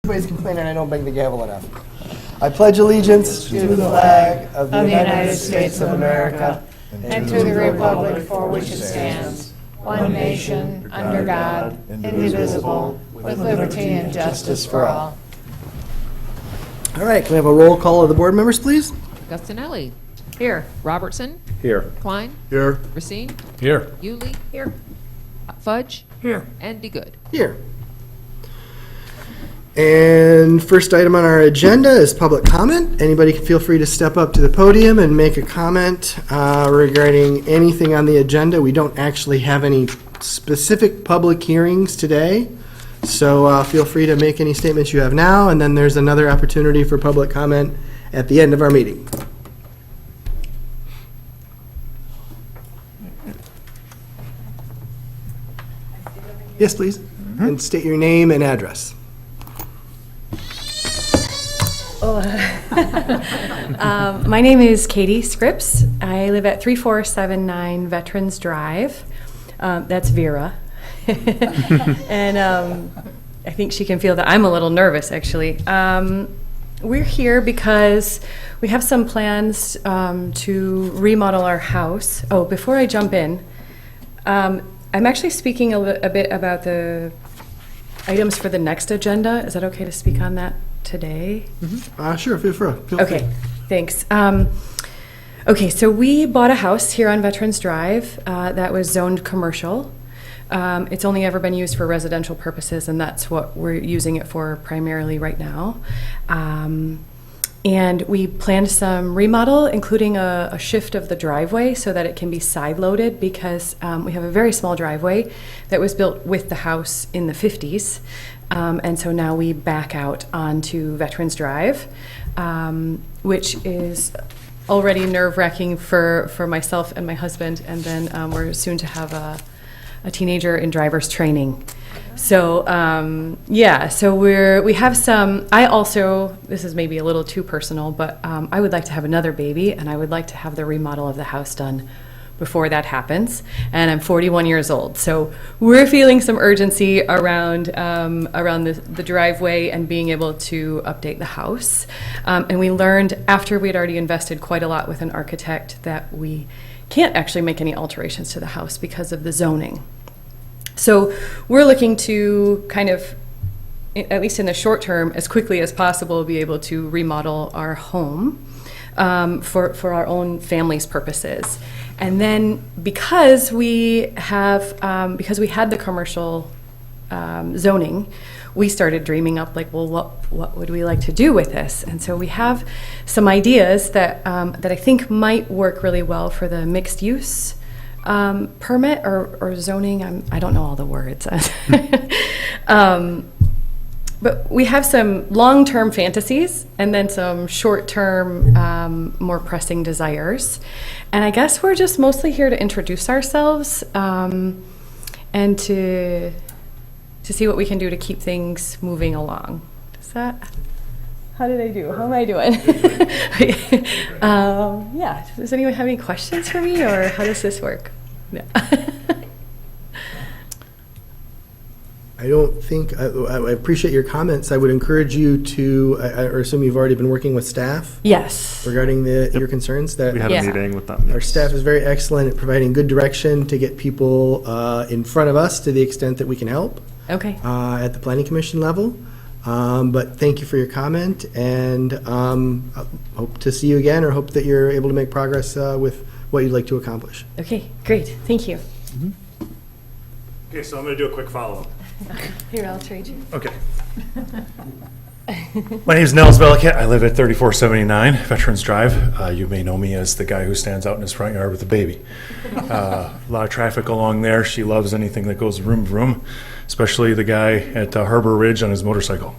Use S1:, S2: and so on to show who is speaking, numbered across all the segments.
S1: Everybody's complaining I don't bang the gavel enough. I pledge allegiance to the flag of the United States of America
S2: and to the republic for which it stands, one nation, under God, indivisible, with liberty and justice for all.
S1: All right, can we have a roll call of the board members, please?
S3: Gustinelli. Here. Robertson.
S4: Here.
S3: Klein.
S4: Here.
S3: Racine.
S4: Here.
S3: Yulee. Here. Fudge.
S4: Here.
S3: And DeGood.
S1: Here. And first item on our agenda is public comment. Anybody can feel free to step up to the podium and make a comment regarding anything on the agenda. We don't actually have any specific public hearings today, so feel free to make any statements you have now, and then there's another opportunity for public comment at the end of our meeting. Yes, please. And state your name and address.
S5: My name is Katie Scripps. I live at 3479 Veterans Drive. That's Vera. And I think she can feel that I'm a little nervous, actually. We're here because we have some plans to remodel our house. Oh, before I jump in, I'm actually speaking a bit about the items for the next agenda. Is that okay to speak on that today?
S1: Mm-hmm. Sure, feel free.
S5: Okay, thanks. Okay, so we bought a house here on Veterans Drive that was zoned commercial. It's only ever been used for residential purposes, and that's what we're using it for primarily right now. And we planned some remodel, including a shift of the driveway so that it can be side-loaded, because we have a very small driveway that was built with the house in the 50s. And so now we back out onto Veterans Drive, which is already nerve-wracking for myself and my husband, and then we're soon to have a teenager in driver's training. So yeah, so we have some. I also, this is maybe a little too personal, but I would like to have another baby, and I would like to have the remodel of the house done before that happens. And I'm 41 years old, so we're feeling some urgency around the driveway and being able to update the house. And we learned after we had already invested quite a lot with an architect that we can't actually make any alterations to the house because of the zoning. So we're looking to kind of, at least in the short term, as quickly as possible, be able to remodel our home for our own family's purposes. And then because we had the commercial zoning, we started dreaming up like, well, what would we like to do with this? And so we have some ideas that I think might work really well for the mixed use permit or zoning. I don't know all the words. But we have some long-term fantasies and then some short-term, more pressing desires. And I guess we're just mostly here to introduce ourselves and to see what we can do to keep things moving along. How did I do? How am I doing? Yeah, does anyone have any questions for me, or how does this work? Yeah.
S1: I don't think, I appreciate your comments. I would encourage you to, I assume you've already been working with staff?
S5: Yes.
S1: Regarding your concerns? That
S4: We had a meeting with them.
S1: Our staff is very excellent at providing good direction to get people in front of us to the extent that we can help.
S5: Okay.
S1: At the planning commission level. But thank you for your comment, and hope to see you again, or hope that you're able to make progress with what you'd like to accomplish.
S5: Okay, great. Thank you.
S1: Mm-hmm.
S4: Okay, so I'm going to do a quick follow-up.
S5: Here, I'll trade you.
S4: Okay. My name is Nels Velikat. I live at 3479 Veterans Drive. You may know me as the guy who stands out in his front yard with a baby. A lot of traffic along there. She loves anything that goes vroom vroom, especially the guy at Harbor Ridge on his motorcycle.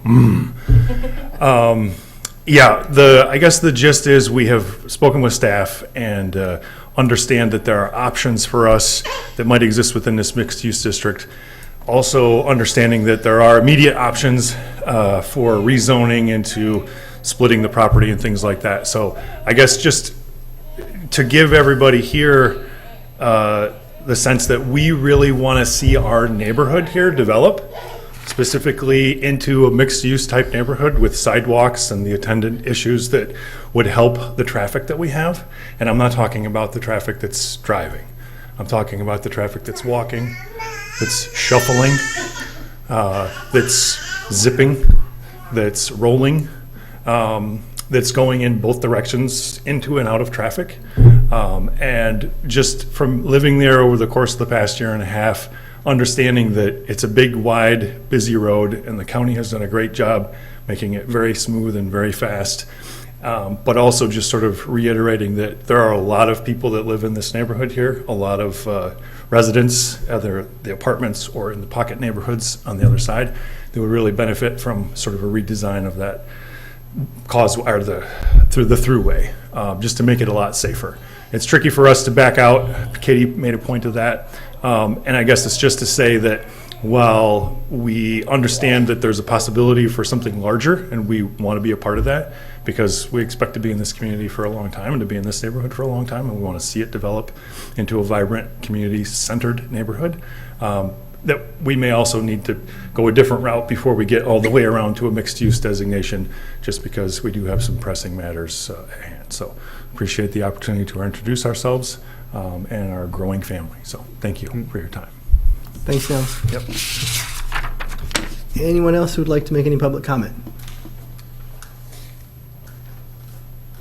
S4: Yeah, I guess the gist is we have spoken with staff and understand that there are options for us that might exist within this mixed-use district. Also understanding that there are immediate options for rezoning into splitting the property and things like that. So I guess just to give everybody here the sense that we really want to see our neighborhood here develop. specifically into a mixed-use type neighborhood with sidewalks and the attendant issues that would help the traffic that we have. And I'm not talking about the traffic that's driving. I'm talking about the traffic that's walking, that's shuffling, that's zipping, that's rolling, that's going in both directions into and out of traffic. And just from living there over the course of the past year and a half, understanding that it's a big, wide, busy road, and the county has done a great job making it very smooth and very fast. But also just sort of reiterating that there are a lot of people that live in this neighborhood here, a lot of residents, either the apartments or in the pocket neighborhoods on the other side, that would really benefit from sort of a redesign of that through the throughway, just to make it a lot safer. It's tricky for us to back out. Katie made a point of that. And I guess it's just to say that while we understand that there's a possibility for something larger, and we want to be a part of that, because we expect to be in this community for a long time and to be in this neighborhood for a long time, and we want to see it develop into a vibrant, community-centered neighborhood, that we may also need to go a different route before we get all the way around to a mixed-use designation, just because we do have some pressing matters at hand. So appreciate the opportunity to introduce ourselves and our growing family. So thank you for your time.
S1: Thanks, Nels.
S4: Yep.
S1: Anyone else who would like to make any public comment?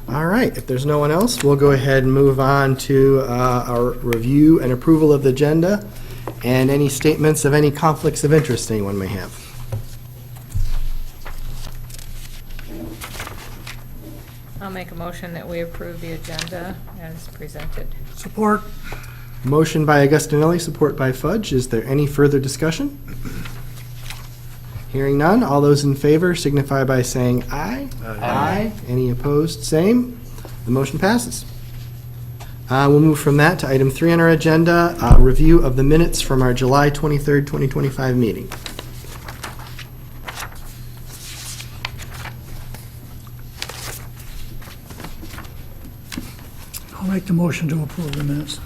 S1: All right, if there's no one else, we'll go ahead and move on to our review and approval of the agenda and any statements of any conflicts of interest anyone may have.
S2: I'll make a motion that we approve the agenda as presented.
S6: Support.
S1: Motion by Augustinelli, support by Fudge. Is there any further discussion? Hearing none, all those in favor signify by saying aye. Aye. Any opposed, same. The motion passes. We'll move from that to item 3 on our agenda, review of the minutes from our July 23rd, 2025 meeting.
S6: I'll make the motion to approve the minutes.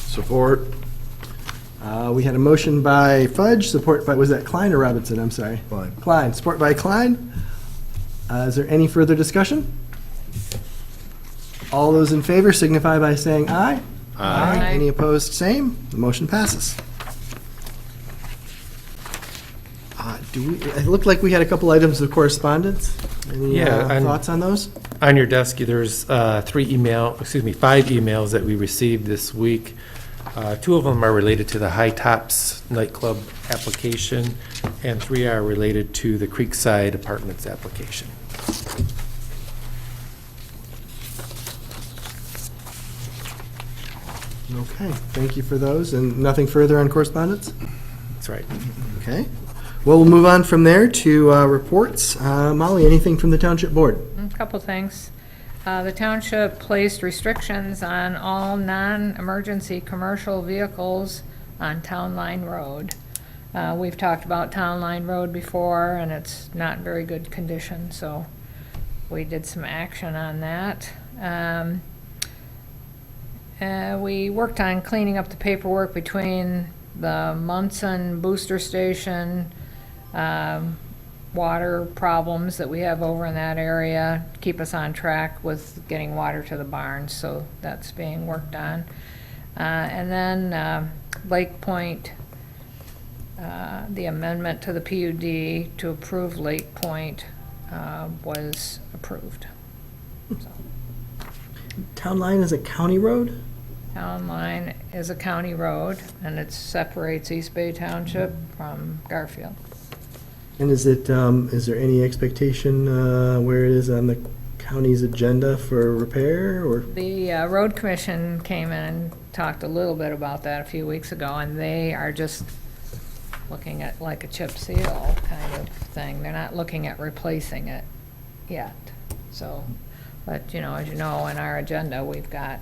S1: Support. We had a motion by Fudge, support by, was that Klein or Robinson? I'm sorry.
S6: Klein.
S1: Klein, support by Klein. Is there any further discussion? All those in favor signify by saying aye.
S2: Aye.
S1: Any opposed, same. The motion passes. It looked like we had a couple items of correspondence. Any thoughts on those?
S7: On your desk, there's 5 emails that we received this week. 2 of them are related to the High Tops nightclub application, and 3 are related to the Creekside Apartments application.
S1: Okay, thank you for those. And nothing further on correspondence?
S7: That's right.
S1: Okay. Well, we'll move on from there to reports. Molly, anything from the Township Board?
S2: A couple things. The township placed restrictions on all non-emergency commercial vehicles on Town Line Road. We've talked about Town Line Road before, and it's not in very good condition, so we did some action on that. We worked on cleaning up the paperwork between the Munson Booster Station, water problems that we have over in that area, keep us on track with getting water to the barns, so that's being worked on. And then Lake Point, the amendment to the PUD to approve Lake Point was approved. So,
S1: Town Line is a county road?
S2: Town Line is a county road, and it separates East Bay Township from Garfield.
S1: And is there any expectation where it is on the county's agenda for repair, or?
S2: The road commission came in and talked a little bit about that a few weeks ago, and they are just looking at like a chip seal kind of thing. They're not looking at replacing it yet. So, but as you know, in our agenda, we've got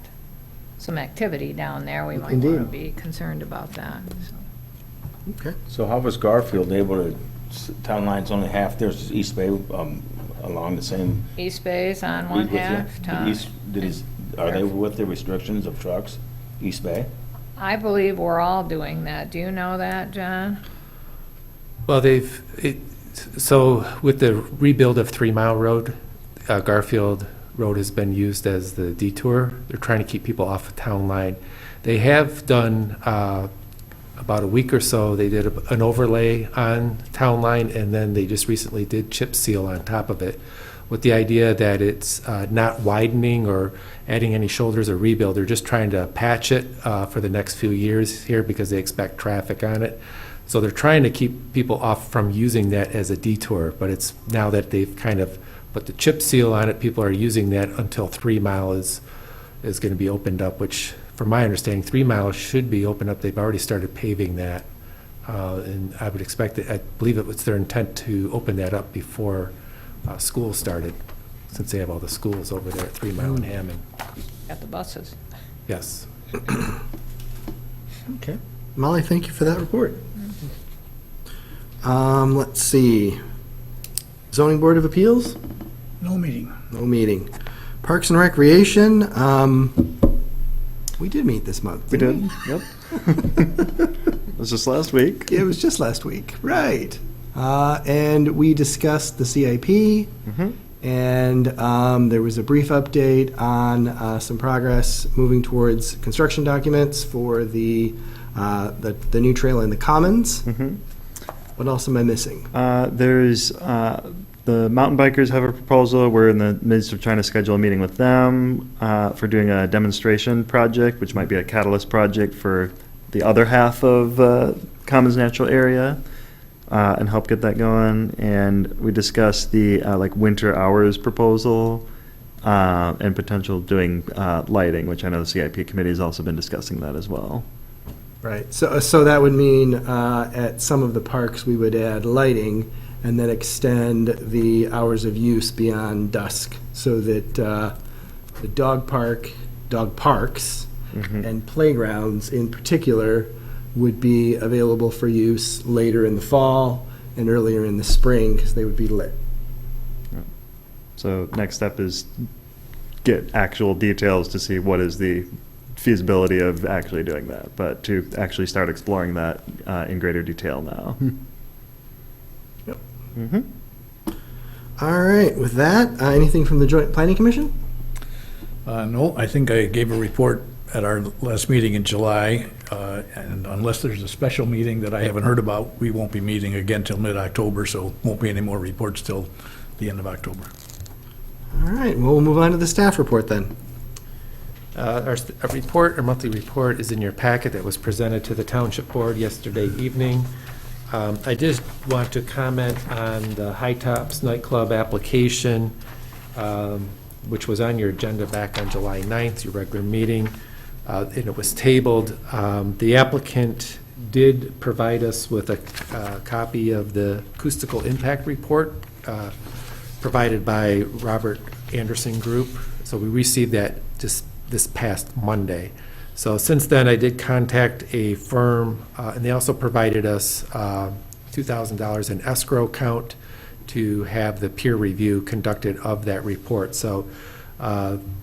S2: some activity down there. We might want to
S1: Indeed.
S2: be concerned about that. So.
S1: Okay.
S8: So how was Garfield able to, Town Line's only half, there's East Bay along the same.
S2: East Bay's on one
S8: with you?
S2: half.
S8: Are they with the restrictions of trucks, East Bay?
S2: I believe we're all doing that. Do you know that, John?
S7: Well, so with the rebuild of 3 Mile Road, Garfield Road has been used as the detour. They're trying to keep people off the town line. They have done, about a week or so, they did an overlay on town line, and then they just recently did chip seal on top of it, with the idea that it's not widening or adding any shoulders or rebuild. They're just trying to patch it for the next few years here because they expect traffic on it. So they're trying to keep people off from using that as a detour, but it's now that they've kind of put the chip seal on it, people are using that until 3 Mile is going to be opened up, which, from my understanding, 3 Mile should be opened up. They've already started paving that. And I would expect that, I believe it was their intent to open that up before school started, since they have all the schools over there at 3 Mile and Hammond.
S2: At the buses.
S7: Yes.
S1: Okay. Molly, thank you for that report. Let's see. Zoning Board of Appeals?
S6: No meeting.
S1: No meeting. Parks and Recreation, we did meet this month,
S9: We
S1: didn't
S9: did, yep. It was just last week.
S1: It was just last week, right. And we discussed the CIP, and there was a brief update on some progress moving towards construction documents for the new trail in the Commons. What else am I missing?
S9: There's, the mountain bikers have a proposal. We're in the midst of trying to schedule a meeting with them for doing a demonstration project, which might be a catalyst project for the other half of Commons Natural Area, and help get that going. And we discussed the like winter hours proposal and potential doing lighting, which I know the CIP committee has also been discussing that as well.
S1: Right, so that would mean at some of the parks, we would add lighting and then extend the hours of use beyond dusk, so that the dog parks, and playgrounds in particular would be available for use later in the fall and earlier in the spring, because they would be lit.
S9: So next step is get actual details to see what is the feasibility of actually doing that, but to actually start exploring that in greater detail now.
S1: Yep.
S9: Mm-hmm.
S1: All right, with that, anything from the Joint Planning Commission?
S6: No, I think I gave a report at our last meeting in July, and unless there's a special meeting that I haven't heard about, we won't be meeting again till mid-October, so won't be any more reports till the end of October.
S1: All right, well, we'll move on to the staff report then.
S7: Our monthly report is in your packet that was presented to the Township Board yesterday evening. I just want to comment on the High Tops nightclub application, which was on your agenda back on July 9th, your regular meeting, and it was tabled. The applicant did provide us with a copy of the acoustical impact report provided by Robert Anderson Group. So we received that just this past Monday. So since then, I did contact a firm, and they also provided us $2,000 in escrow account to have the peer review conducted of that report. So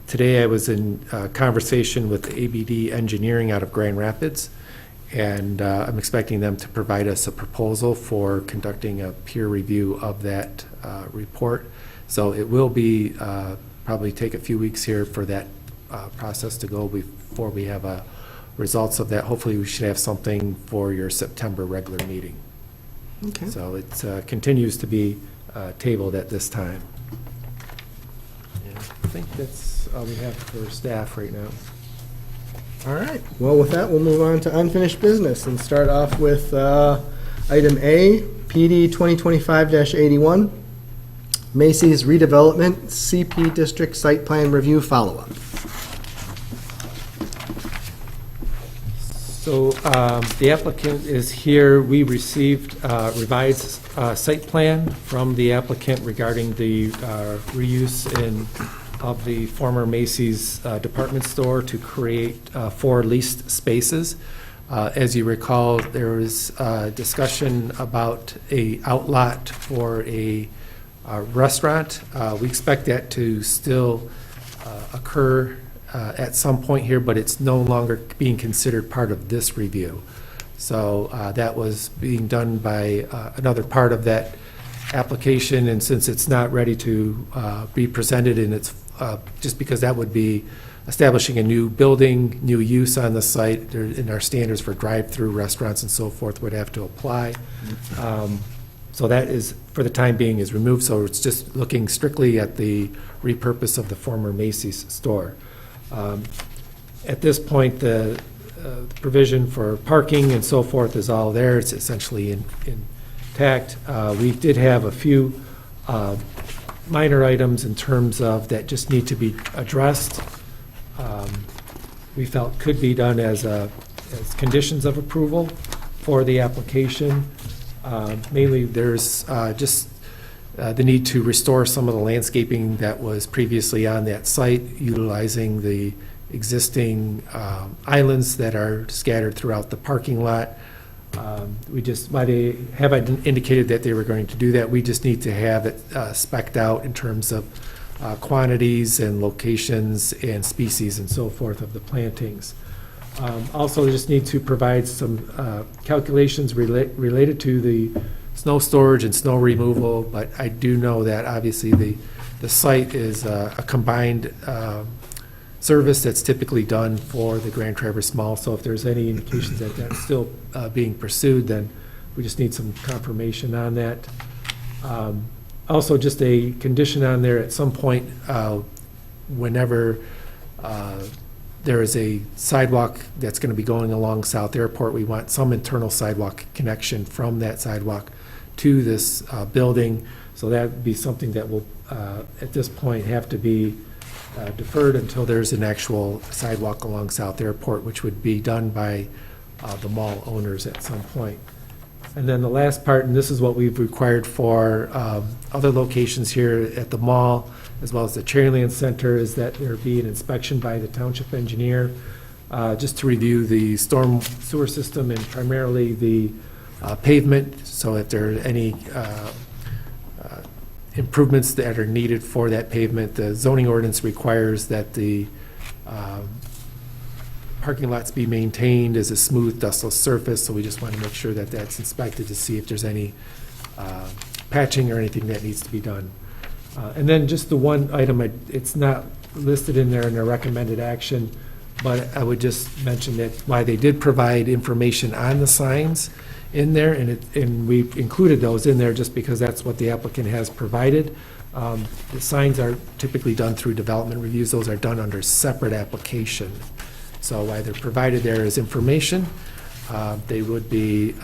S7: today I was in conversation with ABD Engineering out of Grand Rapids, and I'm expecting them to provide us a proposal for conducting a peer review of that report. So it will be probably take a few weeks here for that process to go before we have results of that. Hopefully we should have something for your September regular meeting.
S1: Okay.
S7: So it continues to be tabled at this time. And I think that's all we have for staff right now.
S1: All right, well, with that, we'll move on to unfinished business and start off with item A, PD 2025-81, Macy's redevelopment, CP District Site Plan Review follow-up.
S7: So the applicant is here. We received revised site plan from the applicant regarding the reuse of the former Macy's department store to create 4 leased spaces. As you recall, there was discussion about a outlot for a restaurant. We expect that to still occur at some point here, but it's no longer being considered part of this review. So that was being done by another part of that application, and since it's not ready to be presented in its, just because that would be establishing a new building, new use on the site, and our standards for drive-through restaurants and so forth would have to apply. So that is, for the time being, is removed, so it's just looking strictly at the repurpose of the former Macy's store. At this point, the provision for parking and so forth is all there. It's essentially intact. We did have a few minor items in terms of that just need to be addressed. We felt could be done as conditions of approval for the application. Mainly, there's just the need to restore some of the landscaping that was previously on that site, utilizing the existing islands that are scattered throughout the parking lot. We just, why they have indicated that they were going to do that, we just need to have it spec'd out in terms of quantities and locations and species and so forth of the plantings. Also, they just need to provide some calculations related to the snow storage and snow removal, but I do know that obviously the site is a combined service that's typically done for the Grand Traverse Mall, so if there's any indications that that's still being pursued, then we just need some confirmation on that. Also, just a condition on there at some point, whenever there is a sidewalk that's going to be going along South Airport, we want some internal sidewalk connection from that sidewalk to this building. So that would be something that will, at this point, have to be deferred until there's an actual sidewalk along South Airport, which would be done by the mall owners at some point. And then the last part, and this is what we've required for other locations here at the mall, as well as the Cherryland Center, is that there be an inspection by the township engineer, just to review the storm sewer system and primarily the pavement, so if there are any improvements that are needed for that pavement. The zoning ordinance requires that the parking lots be maintained as a smooth, dustless surface, so we just want to make sure that that's inspected to see if there's any patching or anything that needs to be done. And then just the one item, it's not listed in there in the recommended action, but I would just mention that why they did provide information on the signs in there, and we've included those in there just because that's what the applicant has provided. The signs are typically done through development reviews. Those are done under separate application. So why they're provided there as information, they would be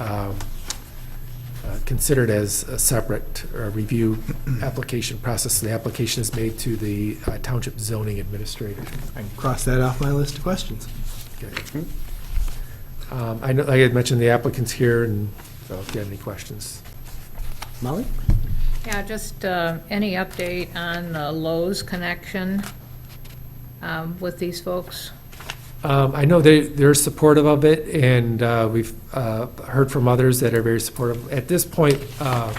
S7: considered as a separate review application process. The application is made to the Township Zoning Administrator.
S1: I can cross that off my list of questions.
S7: Okay. I know I had mentioned the applicants here, and so if you have any questions.
S1: Molly?
S2: Yeah, just any update on the Lowe's connection with these folks?
S7: I know they're supportive of it, and we've heard from others that are very supportive. At this point, a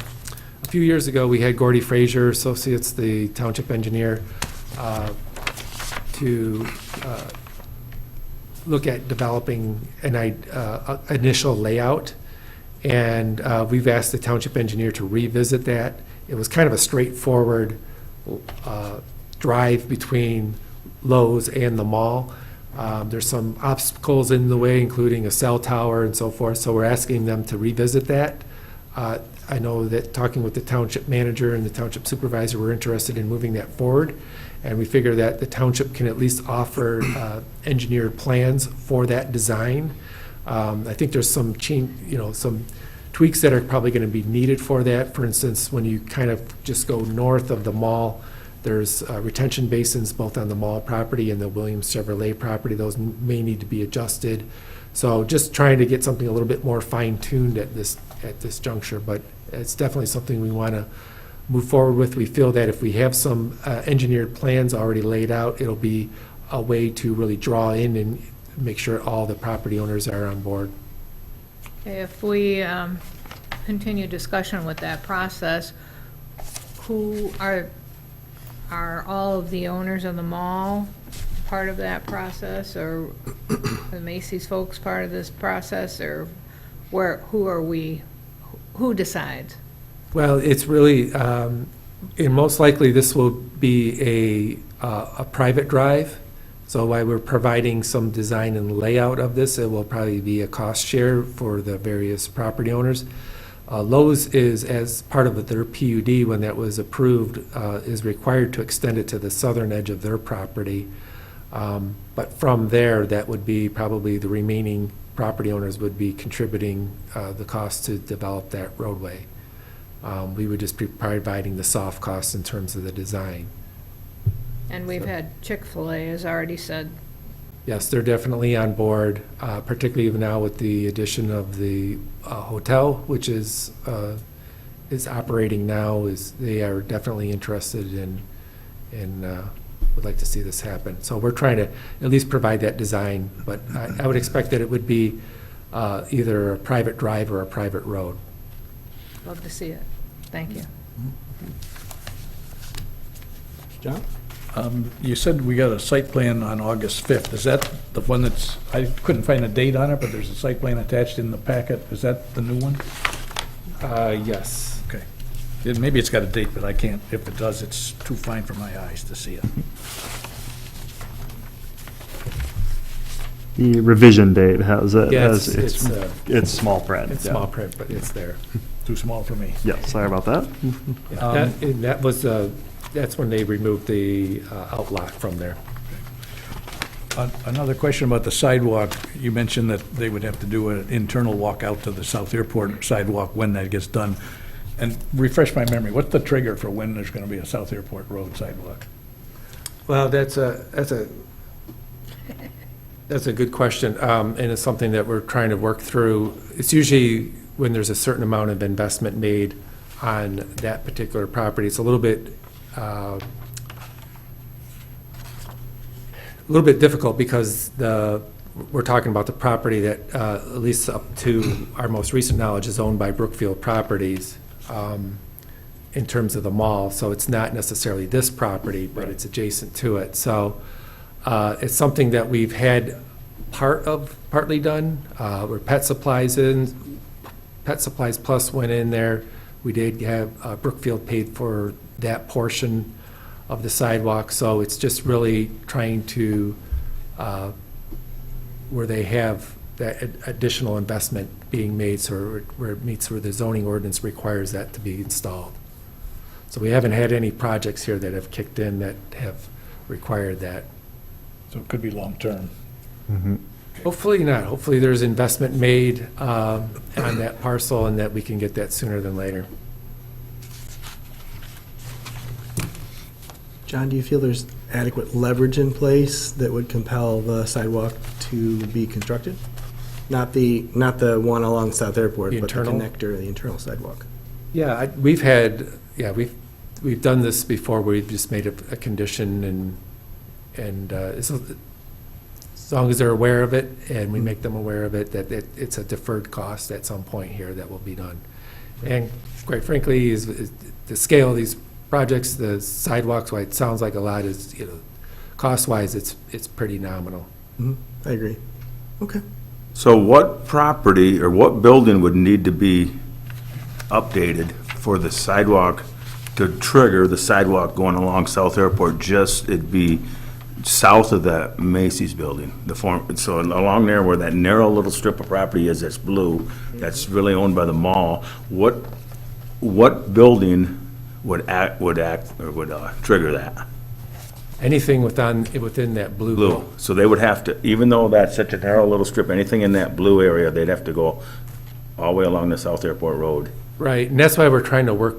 S7: few years ago, we had Gordy Frazier Associates, the township engineer, to look at developing an initial layout, and we've asked the township engineer to revisit that. It was kind of a straightforward drive between Lowe's and the mall. There's some obstacles in the way, including a cell tower and so forth, so we're asking them to revisit that. I know that talking with the township manager and the township supervisor, we're interested in moving that forward, and we figure that the township can at least offer engineered plans for that design. I think there's some some tweaks that are probably going to be needed for that. For instance, when you kind of just go north of the mall, there's retention basins both on the mall property and the Williams Chevrolet property. Those may need to be adjusted. So just trying to get something a little bit more fine-tuned at this juncture, but it's definitely something we want to move forward with. We feel that if we have some engineered plans already laid out, it'll be a way to really draw in and make sure all the property owners are on board.
S2: If we continue discussion with that process, who are all of the owners of the mall part of that process, or the Macy's folks part of this process, or who decides?
S7: Well, it's really, and most likely this will be a private drive. So while we're providing some design and layout of this, it will probably be a cost share for the various property owners. Lowe's is, as part of their PUD, when that was approved, is required to extend it to the southern edge of their property. But from there, that would be probably the remaining property owners would be contributing the cost to develop that roadway. We would just be providing the soft costs in terms of the design.
S2: And we've had Chick-fil-A has already said,
S7: Yes, they're definitely on board, particularly now with the addition of the hotel, which is operating now. They are definitely interested in would like to see this happen. So we're trying to at least provide that design, but I would expect that it would be either a private drive or a private road.
S2: love to see it. Thank you.
S1: John?
S6: You said we got a site plan on August 5th. Is that the one that's, I couldn't find a date on it, but there's a site plan attached in the packet. Is that the new one?
S7: Yes.
S6: Okay. Maybe it's got a date, but I can't, if it does, it's too fine for my eyes to see it.
S9: The revision date has it.
S7: Yeah,
S9: It's small print.
S7: It's
S9: yeah.
S7: small print, but it's there.
S6: Too small for me.
S9: Yeah, sorry about that.
S7: That was, that's when they removed the outlot from there.
S6: Another question about the sidewalk. You mentioned that they would have to do an internal walk out to the South Airport sidewalk when that gets done. And refresh my memory, what's the trigger for when there's going to be a South Airport Road sidewalk?
S7: Well, that's a good question, and it's something that we're trying to work through. It's usually when there's a certain amount of investment made on that particular property. It's a little bit difficult because we're talking about the property that, at least up to our most recent knowledge, is owned by Brookfield Properties in terms of the mall. So it's not necessarily this property, but it's adjacent to it. So it's something that we've had partly done. Where Pet Supplies Plus went in there. We did have Brookfield paid for that portion of the sidewalk. So it's just really trying to, where they have that additional investment being made, so where it meets where the zoning ordinance requires that to be installed. So we haven't had any projects here that have kicked in that have required that.
S6: So it could be long-term.
S7: Hopefully not. Hopefully there's investment made on that parcel and that we can get that sooner than later.
S1: John, do you feel there's adequate leverage in place that would compel the sidewalk to be constructed? Not the one along South Airport,
S7: The
S1: but the
S7: internal?
S1: connector, the internal sidewalk.
S7: Yeah, we've done this before. We've just made a condition and as long as they're aware of it and we make them aware of it, that it's a deferred cost at some point here that will be done. And quite frankly, is the scale of these projects, the sidewalks, why it sounds like a lot is, cost-wise, it's pretty nominal.
S1: I agree. Okay.
S8: So what property or what building would need to be updated for the sidewalk to trigger the sidewalk going along South Airport? Just, it'd be south of that Macy's building, so along there where that narrow little strip of property is that's blue, that's really owned by the mall, what building would trigger that?
S7: Anything within that blue.
S8: So they would have to, even though that's such a narrow little strip, anything in that blue area, they'd have to go all the way along the South Airport Road.
S7: Right, and that's why we're trying to work,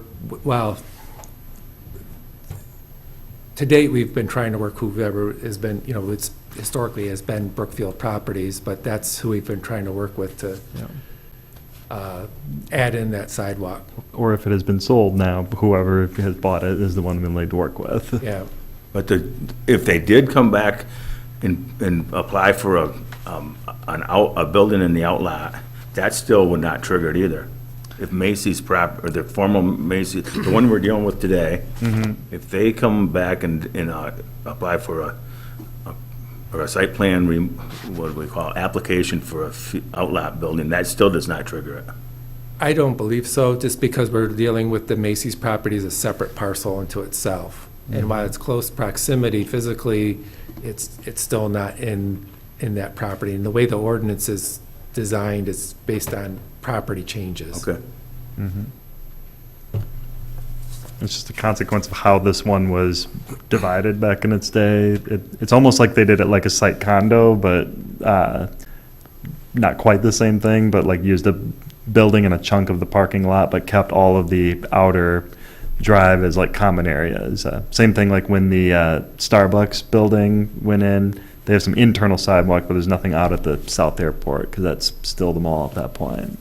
S7: to date, we've been trying to work whoever has been, it's historically has been Brookfield Properties, but that's who we've been trying to work with to add in that sidewalk.
S9: Or if it has been sold now, whoever has bought it is the one we'd like to work with.
S7: Yeah,
S8: But if they did come back and apply for a building in the outlot, that still would not trigger it either. If Macy's or the former Macy's, the one we're dealing with today, if they come back and apply for a or a site plan, what do we call it, application for a outlot building, that still does not trigger it.
S7: I don't believe so, just because we're dealing with the Macy's property as a separate parcel unto itself. And while it's close proximity physically, it's still not in that property. And the way the ordinance is designed is based on property changes.
S8: Okay.
S9: It's just a consequence of how this one was divided back in its day. It's almost like they did it like a site condo, but not quite the same thing, but like used a building and a chunk of the parking lot, but kept all of the outer drive as like common areas. Same thing like when the Starbucks building went in, they have some internal sidewalk, but there's nothing out at the South Airport because that's still the mall at that point.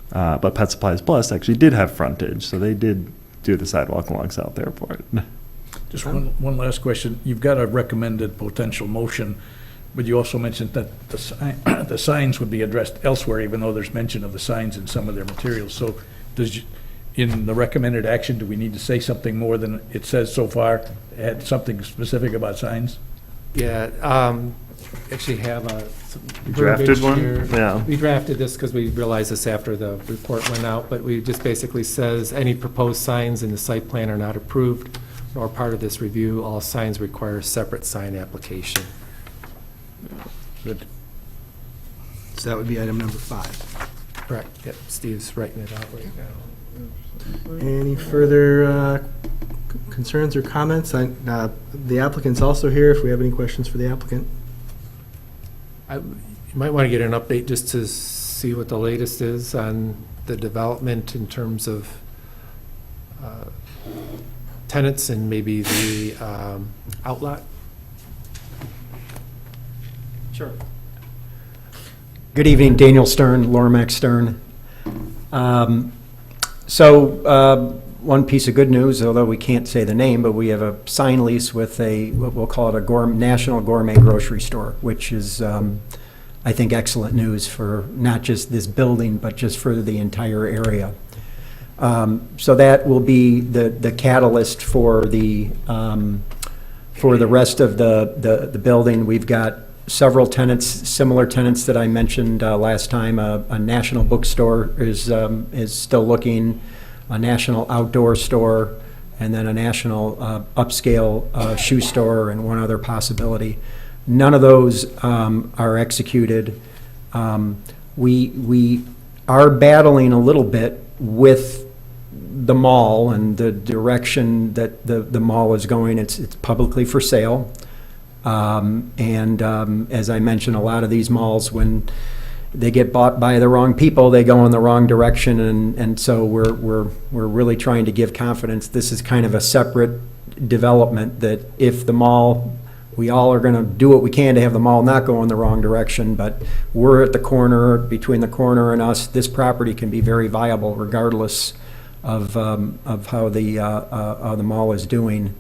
S9: But Pet Supplies Plus actually did have frontage, so they did do the sidewalk along South Airport.
S6: Just one last question. You've got a recommended potential motion, but you also mentioned that the signs would be addressed elsewhere, even though there's mention of the signs in some of their materials. So in the recommended action, do we need to say something more than it says so far? Add something specific about signs?
S7: Yeah, actually have
S9: You drafted one?
S7: here.
S9: Yeah.
S7: We drafted this because we realized this after the report went out, but we just basically says, any proposed signs in the site plan are not approved nor part of this review. All signs require a separate sign application.
S6: Good.
S1: So that would be item number 5.
S7: Correct, yep, Steve's writing it out right now.
S1: Any further concerns or comments? The applicant's also here if we have any questions for the applicant.
S7: You might want to get an update just to see what the latest is on the development in terms of tenants and maybe the outlot.
S10: Sure. Good evening, Daniel Stern, Lormac Stern. One piece of good news, although we can't say the name, but we have a sign lease with what we'll call it a national gourmet grocery store, which is, I think, excellent news for not just this building, but just for the entire area. So that will be the catalyst for the rest of the building. We've got several tenants, similar tenants that I mentioned last time. A national bookstore is still looking, a national outdoor store, and then a national upscale shoe store, and one other possibility. None of those are executed. We are battling a little bit with the mall and the direction that the mall is going. It's publicly for sale. As I mentioned, a lot of these malls, when they get bought by the wrong people, they go in the wrong direction, and so we're really trying to give confidence. This is kind of a separate development, that if the mall, we all are going to do what we can to have the mall not go in the wrong direction, but we're at the corner, between the corner and us, this property can be very viable regardless of how the mall is doing.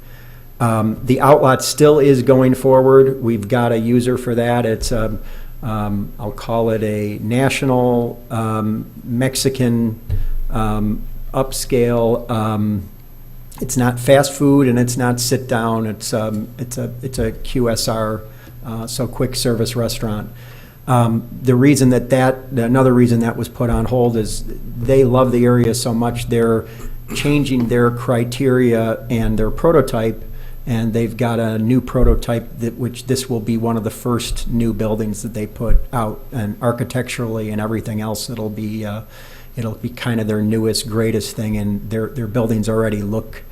S10: The outlet still is going forward. We've got a user for that. It's I'll call it a national Mexican upscale. It's not fast food and it's not sit down. It's a QSR, so quick service restaurant. The reason another reason that was put on hold is they love the area so much. They're changing their criteria and their prototype. And they've got a new prototype which this will be one of the first new buildings that they put out, and architecturally and everything else, it'll be kind of their newest, greatest thing. And their buildings already look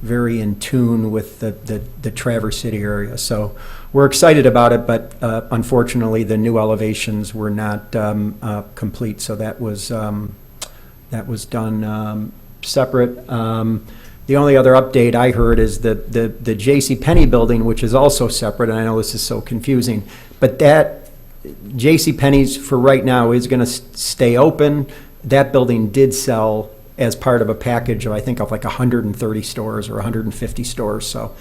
S10: very in tune with the Traverse City area. So we're excited about it, but unfortunately the new elevations were not complete. So that was done separate. The only other update I heard is the JCPenney building, which is also separate, and I know this is so confusing, but that JCPenney's for right now is going to stay open. That building did sell as part of a package of, I think, of like 130 stores or 150 stores. So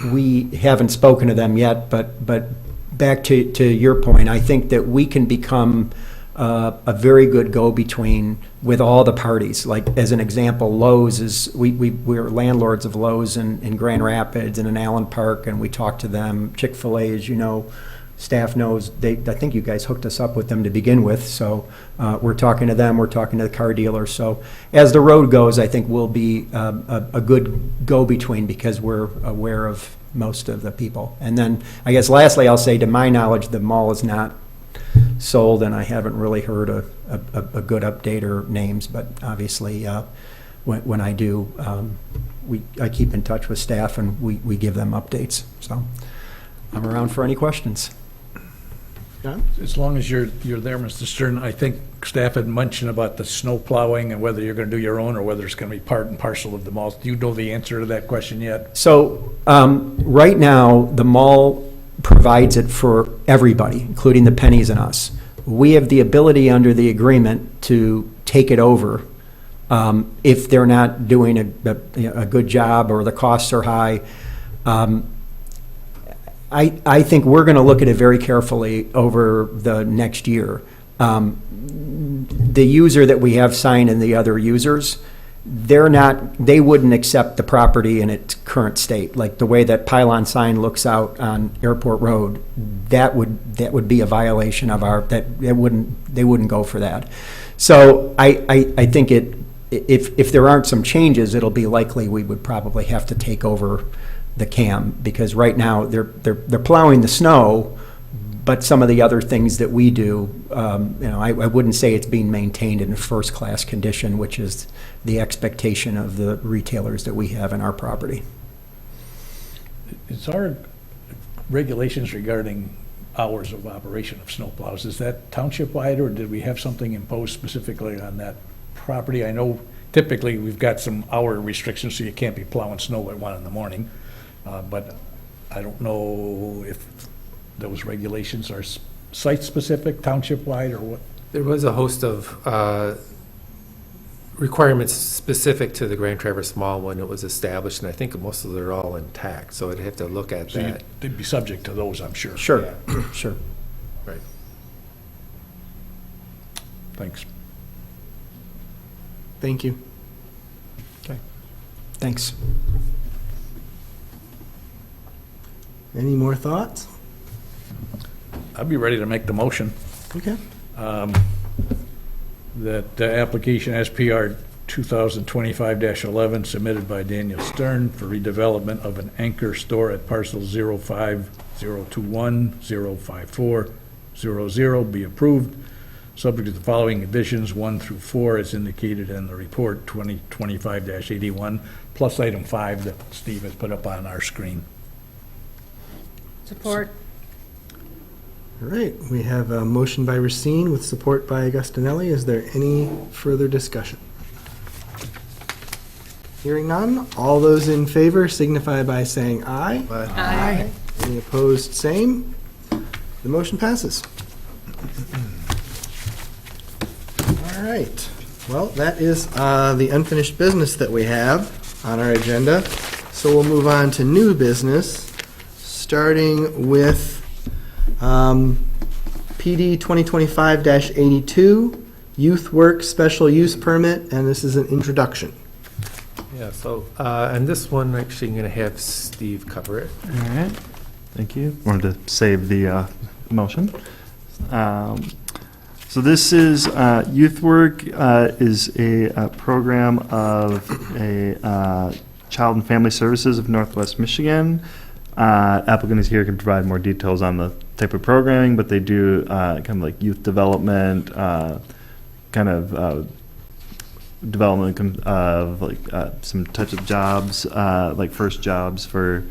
S10: we haven't spoken to them yet, but back to your point, I think that we can become a very good go-between with all the parties. Like, as an example, Lowe's is, we're landlords of Lowe's in Grand Rapids and in Allen Park, and we talk to them. Chick-fil-A, as you know, staff knows, I think you guys hooked us up with them to begin with, so we're talking to them, we're talking to the car dealers. So as the road goes, I think we'll be a good go-between because we're aware of most of the people. And then, I guess lastly, I'll say, to my knowledge, the mall is not sold, and I haven't really heard a good update or names, but obviously, when I do, I keep in touch with staff and we give them updates. So I'm around for any questions.
S1: John?
S6: As long as you're there, Mr. Stern, I think staff had mentioned about the snow plowing and whether you're going to do your own or whether it's going to be part and parcel of the mall. Do you know the answer to that question yet?
S10: So right now, the mall provides it for everybody, including the pennies and us. We have the ability under the agreement to take it over if they're not doing a good job or the costs are high. I think we're going to look at it very carefully over the next year. The user that we have signed and the other users, they wouldn't accept the property in its current state. Like the way that pylon sign looks out on Airport Road, that would be a violation of they wouldn't go for that. So I think if there aren't some changes, it'll be likely we would probably have to take over the CAM, because right now they're plowing the snow, but some of the other things that we do, I wouldn't say it's being maintained in first-class condition, which is the expectation of the retailers that we have in our property.
S6: Is our regulations regarding hours of operation of snowplows, is that township-wide, or did we have something imposed specifically on that property? I know typically we've got some hour restrictions, so you can't be plowing snow at 1 a.m, but I don't know if those regulations are site-specific, township-wide, or what?
S7: There was a host of requirements specific to the Grand Traverse Mall when it was established, and I think most of them are all intact, so I'd have to look at
S6: So
S7: that.
S6: they'd be subject to those, I'm sure.
S10: Sure, sure.
S7: Right.
S6: Thanks.
S1: Thank you.
S10: Thanks.
S1: Any more thoughts?
S6: I'd be ready to make the motion
S1: Okay.
S6: that the application SPR 2025-11 submitted by Daniel Stern for redevelopment of an anchor store at parcel 05021-05400 be approved, subject to the following conditions, 1 through 4, as indicated in the report 2025-81, plus item 5 that Steve has put up on our screen.
S2: Support.
S1: All right, we have a motion by Racine with support by Augustinelli. Is there any further discussion? Hearing none, all those in favor signify by saying aye.
S2: Aye.
S1: Any opposed, same. The motion passes. All right, well, that is the unfinished business that we have on our agenda. So we'll move on to new business, starting with PD 2025-82, Youth Work Special Use Permit, and this is an introduction.
S7: Yeah, so, and this one, actually, I'm going to have Steve cover it.
S9: All right, thank you. Wanted to save the motion. So this is Youth Work is a program of a Child and Family Services of Northwest Michigan. Applicant is here, can provide more details on the type of programming, but they do kind of like youth development, development of like some types of jobs, like first jobs for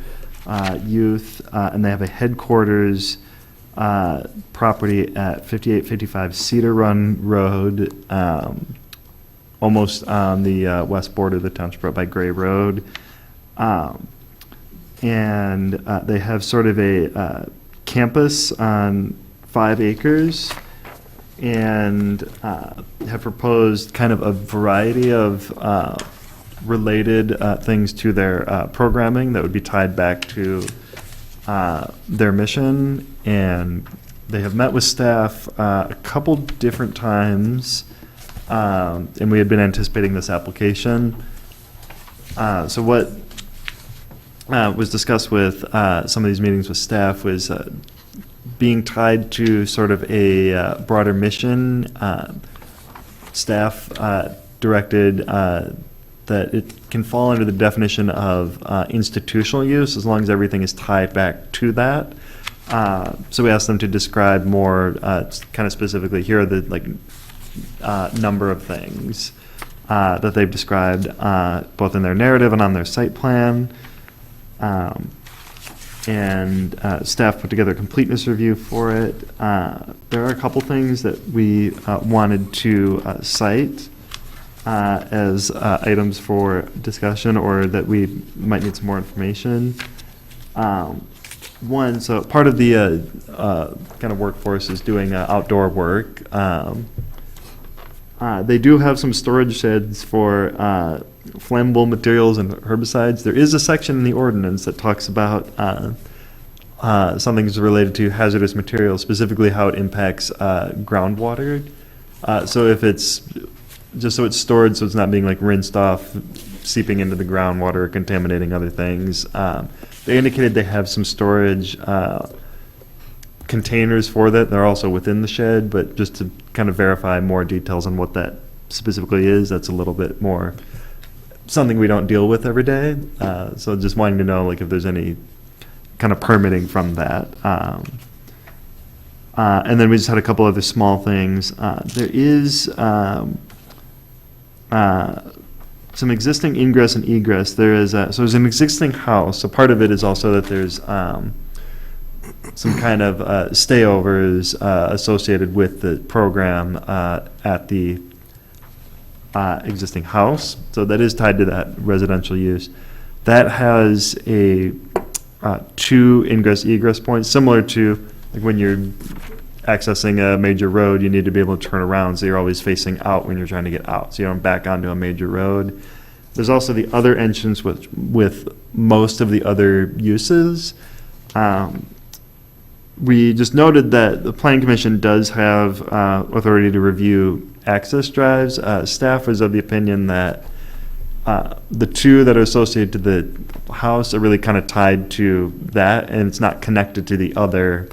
S9: youth, and they have a headquarters property at 5855 Cedar Run Road, almost on the west border of the township, right by Gray Road. And they have sort of a campus on 5 acres, and have proposed kind of a variety of related things to their programming that would be tied back to their mission, and They have met with staff a couple different times, and we had been anticipating this application. So what was discussed with some of these meetings with staff was being tied to sort of a broader mission. Staff directed that it can fall under the definition of institutional use as long as everything is tied back to that. So we asked them to describe more kind of specifically, here are the number of things that they've described both in their narrative and on their site plan. And staff put together a completeness review for it. There are a couple things that we wanted to cite as items for discussion, or that we might need some more information. One, so part of the kind of workforce is doing outdoor work. They do have some storage sheds for flammable materials and herbicides. There is a section in the ordinance that talks about something that's related to hazardous materials, specifically how it impacts groundwater. So if it's just so it's stored, so it's not being rinsed off, seeping into the groundwater, contaminating other things. They indicated they have some storage containers for that. They're also within the shed, but just to kind of verify more details on what that specifically is, that's a little bit more something we don't deal with every day. So just wanting to know if there's any kind of permitting from that. And then we just had a couple other small things. There is some existing ingress and egress. There is so there's an existing house. So part of it is also that there's some kind of stayovers associated with the program at the existing house. So that is tied to that residential use. That has a 2 ingress egress points, similar to when you're accessing a major road, you need to be able to turn around, so you're always facing out when you're trying to get out, so you don't back onto a major road. There's also the other entrance with most of the other uses. We just noted that the Planning Commission does have authority to review access drives. Staff was of the opinion that the 2 that are associated to the house are really kind of tied to that, and it's not connected to the other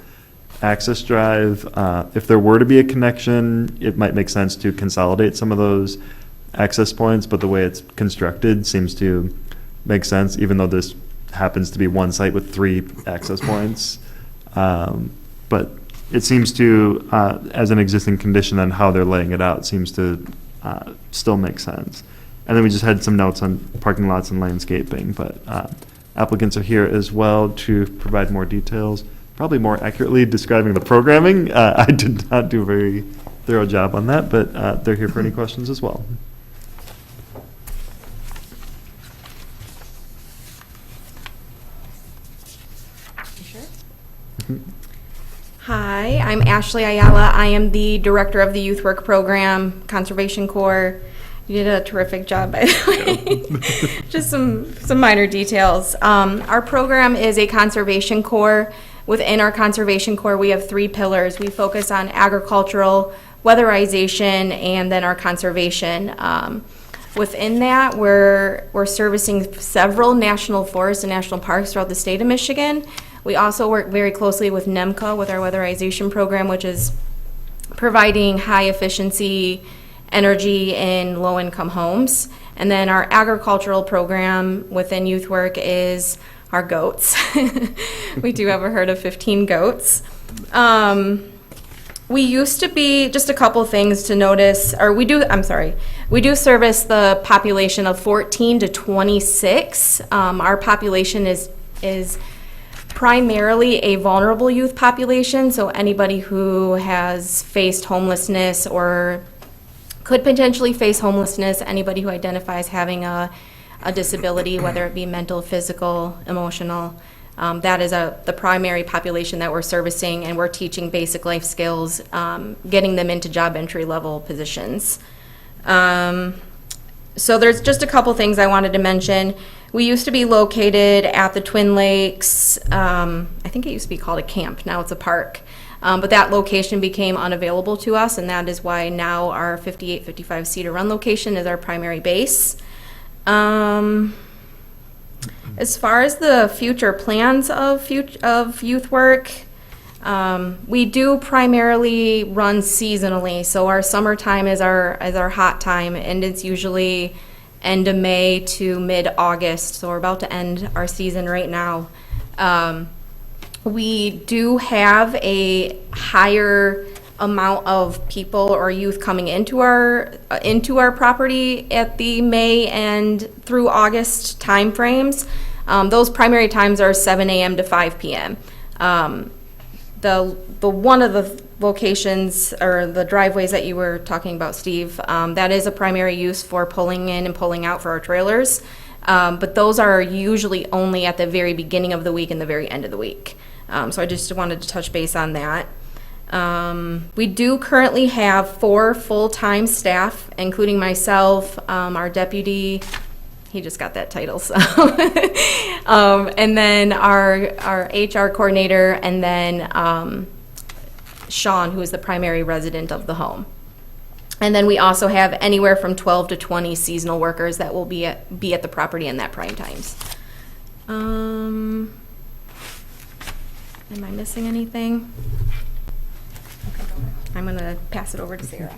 S9: access drive. If there were to be a connection, it might make sense to consolidate some of those access points, but the way it's constructed seems to make sense, even though this happens to be one site with 3 access points. But it seems to, as an existing condition on how they're laying it out, seems to still make sense. And then we just had some notes on parking lots and landscaping, but applicants are here as well to provide more details, probably more accurately describing the programming. I did not do a very thorough job on that, but they're here for any questions as well.
S11: Hi, I'm Ashley Ayala. I am the director of the Youth Work Program, Conservation Corps. You did a terrific job, by the way. Just some minor details. Our program is a conservation corps. Within our conservation corps, we have 3 pillars. We focus on agricultural, weatherization, and then our conservation. Within that, we're servicing several national forests and national parks throughout the state of Michigan. We also work very closely with NEMCA with our weatherization program, which is providing high efficiency energy in low-income homes. And then our agricultural program within youth work is our goats. We do have a herd of 15 goats. We used to be, just a couple things to notice, or we do service the population of 14 to 26. Our population is primarily a vulnerable youth population, so anybody who has faced homelessness or could potentially face homelessness, anybody who identifies having a disability, whether it be mental, physical, emotional. That is the primary population that we're servicing, and we're teaching basic life skills, getting them into job entry level positions. So there's just a couple things I wanted to mention. We used to be located at the Twin Lakes, I think it used to be called a camp, now it's a park. But that location became unavailable to us, and that is why now our 5855 Cedar Run location is our primary base. As far as the future plans of youth work, we do primarily run seasonally. So our summertime is our hot time, and it's usually end of May to mid-August. So we're about to end our season right now. We do have a higher amount of people or youth coming into our property at the May and through August timeframes. Those primary times are 7 a.m. to 5 p.m. The one of the locations or the driveways that you were talking about, Steve, that is a primary use for pulling in and pulling out for our trailers. But those are usually only at the very beginning of the week and the very end of the week. So I just wanted to touch base on that. We do currently have 4 full-time staff, including myself, our deputy. He just got that title, so. And then our HR coordinator, and then Sean, who is the primary resident of the home. And then we also have anywhere from 12 to 20 seasonal workers that will be at the property in that prime times. Am I missing anything? Okay, I'm gonna pass it over to Sarah.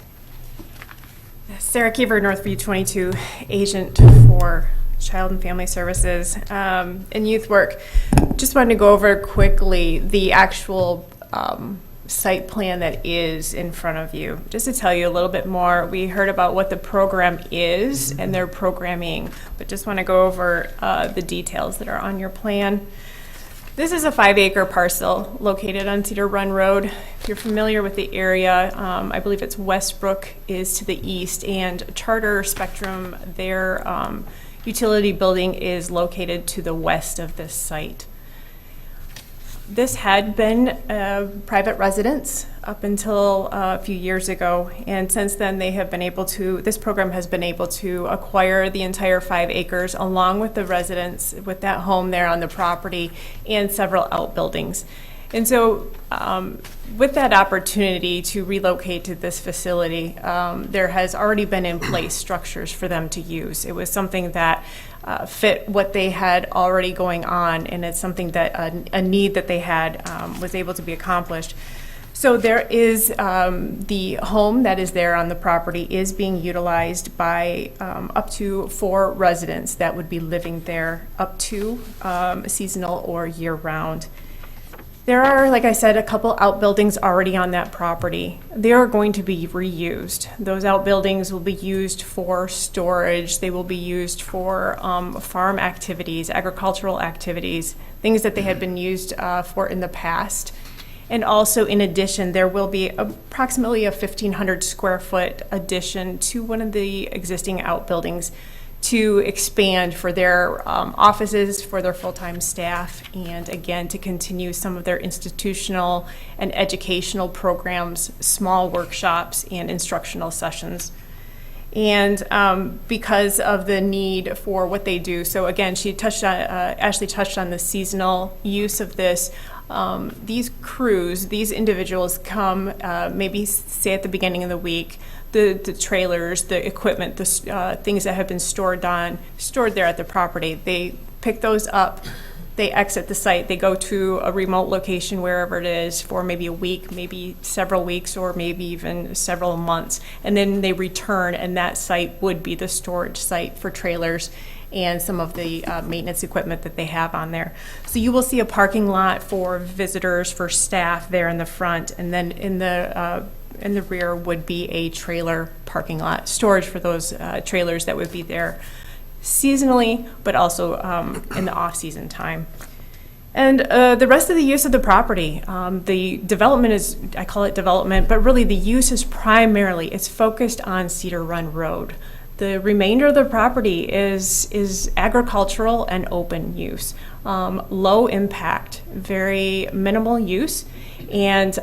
S12: Sarah Keever, Northview 22, agent for Child and Family Services and youth work. Just wanted to go over quickly the actual site plan that is in front of you. Just to tell you a little bit more, we heard about what the program is and their programming, but just want to go over the details that are on your plan. This is a 5-acre parcel located on Cedar Run Road. If you're familiar with the area, I believe it's Westbrook is to the east, and Charter Spectrum, their utility building, is located to the west of this site. This had been a private residence up until a few years ago, and since then they have been able to, this program has been able to acquire the entire 5 acres along with the residents with that home there on the property and several outbuildings. And so with that opportunity to relocate to this facility, there has already been in place structures for them to use. It was something that fit what they had already going on, and it's something that a need that they had was able to be accomplished. So there is the home that is there on the property is being utilized by up to 4 residents that would be living there up to seasonal or year-round. There are, like I said, a couple outbuildings already on that property. They are going to be reused. Those outbuildings will be used for storage. They will be used for farm activities, agricultural activities, things that they had been used for in the past. And also, in addition, there will be approximately a 1,500 square foot addition to one of the existing outbuildings to expand for their offices, for their full-time staff, and again, to continue some of their institutional and educational programs, small workshops, and instructional sessions. And because of the need for what they do, so again, Ashley touched on the seasonal use of this. These crews, these individuals come maybe say at the beginning of the week, the trailers, the equipment, the things that have been stored there at the property. They pick those up, they exit the site, they go to a remote location wherever it is for maybe a week, maybe several weeks, or maybe even several months, and then they return, and that site would be the storage site for trailers and some of the maintenance equipment that they have on there. So you will see a parking lot for visitors, for staff there in the front, and then in the rear would be a trailer parking lot, storage for those trailers that would be there seasonally, but also in the off-season time. And the rest of the use of the property, the development is, I call it development, but really the use is primarily, it's focused on Cedar Run Road. The remainder of the property is agricultural and open use. Low impact, very minimal use, and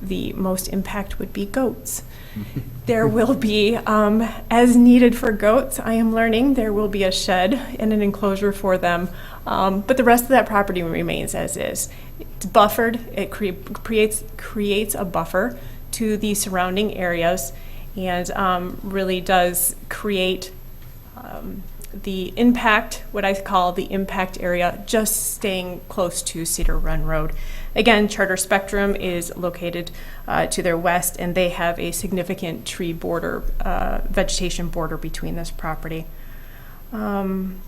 S12: the most impact would be goats. There will be, as needed for goats, I am learning, there will be a shed and an enclosure for them, but the rest of that property remains as is. It's buffered, it creates a buffer to the surrounding areas, and really does create the impact, what I call the impact area, just staying close to Cedar Run Road. Again, Charter Spectrum is located to their west, and they have a significant tree border, vegetation border between this property. In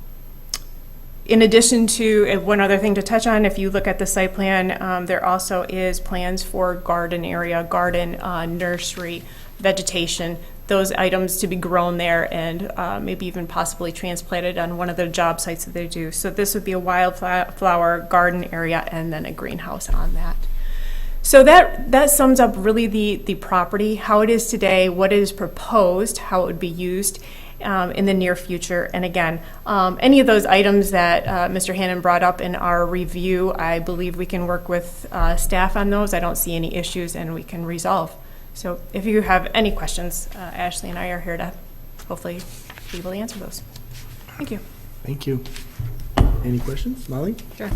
S12: addition to, one other thing to touch on, if you look at the site plan, there also is plans for garden area, garden, nursery, vegetation, those items to be grown there and maybe even possibly transplanted on one of the job sites that they do. So this would be a wildflower garden area and then a greenhouse on that. So that sums up really the property, how it is today, what is proposed, how it would be used in the near future. And again, any of those items that Mr. Hannon brought up in our review, I believe we can work with staff on those. I don't see any issues and we can resolve. So if you have any questions, Ashley and I are here to hopefully be able to answer those. Thank you.
S1: Thank you. Any questions, Molly?
S2: Sure.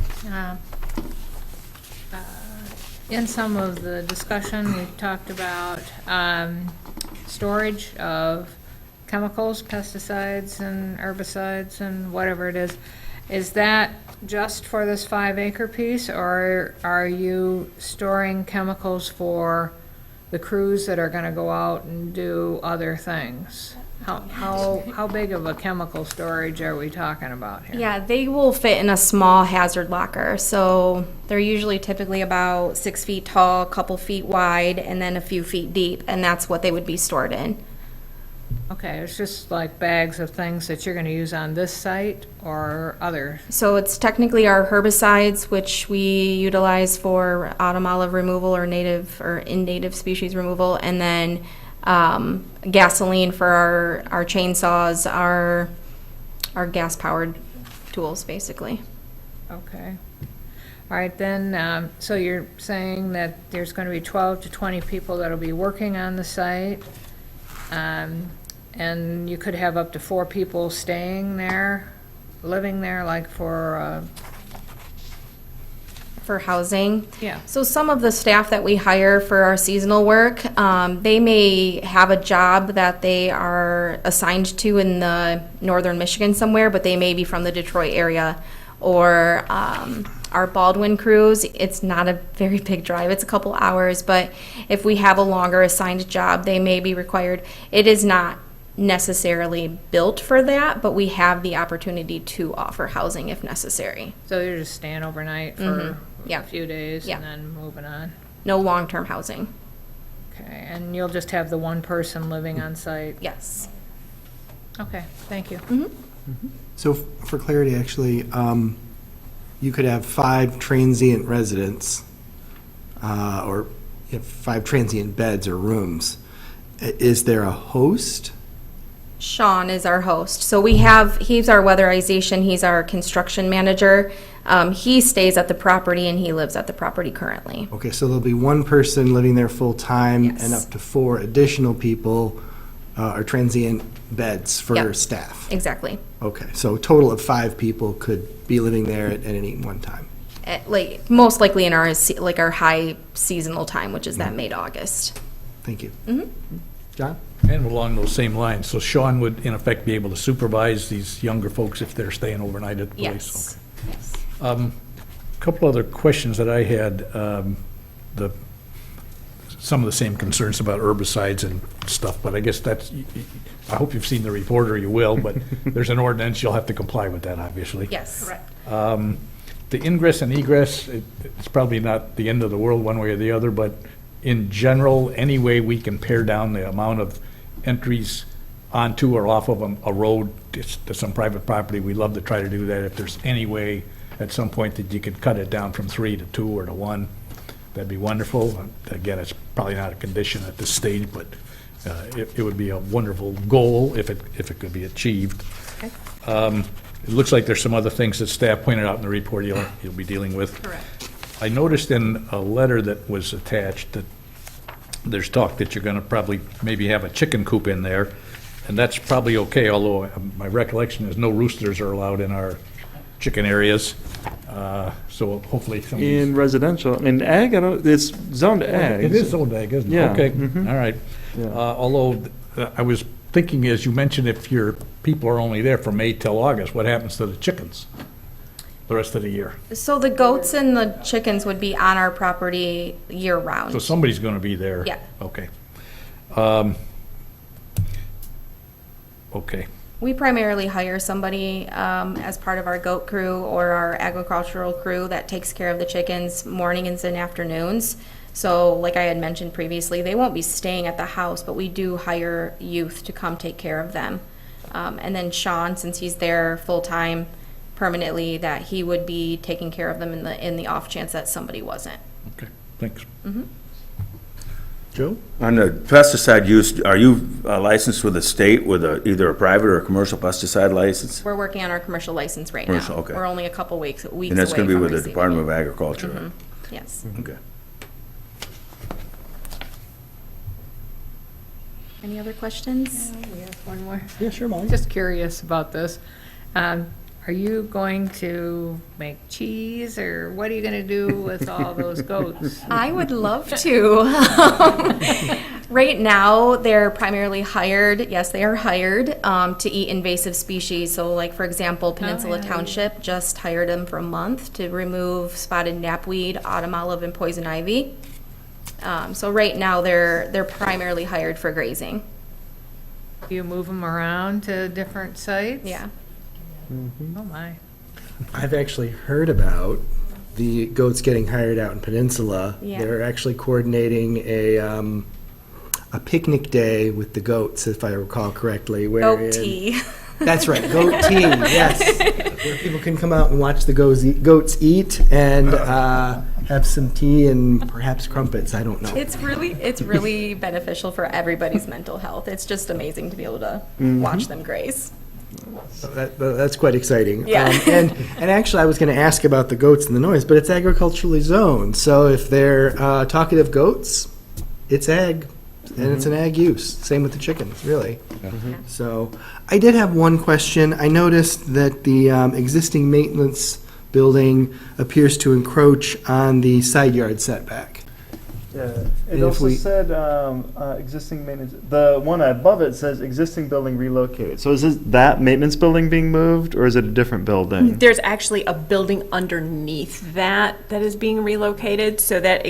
S2: In some of the discussion, we talked about storage of chemicals, pesticides and herbicides and whatever it is. Is that just for this 5-acre piece, or are you storing chemicals for the crews that are going to go out and do other things? How big of a chemical storage are we talking about here?
S11: Yeah, they will fit in a small hazard locker. So they're usually typically about 6 feet tall, a couple feet wide, and then a few feet deep, and that's what they would be stored in.
S2: Okay, it's just like bags of things that you're going to use on this site or other?
S11: So it's technically our herbicides, which we utilize for autumn olive removal or native or invasive species removal, and then gasoline for our chainsaws, our gas-powered tools, basically.
S2: Okay. All right, then, so you're saying that there's going to be 12 to 20 people that'll be working on the site, and you could have up to 4 people staying there, living there, like for
S11: housing.
S2: Yeah.
S11: So some of the staff that we hire for our seasonal work, they may have a job that they are assigned to in the northern Michigan somewhere, but they may be from the Detroit area. Or our Baldwin crews, it's not a very big drive, it's a couple hours, but if we have a longer assigned job, they may be required. It is not necessarily built for that, but we have the opportunity to offer housing if necessary.
S2: So you're just staying overnight for
S11: Yeah.
S2: a few days
S11: Yeah.
S2: and then moving on?
S11: No long-term housing.
S2: Okay, and you'll just have the one person living on site?
S11: Yes.
S2: Okay, thank you.
S1: So for clarity, actually, you could have 5 transient residents, or you have 5 transient beds or rooms. Is there a host?
S11: Sean is our host. So he's our weatherization, he's our construction manager. He stays at the property and he lives at the property currently.
S1: Okay, so there'll be one person living there full-time
S11: Yes.
S1: and up to 4 additional people or transient beds for
S11: Yep.
S1: staff.
S11: Exactly.
S1: Okay, so a total of 5 people could be living there at any one time.
S11: Like most likely in our high seasonal time, which is that May to August.
S1: Thank you. John?
S6: And along those same lines, so Sean would in effect be able to supervise these younger folks if they're staying overnight at the place?
S11: Yes.
S6: A couple other questions that I had, some of the same concerns about herbicides and stuff, but I guess I hope you've seen the report or you will, but there's an ordinance, you'll have to comply with that, obviously.
S11: Yes.
S12: Correct.
S6: The ingress and egress, it's probably not the end of the world one way or the other, but in general, any way we can pare down the amount of entries onto or off of a road to some private property, we love to try to do that. If there's any way at some point that you could cut it down from 3 to 2 or to 1, that'd be wonderful. Again, it's probably not a condition at this stage, but It would be a wonderful goal if it could be achieved. It looks like there's some other things that staff pointed out in the report you'll be dealing with.
S12: Correct.
S6: I noticed in a letter that was attached that there's talk that you're going to probably maybe have a chicken coop in there, and that's probably okay, although my recollection is no roosters are allowed in our chicken areas. So hopefully somebody's...
S9: In residential, in ag, it's zoned ag.
S6: It is zoned ag, isn't it?
S9: Yeah.
S6: Okay,
S9: Mhm.
S6: all right.
S9: Yeah.
S6: Although, I was thinking, as you mentioned, if your people are only there from May till August, what happens to the chickens the rest of the year?
S11: So the goats and the chickens would be on our property year-round.
S6: So somebody's going to be there?
S11: Yeah.
S6: Okay. Okay.
S11: We primarily hire somebody as part of our goat crew or our agricultural crew that takes care of the chickens mornings and afternoons. So like I had mentioned previously, they won't be staying at the house, but we do hire youth to come take care of them. And then Sean, since he's there full-time permanently, that he would be taking care of them in the off chance that somebody wasn't.
S6: Okay, thanks.
S1: Joe?
S8: On the pesticide use, are you licensed with the state with either a private or a commercial pesticide license?
S11: We're working on our commercial license right now.
S8: Commercial, okay.
S11: We're only a couple weeks away
S8: And that's going to be
S11: from
S8: with the
S11: receiving
S8: Department
S11: it.
S8: of Agriculture?
S11: Mhm. Yes.
S8: Okay.
S11: Any other questions?
S2: We have one more.
S1: Yeah, sure, Molly.
S2: Just curious about this. Are you going to make cheese, or what are you going to do with all those goats?
S11: I would love to. Right now, they're primarily hired, yes, they are hired to eat invasive species. So like, for example, Peninsula
S2: yeah.
S11: Township just hired them for a month to remove spotted knapweed, autumn olive, and poison ivy. So right now, they're primarily hired for grazing.
S2: Do you move them around to different sites?
S11: Yeah.
S2: Oh, my.
S1: I've actually heard about the goats getting hired out in Peninsula.
S11: Yeah.
S1: They're actually coordinating a picnic day with the goats, if I recall correctly.
S11: Goat tea.
S1: That's right, goat tea, yes. Where people can come out and watch the goats eat and have some tea and perhaps crumpets, I don't know.
S11: It's really beneficial for everybody's mental health. It's just amazing to be able to watch them graze.
S1: So that's quite exciting.
S11: Yeah.
S1: And actually, I was going to ask about the goats and the noise, but it's agriculturally zoned. So if they're talkative goats, it's ag, and it's an ag use. Same with the chickens, really. So I did have one question. I noticed that the existing maintenance building appears to encroach on the side yard setback.
S9: Yeah,
S1: And
S9: it
S1: if
S9: also
S1: we-
S9: said existing maintenance, the one above it says existing building relocated. So is that maintenance building being moved, or is it a different building?
S12: There's actually a building underneath that is being relocated, so that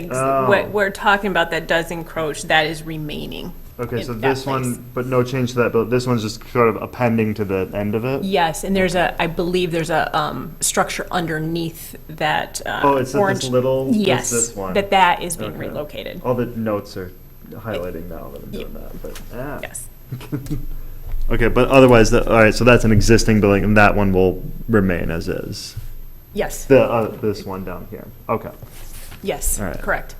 S12: what we're talking about that does encroach, that is remaining.
S9: Okay,
S12: in
S9: so
S12: that
S9: this
S12: place.
S9: one, but no change to that building, this one's just sort of appending to the end of it?
S12: Yes, and I believe there's a structure underneath that
S9: Oh, it's
S12: orange.
S9: this little,
S12: Yes,
S9: this one?
S12: that is being
S9: Okay.
S12: relocated.
S9: All the notes are highlighting now that I'm doing that, but,
S12: Yes.
S9: Okay, but otherwise, all right, so that's an existing building, and that one will remain as is?
S12: Yes.
S9: This one down here, okay,
S12: Yes.
S9: All right.
S12: Correct.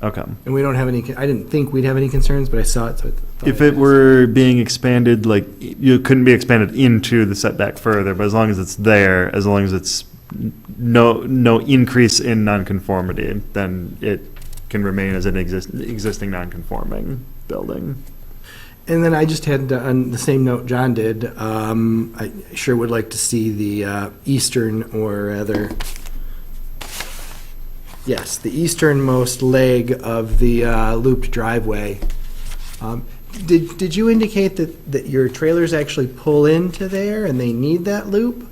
S9: okay.
S1: And we don't have any, I didn't think we'd have any concerns, but I saw it, so I thought
S9: If
S1: I'd
S9: it
S1: ask.
S9: were being expanded, like, you couldn't be expanded into the setback further, but as long as it's there, as long as it's no increase in nonconformity, then it can remain as an existing nonconforming building.
S1: And then I just had, on the same note John did, I sure would like to see the eastern, or rather, yes, the easternmost leg of the looped driveway. Did you indicate that your trailers actually pull into there and they need that loop?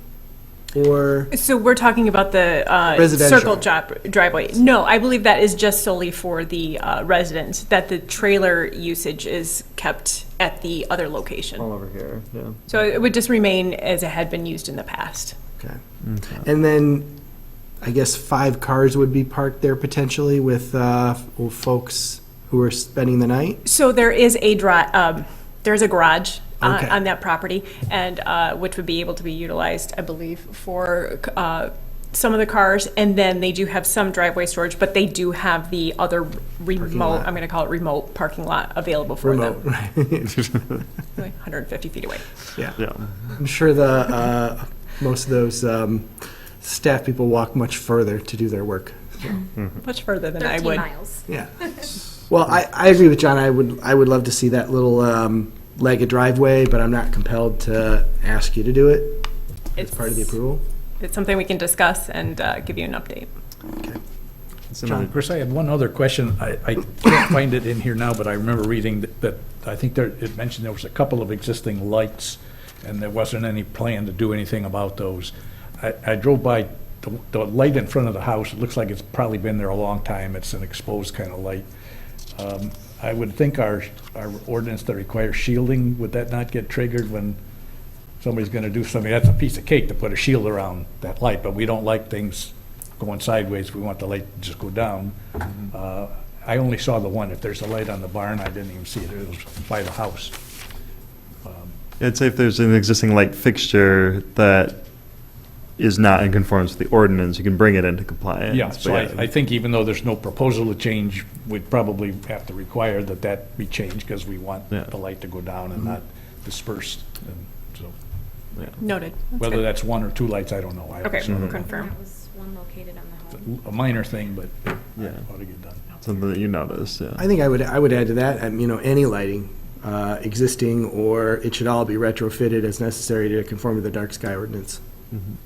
S1: Or,
S12: So we're talking about the
S1: Residential.
S12: circle driveway. No, I believe that is just solely for the residents, that the trailer usage is kept at the other location.
S9: All over here, yeah.
S12: So it would just remain as it had been used in the past.
S1: okay. And then, I guess 5 cars would be parked there potentially with folks who are spending the night?
S12: So there is a there's a garage
S1: Okay.
S12: on that property, and which would be able to be utilized, I believe, for some of the cars, and then they do have some driveway storage, but they do have the other remote,
S1: lot.
S12: I'm going to call it remote parking lot available for
S1: Remote,
S12: them.
S1: right.
S12: Like 150 feet away.
S1: Yeah.
S9: Yeah.
S1: I'm sure the, most of those staff people walk much further to do their work.
S12: Much further than I
S11: 13
S12: would.
S11: miles.
S1: Yeah. Well, I agree with John. I would love to see that little legged driveway, but I'm not compelled to ask you to do it as part of the approval.
S12: It's something we can discuss and give you an update.
S1: Okay.
S9: John?
S6: Chris, I had one other question. I can't find it in here now, but I remember reading that I think it mentioned there was a couple of existing lights, and there wasn't any plan to do anything about those. I drove by the light in front of the house. It looks like it's probably been there a long time. It's an exposed kind of light. I would think our ordinance that requires shielding, would that not get triggered when somebody's going to do something? That's a piece of cake to put a shield around that light, but we don't like things going sideways. We want the light to just go down. I only saw the one. If there's a light on the barn, I didn't even see it. It was by the house.
S9: I'd say if there's an existing light fixture that is not in conformance with the ordinance, you can bring it into compliance.
S6: Yeah,
S9: But
S6: so I think even though there's no proposal to change, we'd probably have to require that be changed because we want
S9: Yeah.
S6: the light to go down and not disperse. And so
S12: Noted. That's
S6: whether
S12: good.
S6: that's one or two lights, I don't know. I
S12: Okay,
S6: haven't seen
S12: we'll
S6: it.
S12: confirm.
S11: That was one located on the home.
S6: A minor thing, but
S9: Yeah.
S6: ought to get done.
S9: Something that you noticed, yeah.
S1: I think I would add to that, any lighting, existing, or it should all be retrofitted as necessary to conform to the dark sky ordinance.
S9: Mhm.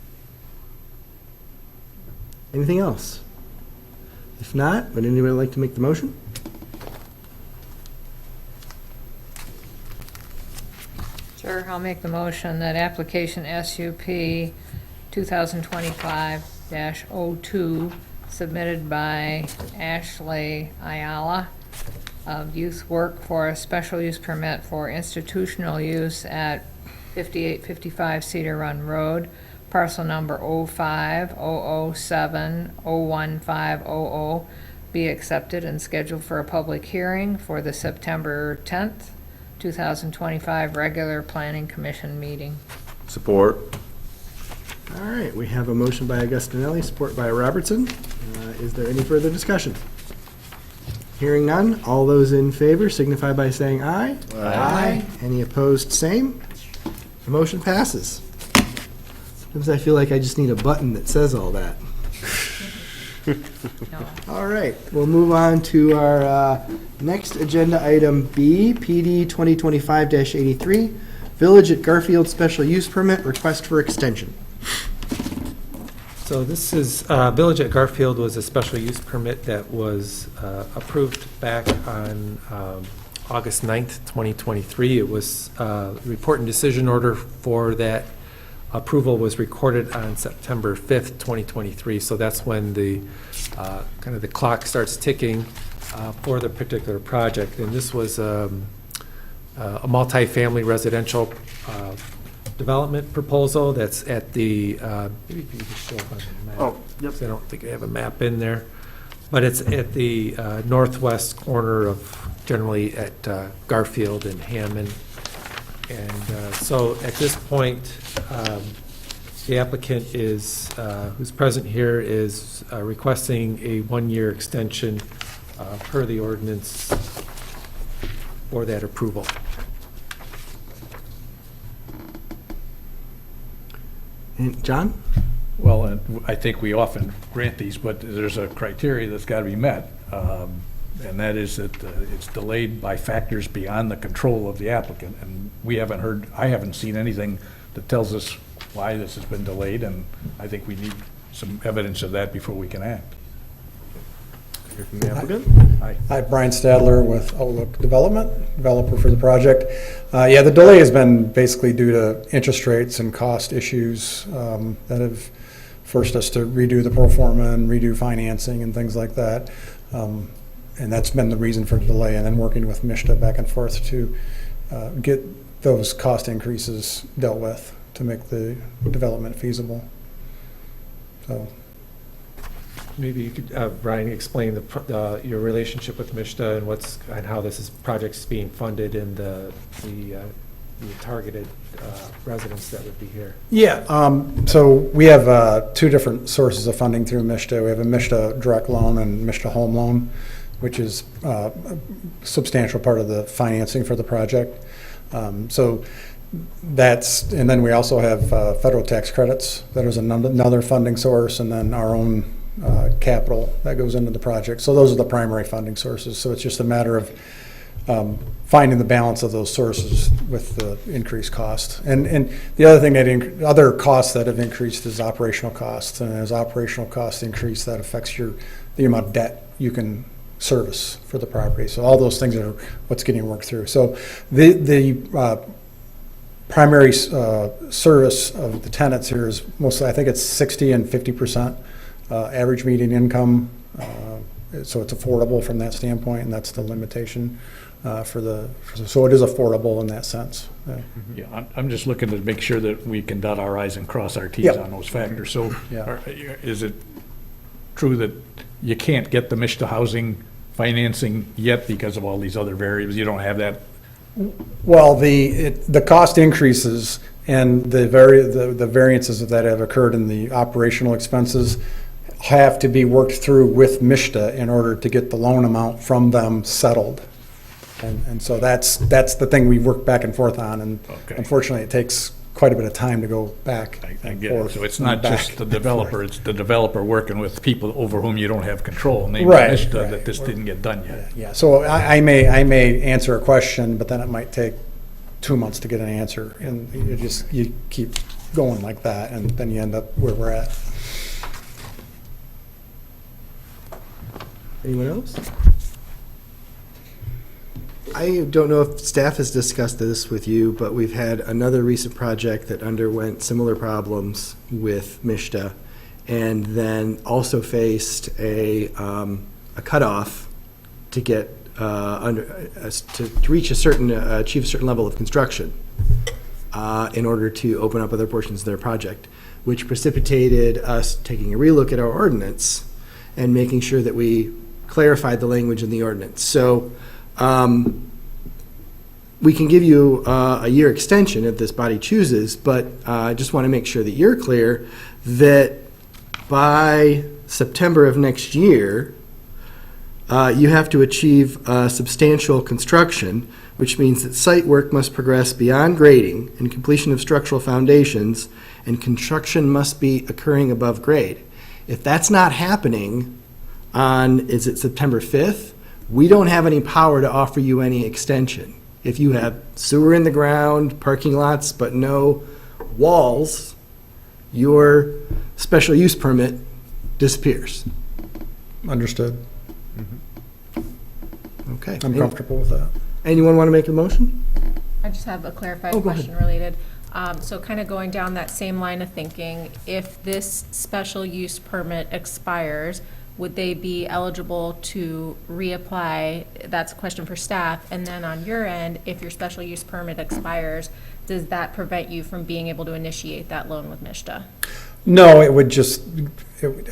S1: Anything else? If not, would anybody like to make the motion?
S2: Sure, I'll make the motion that application SUP 2025-02 submitted by Ashley Ayala of Youth Work for a special use permit for institutional use at 5855 Cedar Run Road, parcel number 05-007-01500, be accepted and scheduled for a public hearing for the September 10th, 2025 regular Planning Commission meeting.
S8: Support.
S1: All right, we have a motion by Augustinelli, support by Robertson. Is there any further discussion? Hearing none, all those in favor signify by saying aye. Aye. Any opposed, same. The motion passes. Sometimes I feel like I just need a button that says all that.
S2: No.
S1: All right, we'll move on to our next agenda item B, PD 2025-83, Village at Garfield Special Use Permit, request for extension.
S7: So this is, Village at Garfield was a special use permit that was approved back on August 9th, 2023. It was, report and decision order for that approval was recorded on September 5th, 2023. So that's when the, kind of the clock starts ticking for the particular project. And this was a multifamily residential development proposal that's at the, maybe you can just show up on the map.
S8: Oh, yep.
S7: 'Cause I don't think I have a map in there. But it's at the northwest corner of, generally at Garfield and Hammond. And so at this point, the applicant is, who's present here, is requesting a one-year extension per the ordinance for that approval.
S1: And John?
S6: Well, and I think we often grant these, but there's a criteria that's got to be met, and that is that it's delayed by factors beyond the control of the applicant. And we haven't heard, I haven't seen anything that tells us why this has been delayed, and I think we need some evidence of that before we can act.
S1: Hear from the applicant?
S13: Hi, Brian Stadler with Outlook Development, developer for the project. Yeah, the delay has been basically due to interest rates and cost issues that have forced us to redo the pro forma and redo financing and things like that. And that's been the reason for the delay, and then working with MISTA back and forth to get those cost increases dealt with to make the development feasible. So.
S7: Maybe you could, Brian, explain your relationship with MISTA and and how this project's being funded and the targeted residents that would be here.
S13: Yeah, so we have two different sources of funding through MISTA. We have a MISTA direct loan and MISTA home loan, which is a substantial part of the financing for the project. So that's, and then we also have federal tax credits. That is another funding source, and then our own capital that goes into the project. So those are the primary funding sources. So it's just a matter of finding the balance of those sources with the increased cost. And the other thing other costs that have increased is operational costs. And as operational costs increase, that affects the amount of debt you can service for the property. So all those things are what's getting worked through. So the primary service of the tenants here is mostly, I think it's 60 and 50% average median income. So it's affordable from that standpoint, and that's the limitation so it is affordable in that sense.
S6: Yeah, I'm just looking to make sure that we can dot our i's and cross our t's
S13: Yep.
S6: on those factors. So
S13: Yeah.
S6: is it true that you can't get the MISTA housing financing yet because of all these other variables? You don't have that?
S13: Well, the cost increases and the variances that have occurred in the operational expenses have to be worked through with MISTA in order to get the loan amount from them settled. And so that's the thing we work back and forth on, and
S6: Okay.
S13: unfortunately, it takes quite a bit of time to go back
S6: I
S13: and
S6: get it.
S13: forth.
S6: So it's not
S13: and
S6: just
S13: back
S6: the
S13: and
S6: developer,
S13: forth.
S6: it's the developer working with people over whom you don't have control, namely
S13: Right,
S6: MISTA,
S13: right.
S6: that this didn't get done yet.
S13: Yeah, so I may answer a question, but then it might take 2 months to get an answer, and you keep going like that, and then you end up where we're at.
S1: Anyone else? I don't know if staff has discussed this with you, but we've had another recent project that underwent similar problems with MISTA, and then also faced a cutoff to get to reach a certain achieve a certain level of construction in order to open up other portions of their project, which precipitated us taking a relook at our ordinance and making sure that we clarified the language in the ordinance. So we can give you a year extension if this body chooses, but I just want to make sure that you're clear that by September of next year, you have to achieve substantial construction, which means that site work must progress beyond grading and completion of structural foundations, and construction must be occurring above grade. If that's not happening on, is it September 5th? We don't have any power to offer you any extension. If you have sewer in the ground, parking lots, but no walls, your special use permit disappears.
S13: Understood.
S1: Okay.
S13: I'm comfortable with that.
S1: Anyone want to make a motion?
S12: I just have a clarified
S1: Oh, go ahead.
S12: question related. So kind of going down that same line of thinking, if this special use permit expires, would they be eligible to reapply? That's a question for staff. And then on your end, if your special use permit expires, does that prevent you from being able to initiate that loan with MISTA?
S13: No, it would just,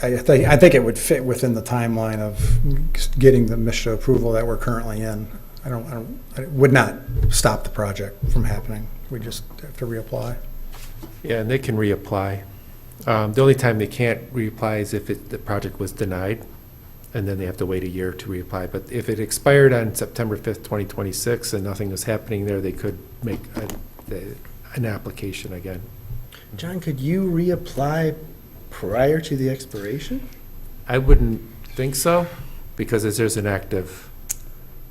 S13: I think it would fit within the timeline of getting the MISTA approval that we're currently in. It would not stop the project from happening. We just have to reapply.
S7: Yeah, and they can reapply. The only time they can't reapply is if the project was denied, and then they have to wait a year to reapply. But if it expired on September 5th, 2026, and nothing was happening there, they could make an application again.
S1: John, could you reapply prior to the expiration?
S7: I wouldn't think so, because there's an active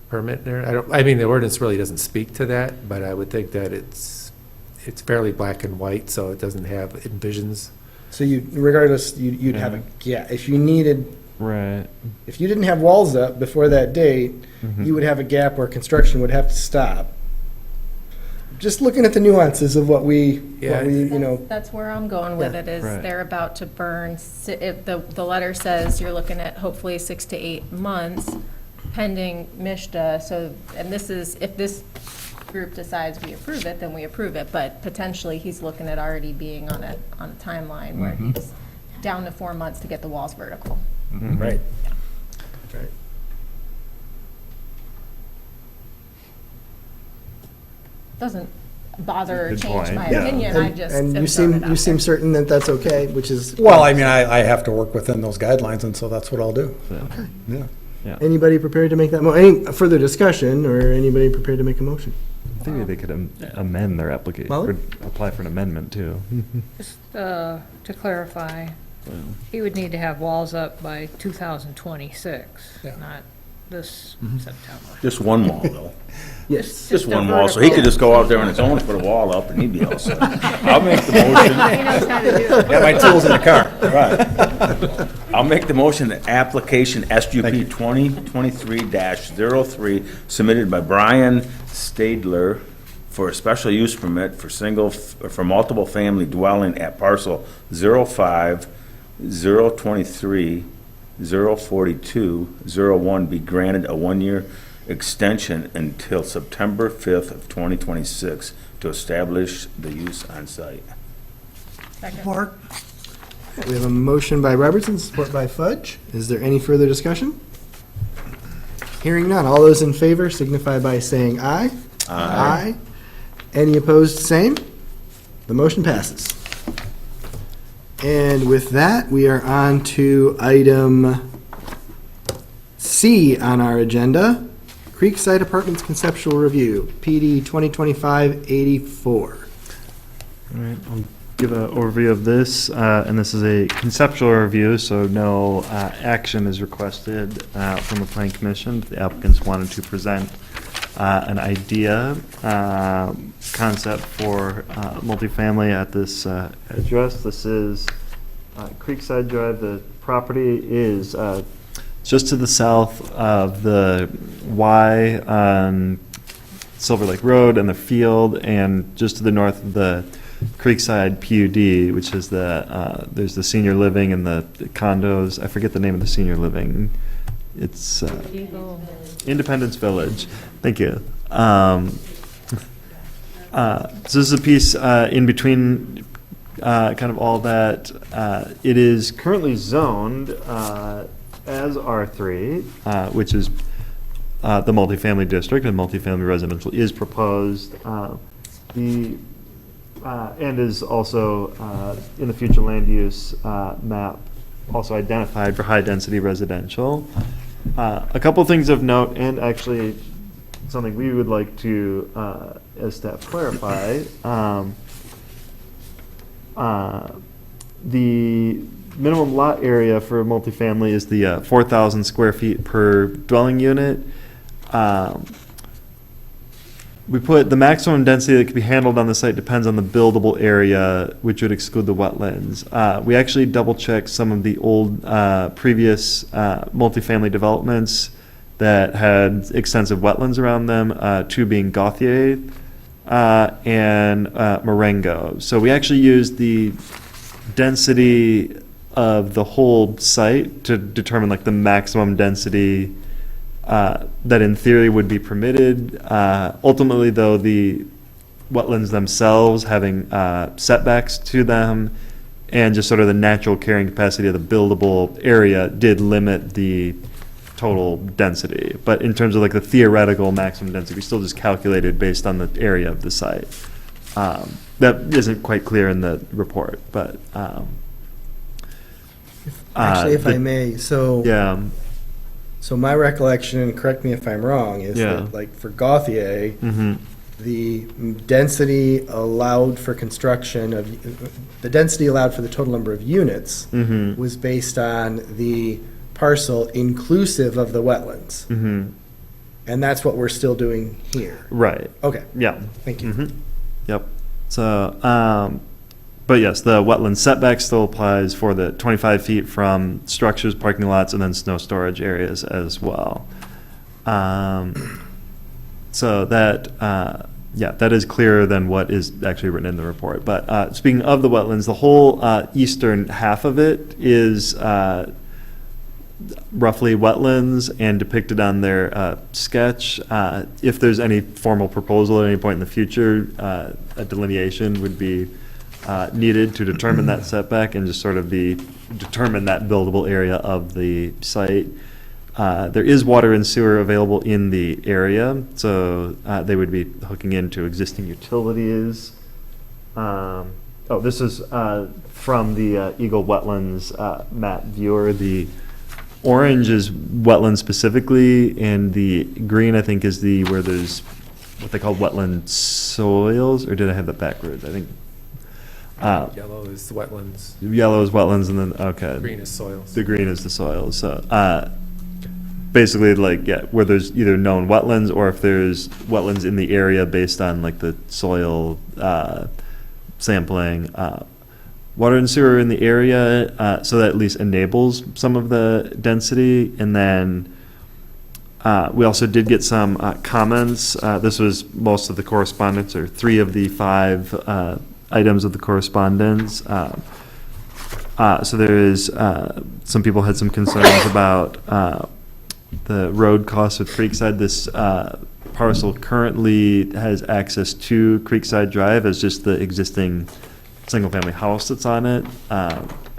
S7: permit there. I mean, the ordinance really doesn't speak to that, but I would think that it's fairly black and white, so it doesn't have envisions.
S1: So regardless, you'd have a, yeah, if you needed,
S9: Right.
S1: if you didn't have walls up before that date,
S9: Mhm.
S1: you would have a gap where construction would have to stop. Just looking at the nuances of what we,
S12: That's where I'm going with
S1: Yeah.
S12: it, is
S9: Right.
S12: they're about to burn, if the letter says you're looking at hopefully 6 to 8 months pending MISTA, so, and this is, if this group decides we approve it, then we approve it, but potentially he's looking at already being on a timeline where he's down to 4 months to get the walls vertical.
S1: right. Right.
S12: Doesn't, bother or
S9: Good
S12: change
S9: point,
S12: my
S9: yeah.
S12: opinion. I just
S1: And
S12: have
S1: you
S12: thrown it
S1: seem,
S12: out
S1: you seem
S12: there.
S1: certain that that's okay, which is.
S13: Well, I mean, I have to work within those guidelines, and so that's what I'll do. Yeah.
S1: Anybody prepared to make that any further discussion, or anybody prepared to make a motion?
S9: I figured they could amend their application,
S1: Molly?
S9: or apply for an amendment too.
S2: Just to clarify, he would need to have walls up by 2026,
S13: Yeah.
S2: not this September.
S8: Just one wall, though.
S1: Yes.
S8: Just
S2: a
S8: one wall, so he could
S2: vertical.
S8: just go out there on his own and put a wall up, and he'd be all set. I'll make the motion.
S2: He knows how to do it.
S8: Got my tools in the car. Right. I'll make the motion that application SUP 2023-03 submitted by Brian Stadler for a special use permit for multiple family dwelling at parcel 05, 023, 042, 01 be granted a one-year extension until September 5th of 2026 to establish the use on site.
S12: Second.
S1: We have a motion by Robertson, support by Fudge. Is there any further discussion? Hearing none. All those in favor signify by saying aye. Aye. Any opposed, same. The motion passes. And with that, we are on to item C on our agenda, Creekside Apartments Conceptual Review, PD 2025-84.
S9: All right, I'll give an overview of this, and this is a conceptual review, so no action is requested from the Planning Commission. The applicants wanted to present an idea, concept for multifamily at this address. This is Creekside Drive. The property is just to the south of the Y on Silver Lake Road and the field, and just to the north of the Creekside PUD, which is there's the senior living and the condos. I forget the name of the senior living. It's Independence Village. Thank you. So this is a piece in between kind of all that. It is currently zoned as R3, which is the multifamily district, and multifamily residential is proposed. And is also in the future land use map, also identified for high-density residential. A couple things of note, and actually something we would like to, as staff, clarify. The minimum lot area for multifamily is the 4,000 square feet per dwelling unit. We put the maximum density that can be handled on the site depends on the buildable area, which would exclude the wetlands. We actually double-checked some of the old previous multifamily developments that had extensive wetlands around them, two being Gauthier and Marengo. So we actually used the density of the whole site to determine like the maximum density that in theory would be permitted. Ultimately, though, the wetlands themselves having setbacks to them and just sort of the natural carrying capacity of the buildable area did limit the total density. But in terms of like the theoretical maximum density, we still just calculated based on the area of the site. That isn't quite clear in the report, but
S1: Actually, if I may, so.
S9: yeah.
S1: So my recollection, and correct me if I'm wrong, is
S9: Yeah.
S1: that like for Gauthier,
S9: Mm-hmm.
S1: the density allowed for construction of, the density allowed for the total number of units
S9: Mm-hmm.
S1: was based on the parcel inclusive of the wetlands.
S9: Mm-hmm.
S1: And that's what we're still doing here.
S9: Right.
S1: Okay,
S9: Yeah.
S1: thank you.
S9: Mm-hmm. Yep. So, but yes, the wetland setback still applies for the 25 feet from structures, parking lots, and then snow storage areas as well. So that, yeah, that is clearer than what is actually written in the report. But speaking of the wetlands, the whole eastern half of it is roughly wetlands and depicted on their sketch. If there's any formal proposal at any point in the future, a delineation would be needed to determine that setback and just sort of determine that buildable area of the site. there is water and sewer available in the area, so they would be hooking into existing utilities. This is from the Eagle Wetlands map viewer. The orange is wetland specifically, and the green, I think, is where there's what they call wetland soils, or did I have that backwards? I think
S7: Yellow is wetlands,
S9: yellow is wetlands, and then, okay.
S7: green is soils.
S9: The green is the soils. So basically, like, yeah, where there's either known wetlands or if there's wetlands in the area based on like the soil sampling. Water and sewer in the area, so that at least enables some of the density. And then we also did get some comments. This was most of the correspondence, or 3 of the 5 items of the correspondence. So there is, some people had some concerns about the road costs with Creekside. This parcel currently has access to Creekside Drive as just the existing single-family house that's on it.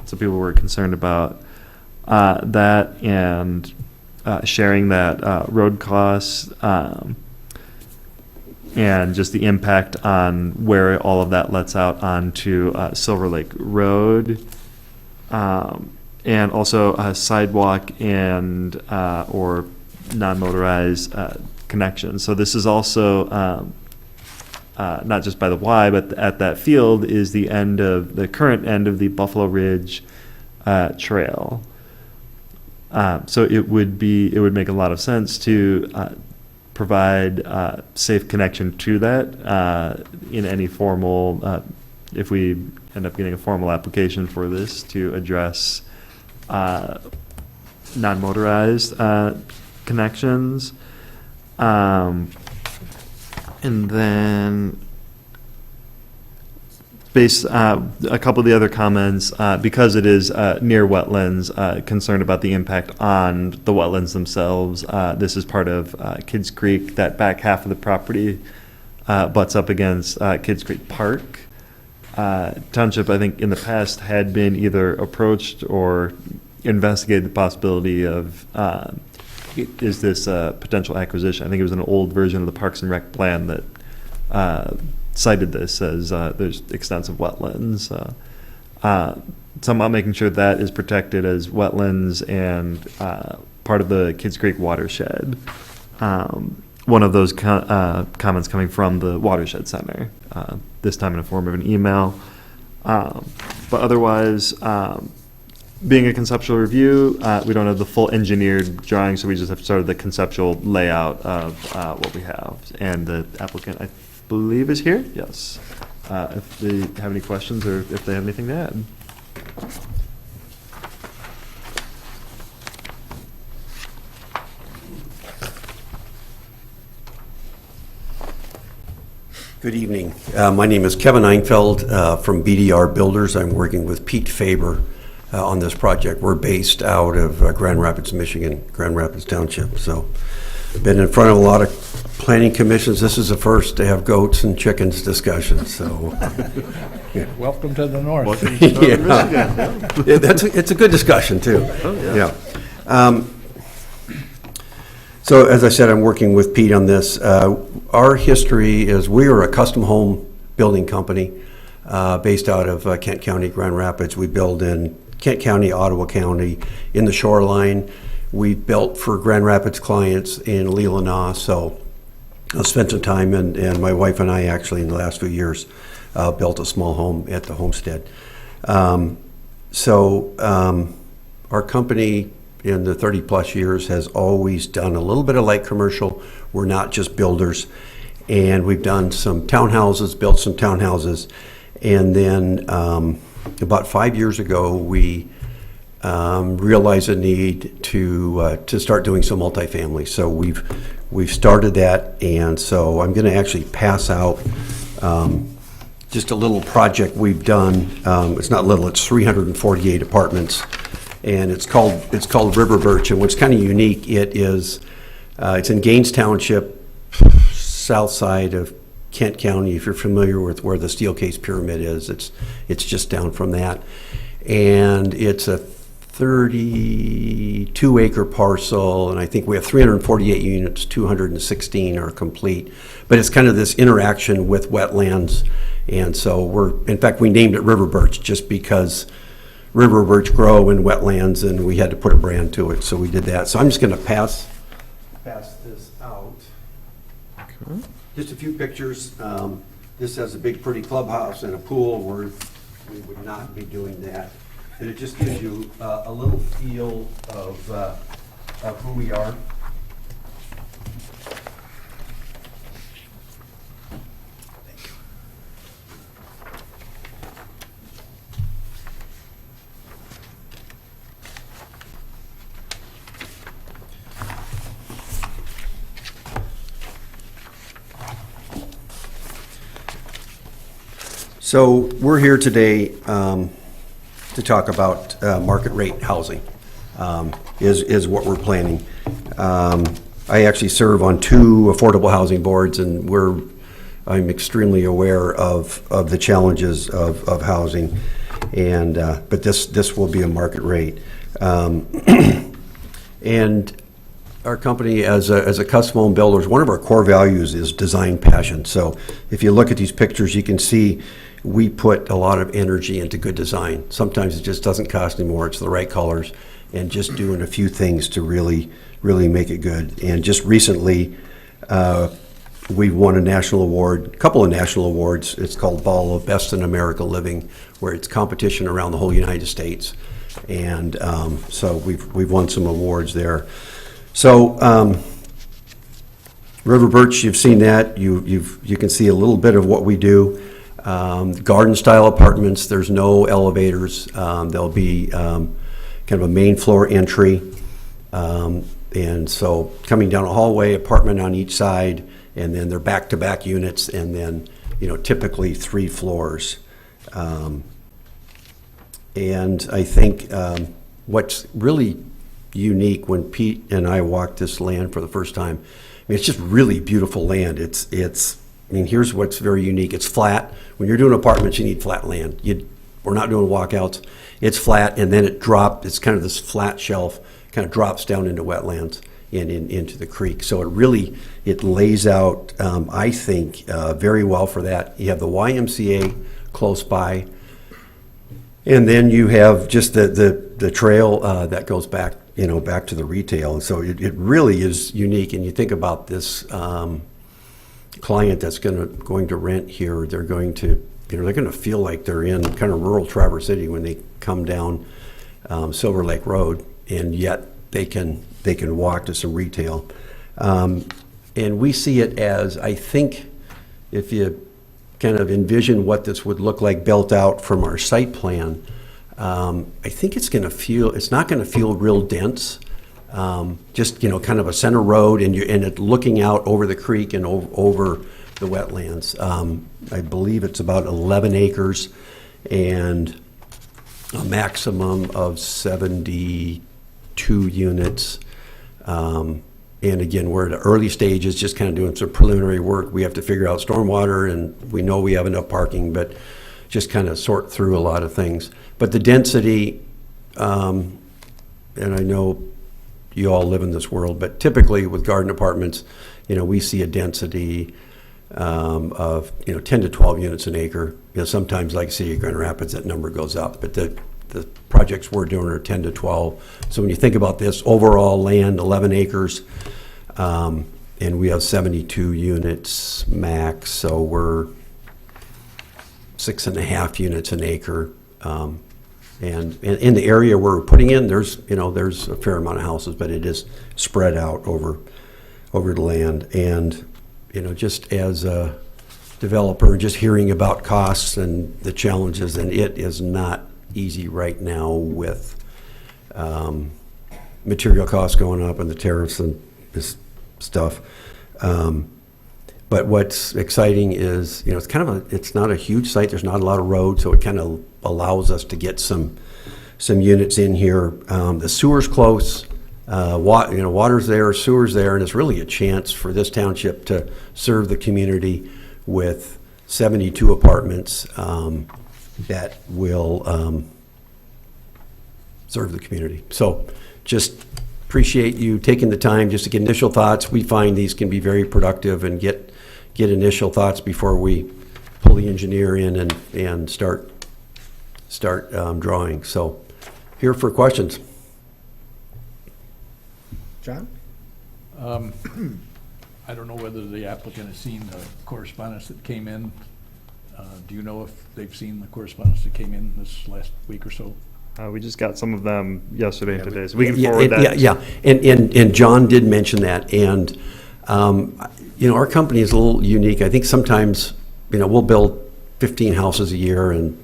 S9: So people were concerned about that and sharing that road costs and just the impact on where all of that lets out onto Silver Lake Road. And also a sidewalk and or non-motorized connections. So this is also not just by the Y, but at that field is the current end of the Buffalo Ridge Trail. So it would make a lot of sense to provide safe connection to that in any formal, if we end up getting a formal application for this to address non-motorized connections. And then a couple of the other comments, because it is near wetlands, concerned about the impact on the wetlands themselves. This is part of Kids Creek. That back half of the property butts up against Kids Creek Park. Township, I think, in the past had been either approached or investigated the possibility of is this a potential acquisition? I think it was an old version of the Parks and Rec plan that cited this as there's extensive wetlands. So I'm making sure that is protected as wetlands and part of the Kids Creek watershed. One of those comments coming from the Watershed Center, this time in the form of an email. But otherwise, being a conceptual review, we don't have the full engineered drawing, so we just have sort of the conceptual layout of what we have. And the applicant, I believe, is here. Yes. If they have any questions or if they have anything to add.
S14: Good evening. My name is Kevin Einfeld from BDR Builders. I'm working with Pete Faber on this project. We're based out of Grand Rapids, Michigan, Grand Rapids Township. So been in front of a lot of planning commissions. This is the first to have goats and chickens discussions. So
S6: Yeah. Welcome to the north.
S9: Welcome to Northern Michigan.
S14: Yeah, it's a good discussion too.
S9: Oh, yeah.
S14: Yeah. So as I said, I'm working with Pete on this. Our history is we are a custom home building company based out of Kent County, Grand Rapids. We build in Kent County, Ottawa County, in the shoreline. We built for Grand Rapids clients in Leelanau. So I spent some time, and my wife and I actually in the last few years built a small home at the homestead. Our company in the 30 plus years has always done a little bit of light commercial. We're not just builders. And we've done some townhouses, built some townhouses. And then about 5 years ago, we realized a need to start doing some multifamily. So we've started that. And so I'm gonna actually pass out just a little project we've done. It's not little, it's 348 apartments. And it's called River Birch, and what's kind of unique, it's in Gaines Township, south side of Kent County. If you're familiar with where the Steel Case Pyramid is, it's just down from that, and it's a 32-acre parcel, and I think we have 348 units, 216 are complete. But it's kind of this interaction with wetlands, and so in fact, we named it River Birch just because river birch grow in wetlands, and we had to put a brand to it, so we did that. So I'm just going to pass this out. Just a few pictures. This has a big, pretty clubhouse and a pool where we would not be doing that. And it just gives you a little feel of who we are. So we're here today to talk about market rate housing is what we're planning. I actually serve on 2 affordable housing boards, and I'm extremely aware of the challenges of housing, and but this will be a market rate. And our company, as a custom home builders, one of our core values is design passion. So if you look at these pictures, you can see we put a lot of energy into good design. Sometimes it just doesn't cost any more. It's the right colors, and just doing a few things to really make it good. And just recently, we won a couple of national awards. It's called Ball of Best in America Living, where it's competition around the whole United States. And so we've won some awards there. So River Birch, you've seen that. You can see a little bit of what we do. Garden style apartments, there's no elevators. There'll be kind of a main floor entry. And so coming down a hallway, apartment on each side, and then they're back-to-back units, and then, typically 3 floors. And I think what's really unique when Pete and I walked this land for the first time, it's just really beautiful land. Here's what's very unique. It's flat. When you're doing apartments, you need flat land. We're not doing walkouts. It's flat, and then it's kind of this flat shelf, kind of drops down into wetlands and into the creek. So it lays out, I think, very well for that. You have the YMCA close by, and then you have just the trail that goes back, back to the retail. And so it really is unique. And you think about this client that's going to rent here, they're going to feel like they're in kind of rural Traverse City when they come down Silver Lake Road, and yet they can walk to some retail. And we see it as, I think, if you kind of envision what this would look like built out from our site plan, I think it's not going to feel real dense. Just kind of a center road, and it looking out over the creek and over the wetlands. I believe it's about 11 acres and a maximum of 72 units. And again, we're at the early stages, just kind of doing some preliminary work. We have to figure out stormwater, and we know we have enough parking, but just kind of sort through a lot of things. But the density, and I know you all live in this world, but typically with garden apartments, we see a density of 10 to 12 units an acre. Sometimes, like City of Grand Rapids, that number goes up, but the projects we're doing are 10 to 12. So when you think about this, overall land, 11 acres, and we have 72 units max, so we're 6.5 units an acre. And in the area we're putting in, there's a fair amount of houses, but it is spread out over the land. And just as a developer, just hearing about costs and the challenges, and it is not easy right now with material costs going up and the tariffs and this stuff. But what's exciting is, it's not a huge site. There's not a lot of road, so it kind of allows us to get some units in here. The sewer's close. Water's there, sewer's there, and it's really a chance for this township to serve the community with 72 apartments that will serve the community. So just appreciate you taking the time just to get initial thoughts. We find these can be very productive and get initial thoughts before we pull the engineer in and start drawing. So here for questions.
S1: John?
S6: I don't know whether the applicant has seen the correspondence that came in. Do you know if they've seen the correspondence that came in this last week or so?
S9: We just got some of them yesterday and
S6: Yeah,
S9: today, so we can forward that.
S14: Yeah. And John did mention that. And, our company is a little unique. I think sometimes, we'll build 15 houses a year and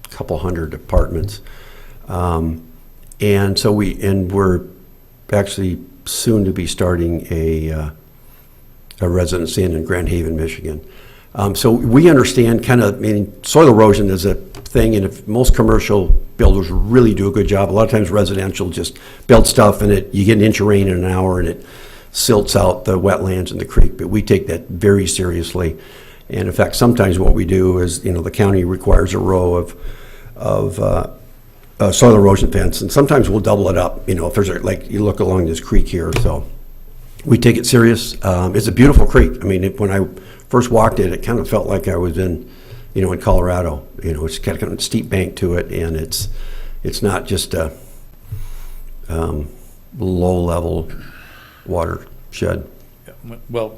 S14: a couple hundred apartments. And so we're actually soon to be starting a residence inn in Grand Haven, Michigan. So we understand soil erosion is a thing, and if most commercial builders really do a good job, a lot of times residential just build stuff and you get an inch of rain in an hour and it silts out the wetlands and the creek, but we take that very seriously. And in fact, sometimes what we do is, the county requires a row of soil erosion fence, and sometimes we'll double it up, if there's you look along this creek here, so we take it serious. It's a beautiful creek. I mean, when I first walked it kind of felt like I was in Colorado. It's got kind of a steep bank to it, and it's not just a low-level watershed.
S6: Yeah, well,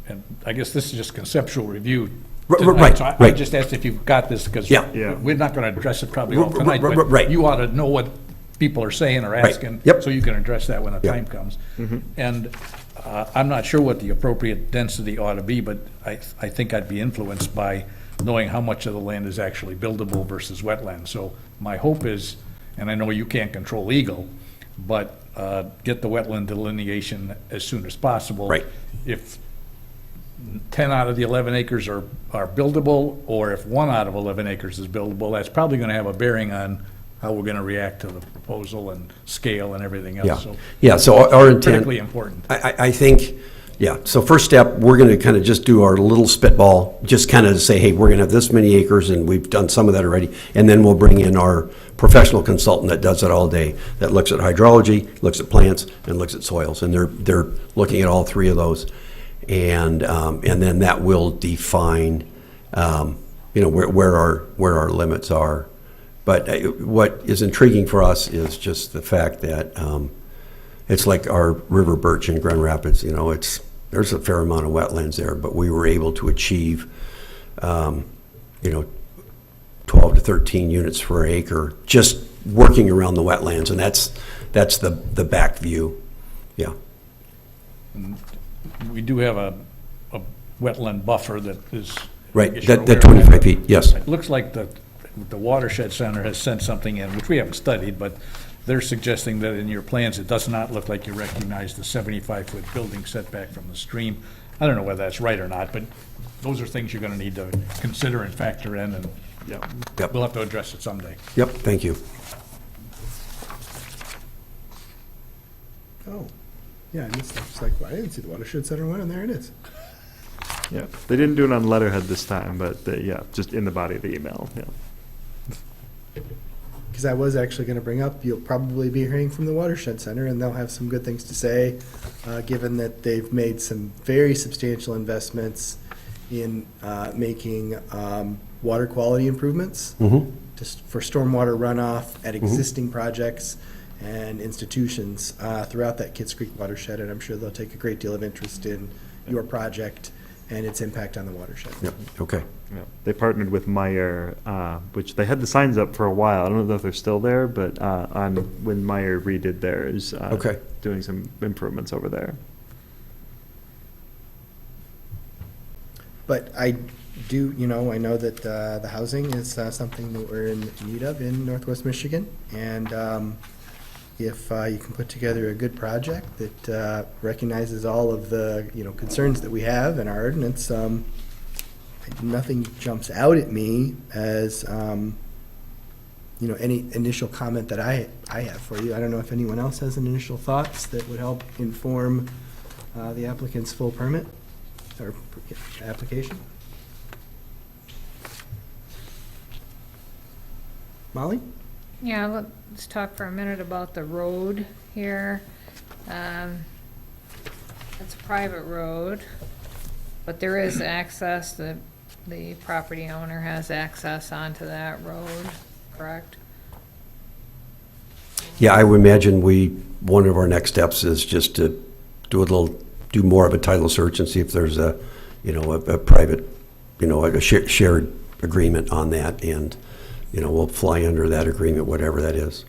S6: and I guess this is just conceptual review.
S14: Right,
S6: So I
S14: right.
S6: just asked if you've got this, because
S14: Yeah.
S6: we're not going to address it probably all tonight,
S14: Right.
S6: but you ought to know what people are saying or asking,
S14: Yep.
S6: so you can address that when the
S14: Yep.
S6: time comes. And I'm not sure what the appropriate density ought to be, but I think I'd be influenced by knowing how much of the land is actually buildable versus wetland. So my hope is, and I know you can't control Eagle, but get the wetland delineation as soon as possible.
S14: Right.
S6: If 10 out of the 11 acres are buildable, or if 1 out of 11 acres is buildable, that's probably going to have a bearing on how we're going to react to the proposal and scale and everything else.
S14: So our intent.
S6: Critically important.
S14: I think, so first step, we're going to kind of just do our little spitball, just kind of say, hey, we're going to have this many acres, and we've done some of that already, and then we'll bring in our professional consultant that does it all day, that looks at hydrology, looks at plants, and looks at soils, and they're looking at all three of those, and then that will define, where our limits are. But what is intriguing for us is just the fact that it's like our river birch in Grand Rapids. There's a fair amount of wetlands there, but we were able to achieve, 12 to 13 units per acre just working around the wetlands, and that's the back view. Yeah.
S6: We do have a wetland buffer that is.
S14: Right,
S6: I guess you're
S14: that
S6: aware of
S14: 25 feet, yes.
S6: It looks like the Watershed Center has sent something in, which we haven't studied, but they're suggesting that in your plans, it does not look like you recognize the 75-foot building setback from the stream. I don't know whether that's right or not, but those are things you're going to need to consider and factor in, and
S14: Yep.
S6: we'll have to address it someday.
S14: Yep, thank you.
S1: Oh, yeah, I missed that. It's like, well, I didn't see the watershed center one, and there it is.
S9: Yeah, they didn't do it on letterhead this time, but just in the body of the email,
S1: Because I was actually going to bring up, you'll probably be hearing from the Watershed Center, and they'll have some good things to say, given that they've made some very substantial investments in making water quality improvements just for stormwater runoff at existing projects and institutions throughout that Kitts Creek watershed, and I'm sure they'll take a great deal of interest in your project and its impact on the watershed.
S14: Yep, okay.
S9: Yeah. They partnered with Meyer, which they had the signs up for a while. I don't know if they're still there, but on when Meyer redid theirs, doing some improvements over there.
S1: But I do, I know that the housing is something that we're in need of in Northwest Michigan, and if you can put together a good project that recognizes all of the, concerns that we have in our ordinance, nothing jumps out at me as, any initial comment that I have for you. I don't know if anyone else has any initial thoughts that would help inform the applicant's full permit or application. Molly?
S2: Yeah, let's talk for a minute about the road here. It's a private road, but there is access, the property owner has access onto that road, correct?
S14: Yeah, I would imagine one of our next steps is just to do more of a title search and see if there's a private, a shared agreement on that, and, we'll fly under that agreement, whatever that is.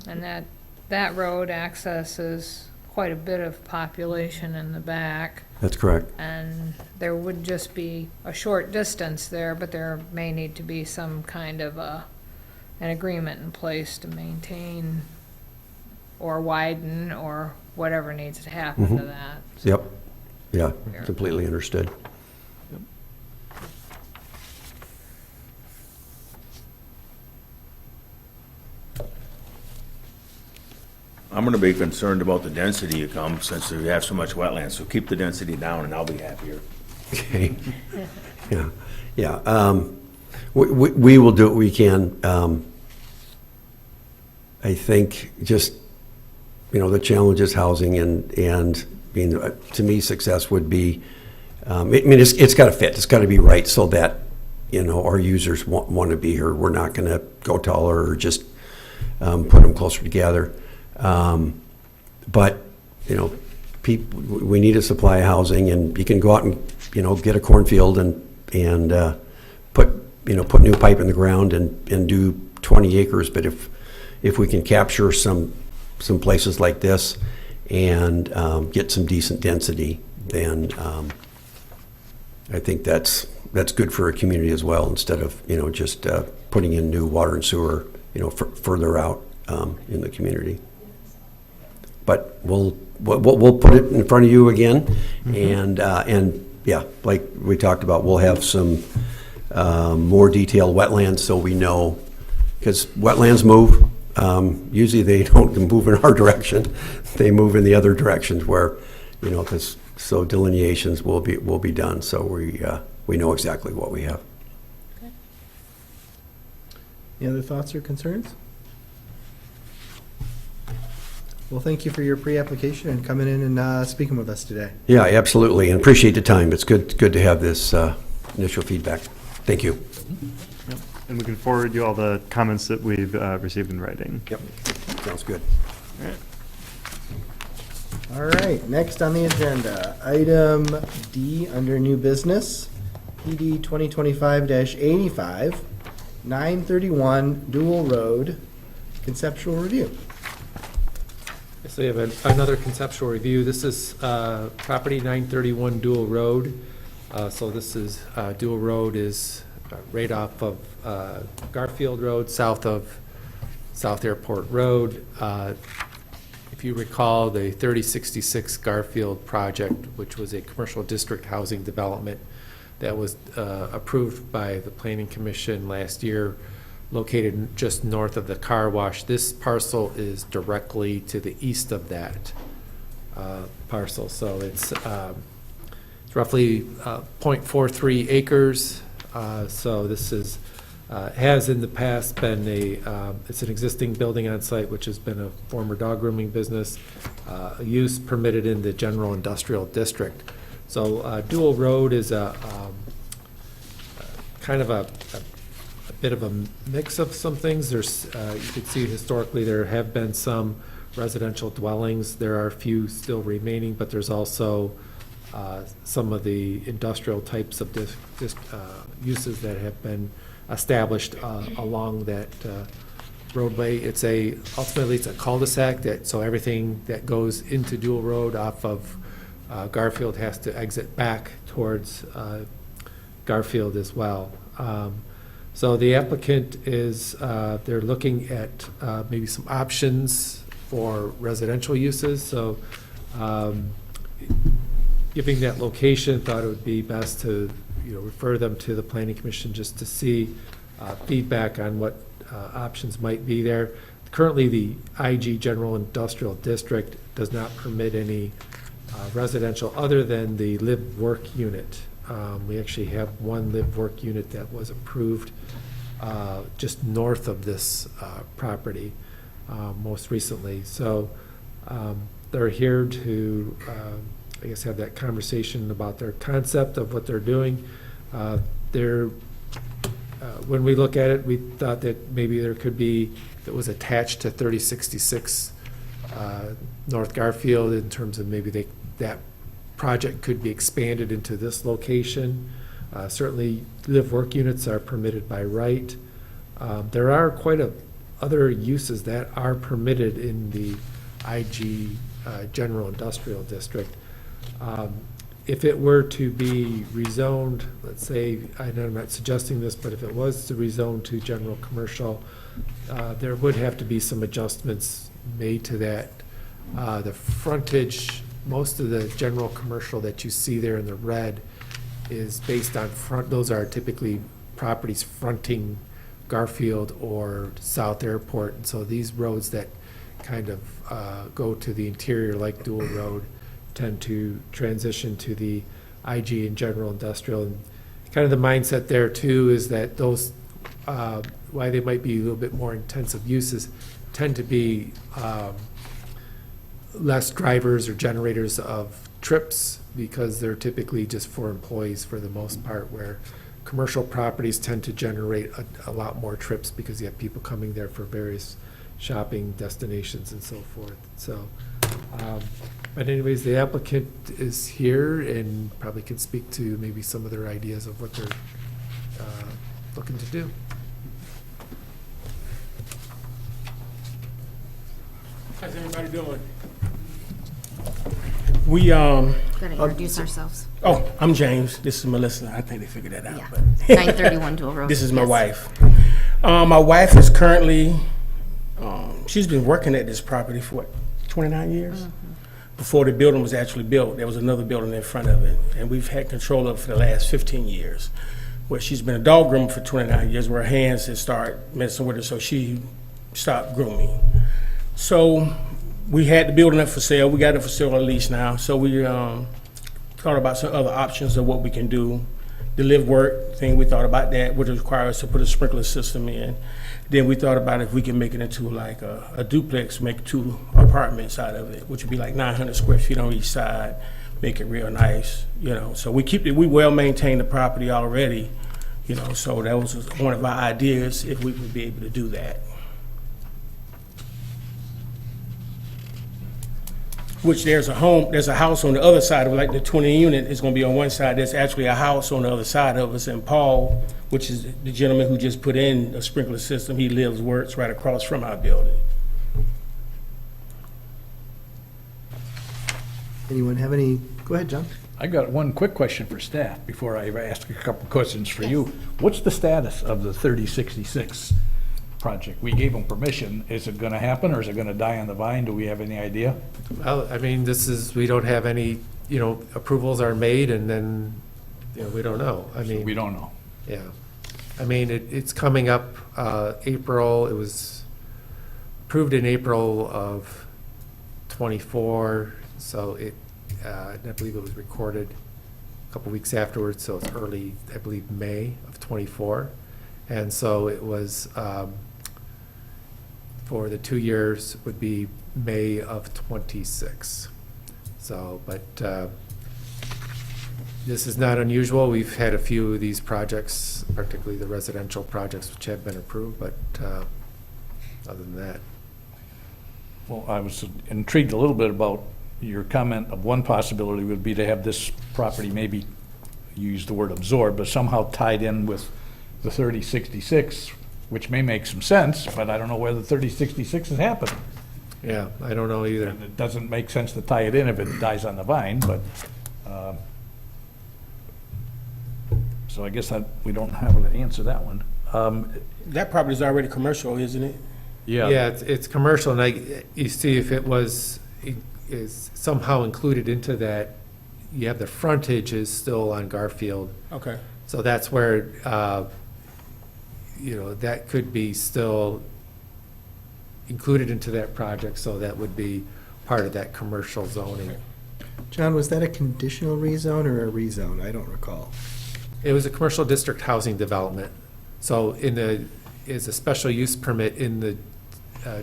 S2: And that road accesses quite a bit of population in the back.
S14: That's correct.
S2: And there would just be a short distance there, but there may need to be some kind of an agreement in place to maintain or widen or whatever needs to happen to that.
S14: Yep. Yeah, completely understood.
S8: I'm gonna be concerned about the density you come, since we have so much wetlands, so keep the density down and I'll be happier.
S14: Okay. Yeah. We will do what we can. I think just, the challenge is housing, and to me, success would be, it's got to fit. It's got to be right so that, our users want to be here. We're not going to go taller or just put them closer together. But, we need a supply of housing, and you can go out and, get a cornfield and put new pipe in the ground and do 20 acres. But if we can capture some places like this and get some decent density, then I think that's good for a community as well, instead of, just putting in new water and sewer, further out in the community. But we'll put it in front of you again, and yeah, like we talked about, we'll have some more detailed wetlands, so we know, because wetlands move. Usually they don't move in our direction; they move in the other directions. Where, so delineations will be done, so we know exactly what we have.
S2: Okay.
S1: Any other thoughts or concerns? Well, thank you for your pre-application and coming in and speaking with us today.
S14: Yeah, absolutely, and appreciate the time. It's good to have this initial feedback. Thank you.
S9: Yep. And we can forward you all the comments that we've received in writing.
S14: Yep, sounds good.
S1: All right, next on the agenda, item D under new business, PD 2025-85, 931 Dual Road, conceptual review.
S7: So we have another conceptual review. This is property 931 Dual Road. So this is, Dual Road is right off of Garfield Road, south of South Airport Road. If you recall, the 3066 Garfield project, which was a commercial district housing development that was approved by the Planning Commission last year, located just north of the car wash. This parcel is directly to the east of that parcel. So it's roughly 0.43 acres. So this is has in the past been it's an existing building on site, which has been a former dog grooming business, a use permitted in the general industrial district. So Dual Road is a kind of a bit of a mix of some things. There's, you can see historically there have been some residential dwellings. There are a few still remaining, but there's also some of the industrial types of uses that have been established along that roadway. Ultimately it's a cul-de-sac, so everything that goes into Dual Road off of Garfield has to exit back towards Garfield as well. So the applicant is, they're looking at maybe some options for residential uses. So given that location, thought it would be best to refer them to the Planning Commission just to see feedback on what options might be there. Currently, the IG General Industrial District does not permit any residential other than the live-work unit. We actually have one live-work unit that was approved just north of this property most recently. So they're here to, I guess, have that conversation about their concept of what they're doing. When we look at it, we thought that maybe there could be, that was attached to 3066 North Garfield, in terms of maybe that project could be expanded into this location. Certainly, live-work units are permitted by right. There are quite other uses that are permitted in the IG General Industrial District. If it were to be rezoned, let's say, I know I'm not suggesting this, but if it was to rezone to general commercial, there would have to be some adjustments made to that. The frontage, most of the general commercial that you see there in the red is based on those are typically properties fronting Garfield or South Airport. And so these roads that kind of go to the interior, like Dual Road, tend to transition to the IG and general industrial. And kind of the mindset there too is that those, why they might be a little bit more intensive uses, tend to be less drivers or generators of trips, because they're typically just for employees for the most part, where commercial properties tend to generate a lot more trips because you have people coming there for various shopping destinations and so forth. So, but anyways, the applicant is here and probably can speak to maybe some of their ideas of what they're looking to do.
S15: How's everybody doing? We
S16: Gotta introduce ourselves.
S15: Oh, I'm James. This is Melissa. I think they figured that out.
S16: Yeah.
S15: But
S16: 931 Dual Road.
S15: This is my
S16: Yes.
S15: wife. My wife is currently. She's been working at this property for 29 years. Before the building was actually built, there was another building in front of it, and we've had control of it for the last 15 years. Where she's been a dog groomer for 29 years, where her hands had started messing with her, so she stopped grooming. So we had the building up for sale. We got it for sale on lease now. So we thought about some other options of what we can do. The live work thing, we thought about that, which would require us to put a sprinkler system in. Then we thought about if we can make it into like a duplex, make 2 apartments out of it, which would be like 900 square feet on each side, make it real nice, you know. So we well maintain the property already, you know, so that was one of our ideas, if we would be able to do that. Which there's a house on the other side of it, like the 20 unit is gonna be on one side. There's actually a house on the other side of us, and Paul, which is the gentleman who just put in a sprinkler system, he works right across from our building.
S1: Anyone have any, go ahead, John.
S6: I got one quick question for staff before I ask a couple questions for you. What's the status of the 3066 project? We gave them permission. Is it gonna happen, or is it gonna die on the vine? Do we have any idea?
S7: Well, I mean, we don't have any, approvals are made, and then, we don't know. I mean,
S6: We don't know.
S7: yeah. I mean, it's coming up, April, it was approved in April of '24, so I believe it was recorded a couple weeks afterwards, so it's early, I believe, May of '24. And so it was, for the 2 years would be May of '26. So, but this is not unusual. We've had a few of these projects, particularly the residential projects, which have been approved, but other than that.
S6: Well, I was intrigued a little bit about your comment of one possibility would be to have this property, maybe you used the word absorb, but somehow tied in with the 3066, which may make some sense, but I don't know whether 3066 has happened.
S7: Yeah, I don't know either.
S6: And it doesn't make sense to tie it in if it dies on the vine, but, so I guess we don't have to answer that one.
S15: That property is already commercial, isn't it?
S7: Yeah, it's commercial, and you see if it is somehow included into that, you have the frontage is still on Garfield.
S15: Okay.
S7: So that's where, that could be still included into that project, so that would be part of that commercial zoning.
S1: John, was that a conditional rezone or a rezone? I don't recall.
S7: It was a commercial district housing development. So is a special use permit in the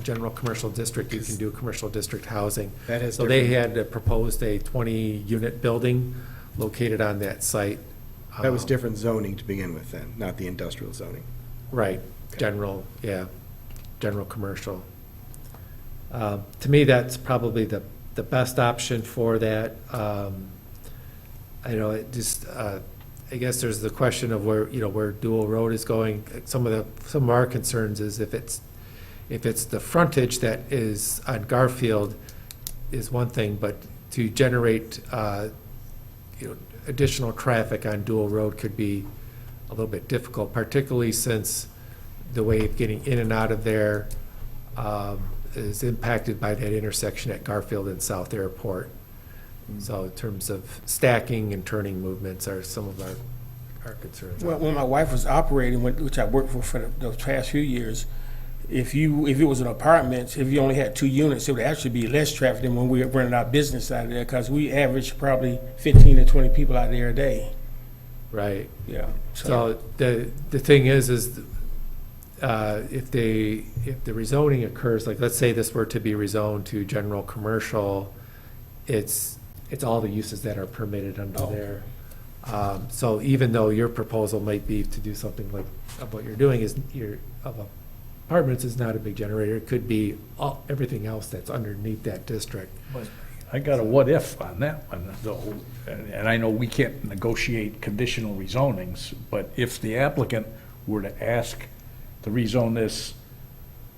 S7: general commercial district, you can do commercial district housing.
S1: That has
S7: So they
S1: different-
S7: had proposed a 20-unit building located on that site.
S1: That was different zoning to begin with then, not the industrial zoning.
S7: Right, general commercial. To me, that's probably the best option for that. I know, it just, I guess there's the question of where Dual Road is going. Some of our concerns is if it's the frontage that is on Garfield is one thing, but to generate, additional traffic on Dual Road could be a little bit difficult, particularly since the way of getting in and out of there is impacted by that intersection at Garfield and South Airport. So in terms of stacking and turning movements are some of our concerns.
S15: Well, when my wife was operating, which I worked for the past few years, if it was an apartment, if you only had 2 units, it would actually be less traffic than when we were running our business out of there, because we average probably 15 to 20 people out there a day.
S7: Right.
S15: Yeah.
S7: So the thing is if the rezoning occurs, like let's say this were to be rezoned to general commercial, it's all the uses that are permitted under there. So even though your proposal might be to do something like what you're doing is apartments is not a big generator, it could be everything else that's underneath that district.
S6: But I got a what if on that one, though, and I know we can't negotiate conditional rezonings, but if the applicant were to ask to rezone this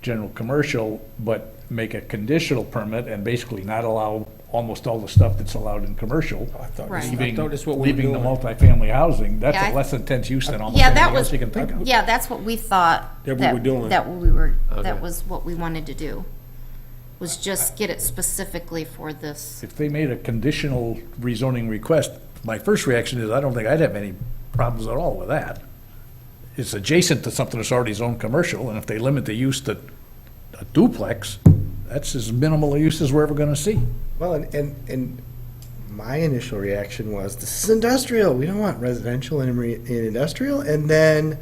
S6: general commercial, but make a conditional permit and basically not allow almost all the stuff that's allowed in commercial,
S16: Right.
S6: leaving
S15: that's what we were
S6: the
S15: doing.
S6: multifamily housing, that's
S16: Yeah,
S6: a less intense use than almost
S16: Yeah,
S6: anything
S16: that was,
S6: else you can think of.
S16: yeah, that's what we thought.
S15: That we were doing.
S7: Okay.
S16: That was what we wanted to do, was just get it specifically for this.
S6: If they made a conditional rezoning request, my first reaction is I don't think I'd have any problems at all with that. It's adjacent to something that's already zoned commercial, and if they limit the use to a duplex, that's as minimal a use as we're ever gonna see.
S1: Well, and my initial reaction was, this is industrial, we don't want residential in industrial, and then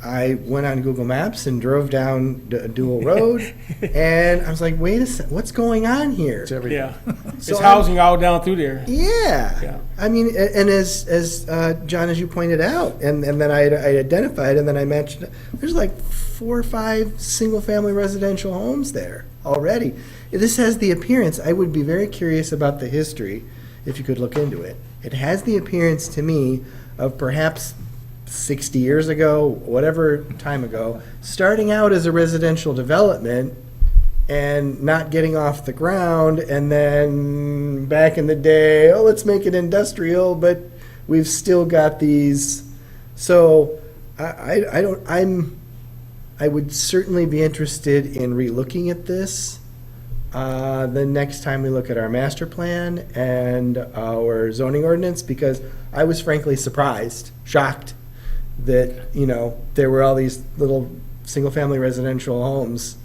S1: I went on Google Maps and drove down Dual Road, and I was like, wait a second, what's going on here?
S15: Yeah.
S1: So
S15: It's housing all down through there.
S1: Yeah.
S15: Yeah.
S1: I mean, and as John, as you pointed out, and then I identified, and then I mentioned, there's like 4 or 5 single-family residential homes there already. This has the appearance, I would be very curious about the history, if you could look into it. It has the appearance to me of perhaps 60 years ago, whatever time ago, starting out as a residential development and not getting off the ground, and then back in the day, oh, let's make it industrial, but we've still got these. So I would certainly be interested in relooking at this the next time we look at our master plan and our zoning ordinance, because I was frankly surprised, shocked that, there were all these little single-family residential homes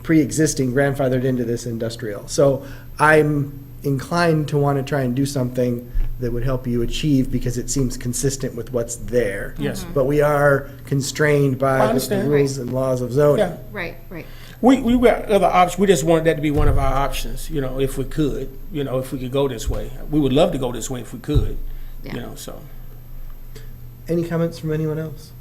S1: pre-existing grandfathered into this industrial. So I'm inclined to want to try and do something that would help you achieve, because it seems consistent with what's there.
S15: Yes.
S1: But we are constrained
S15: I
S1: by the
S15: understand.
S1: rules and laws of zoning.
S15: Yeah.
S16: Right, right.
S15: We got other options. We just wanted that to be one of our options, if we could, if we could go this way. We would love to go this way if we could,
S16: Yeah.
S15: so.
S1: Any comments from anyone else?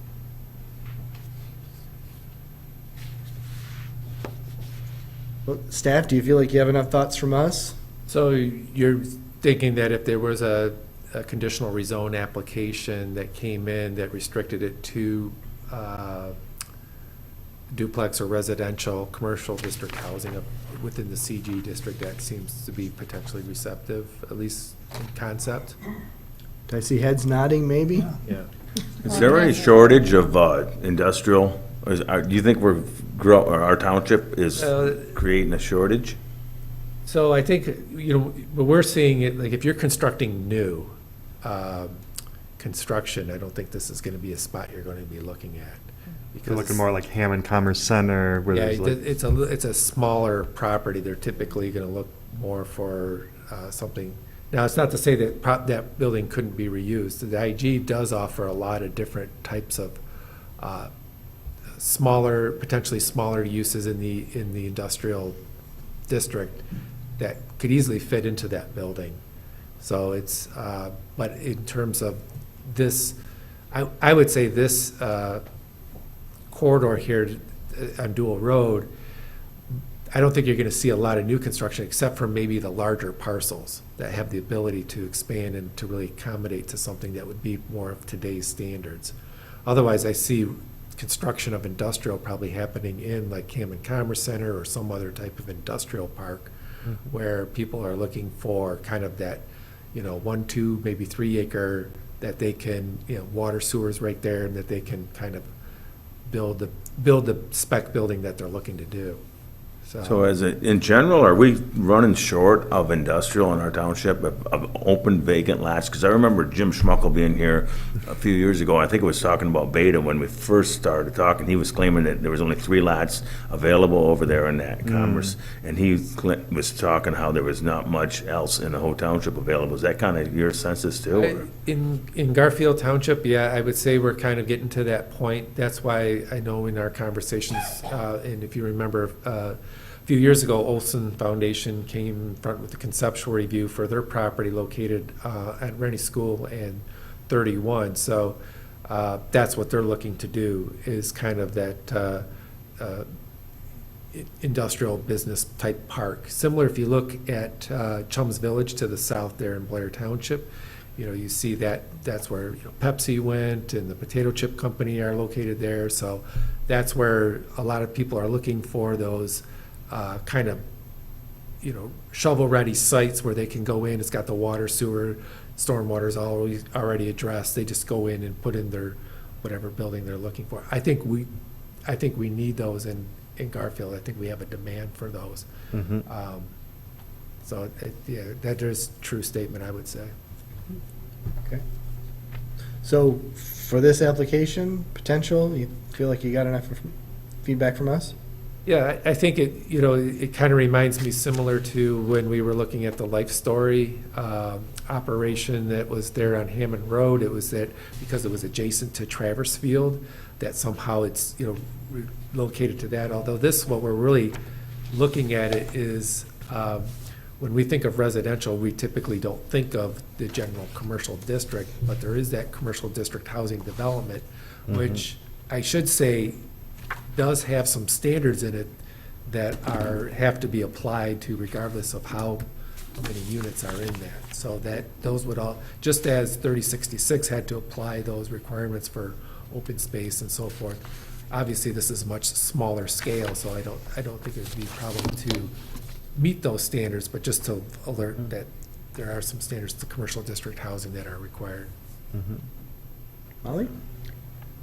S1: Well, staff, do you feel like you have enough thoughts from us?
S7: So you're thinking that if there was a conditional rezone application that came in that restricted it to duplex or residential, commercial district housing within the CG district, that seems to be potentially receptive, at least in concept?
S1: Do I see heads nodding, maybe?
S7: Yeah.
S8: Is there any shortage of industrial? Do you think our township is creating a shortage?
S7: So I think, but we're seeing it, like, if you're constructing new construction, I don't think this is going to be a spot you're going to be looking at.
S9: You're looking more like Hammond Commerce Center, where
S7: Yeah,
S9: there's like,
S7: it's a smaller property. They're typically going to look more for something. Now, it's not to say that that building couldn't be reused. The IG does offer a lot of different types of smaller, potentially smaller uses in the industrial district that could easily fit into that building. So it's, but in terms of this, I would say this corridor here on Dual Road, I don't think you're going to see a lot of new construction except for maybe the larger parcels that have the ability to expand and to really accommodate to something that would be more of today's standards. Otherwise, I see construction of industrial probably happening in like Hammond Commerce Center or some other type of industrial park where people are looking for kind of that, 1, 2, maybe 3 acre that they can, water sewers right there, and that they can kind of build the spec building that they're looking to do.
S8: So in general, are we running short of industrial in our township, of open vacant lots? Because I remember Jim Schmuckel being here a few years ago. I think it was talking about Beta when we first started talking. He was claiming that there was only 3 lots available over there in that commerce. And he was talking how there was not much else in the whole township available. Is that kind of your census too? Or?
S7: In Garfield Township, yeah, I would say we're kind of getting to that point. That's why I know in our conversations, and if you remember, a few years ago, Olson Foundation came in front with a conceptual review for their property located at Rennie School and 31. So that's what they're looking to do, is kind of that industrial business type park. Similar if you look at Chums Village to the south there in Blair Township, you see that's where Pepsi went, and the potato chip company are located there. So that's where a lot of people are looking for those kind of, shovel-ready sites where they can go in. It's got the water, sewer, stormwater's already addressed. They just go in and put in their whatever building they're looking for. I think we need those in Garfield. I think we have a demand for those. So that is a true statement, I would say.
S1: Okay. So for this application, potential, you feel like you got enough feedback from us?
S7: Yeah, I think it kind of reminds me similar to when we were looking at the Life Story operation that was there on Hammond Road. It was that because it was adjacent to Traverse Field, that somehow it's, located to that. Although what we're really looking at it is, when we think of residential, we typically don't think of the general commercial district, but there is that commercial district housing development, which I should say does have some standards in it that have to be applied to regardless of how many units are in that. So that those would all, just as 3066 had to apply those requirements for open space and so forth. Obviously, this is much smaller scale, so I don't think it would be a problem to meet those standards, but just to alert that there are some standards to commercial district housing that are required.
S1: Molly?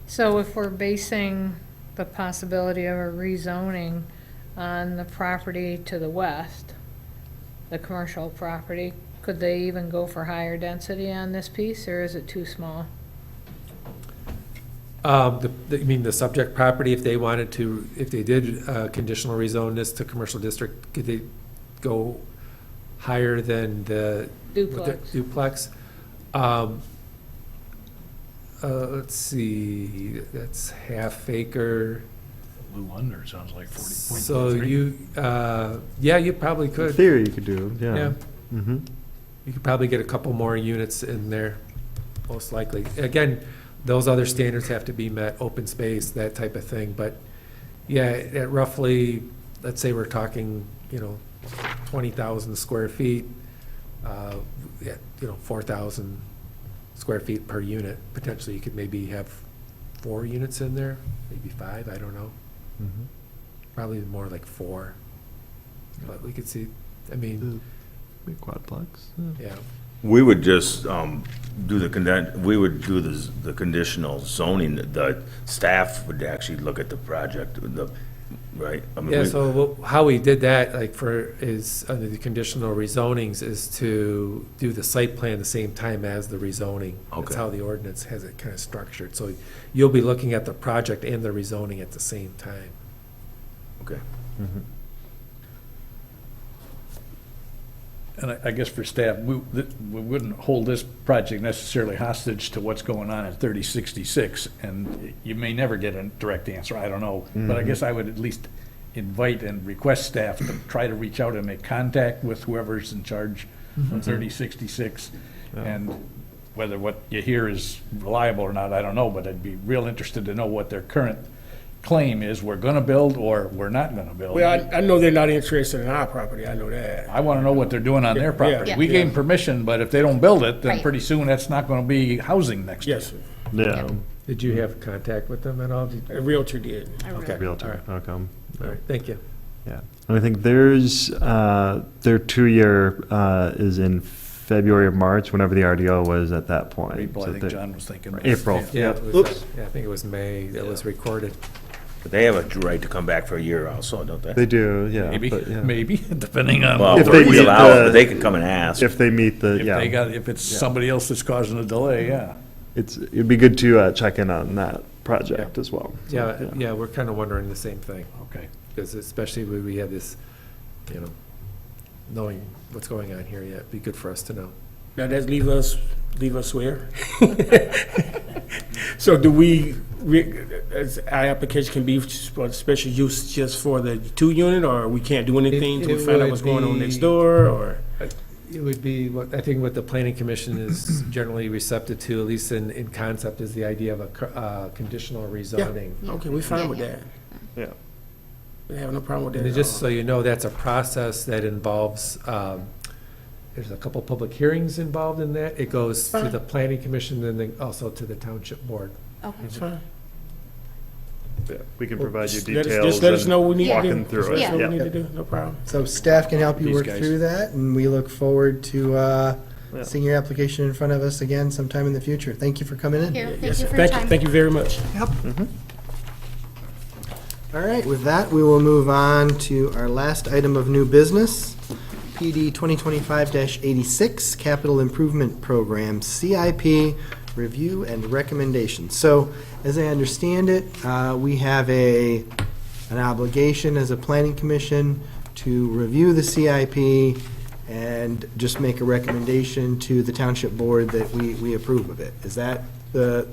S2: So if we're basing the possibility of a rezoning on the property to the west, the commercial property, could they even go for higher density on this piece, or is it too small?
S7: You mean the subject property, if they wanted to, if they did conditional rezone this to commercial district, could they go higher than the duplex? Let's see, that's half acre.
S6: Blue Wonder sounds like 40.3.
S7: So you probably could.
S9: In theory, you could do, yeah.
S7: Yeah.
S9: Mm-hmm.
S7: You could probably get a couple more units in there, most likely. Again, those other standards have to be met, open space, that type of thing. But yeah, at roughly, let's say we're talking, 20,000 square feet, 4,000 square feet per unit. Potentially, you could maybe have 4 units in there, maybe 5, I don't know. Probably more like 4. But we could see,
S9: quadplex.
S7: Yeah.
S8: We would just do the conditional zoning. The staff would actually look at the project, right?
S7: So how we did that, is under the conditional rezonings, is to do the site plan the same time as the rezoning. That's
S8: Okay.
S7: how the ordinance has it kind of structured. So you'll be looking at the project and the rezoning at the same time.
S8: Okay.
S6: And I guess for staff, we wouldn't hold this project necessarily hostage to what's going on at 3066, and you may never get a direct answer, I don't know. But I guess I would at least invite and request staff to try to reach out and make contact with whoever's in charge of 3066. And whether what you hear is reliable or not, I don't know, but I'd be real interested to know what their current claim is, we're gonna build or we're not gonna build.
S15: Well, I know they're not interested in our property, I know that.
S6: I want to know what they're doing on their property.
S15: Yeah.
S6: We gave them permission, but if they don't build it, then
S16: Right.
S6: pretty soon that's not going to be housing next year.
S15: Yes, sir.
S9: Yeah.
S7: Did you have contact with them at all?
S15: A realtor did.
S7: Okay.
S9: Realtor, outcome.
S7: All right, thank you.
S9: Yeah. And I think there's, their 2-year is in February or March, whenever the RDO was at that point.
S6: April,
S9: So
S6: I think
S9: they-
S6: John was thinking.
S9: April.
S7: Yeah, it was,
S9: Oops.
S7: yeah, I think it was May that was recorded.
S8: But they have a right to come back for a year also, don't they?
S9: They do, yeah.
S6: Maybe,
S9: but, yeah.
S6: maybe, depending on.
S8: Well,
S9: If
S8: if
S9: they
S8: we
S9: meet
S8: allow it,
S9: the-
S8: but they can come and ask.
S9: If they meet the,
S6: If
S9: yeah.
S6: they got, if it's somebody else that's causing a delay, yeah.
S9: It'd be good to check in on that project as well. So,
S7: Yeah, we're kind of wondering the same thing,
S6: Okay.
S7: because especially when we have this, knowing what's going on here, yeah, it'd be good for us to know.
S15: Now, that leave us where? So do we, as our application can be for special use just for the 2-unit, or we can't do anything till we
S7: It
S15: find out
S7: would
S15: what's going on
S7: be-
S15: next door, or?
S7: It would be, I think what the planning commission is generally receptive to, at least in concept, is the idea of a conditional rezoning.
S15: Okay, we're fine with that.
S9: Yeah.
S15: We have no problem with that
S7: And
S15: at
S7: just
S15: all.
S7: so you know, that's a process that involves, there's a couple public hearings involved in that. It goes to the planning commission and then also to the township board.
S15: That's fine.
S9: Yeah, we can provide you
S15: Just
S9: details.
S15: let us
S9: and
S15: know what we need to do.
S9: walking through
S15: Just
S9: it.
S15: let us know what we
S9: Yeah.
S15: need to do, no problem.
S1: So staff can help you
S6: These
S1: work
S6: guys.
S1: through that, and we look forward to seeing your application in front of us again sometime in the future. Thank you for coming in.
S16: Here, thank
S15: Yes,
S16: you
S15: sir.
S16: for your
S15: Thank you,
S16: time.
S15: thank you very much.
S1: All right, with that, we will move on to our last item of new business, PD 2025-86, Capital Improvement Program, CIP Review and Recommendations. So, as I understand it, we have an obligation as a planning commission to review the CIP and just make a recommendation to the township board that we approve of it. Is that the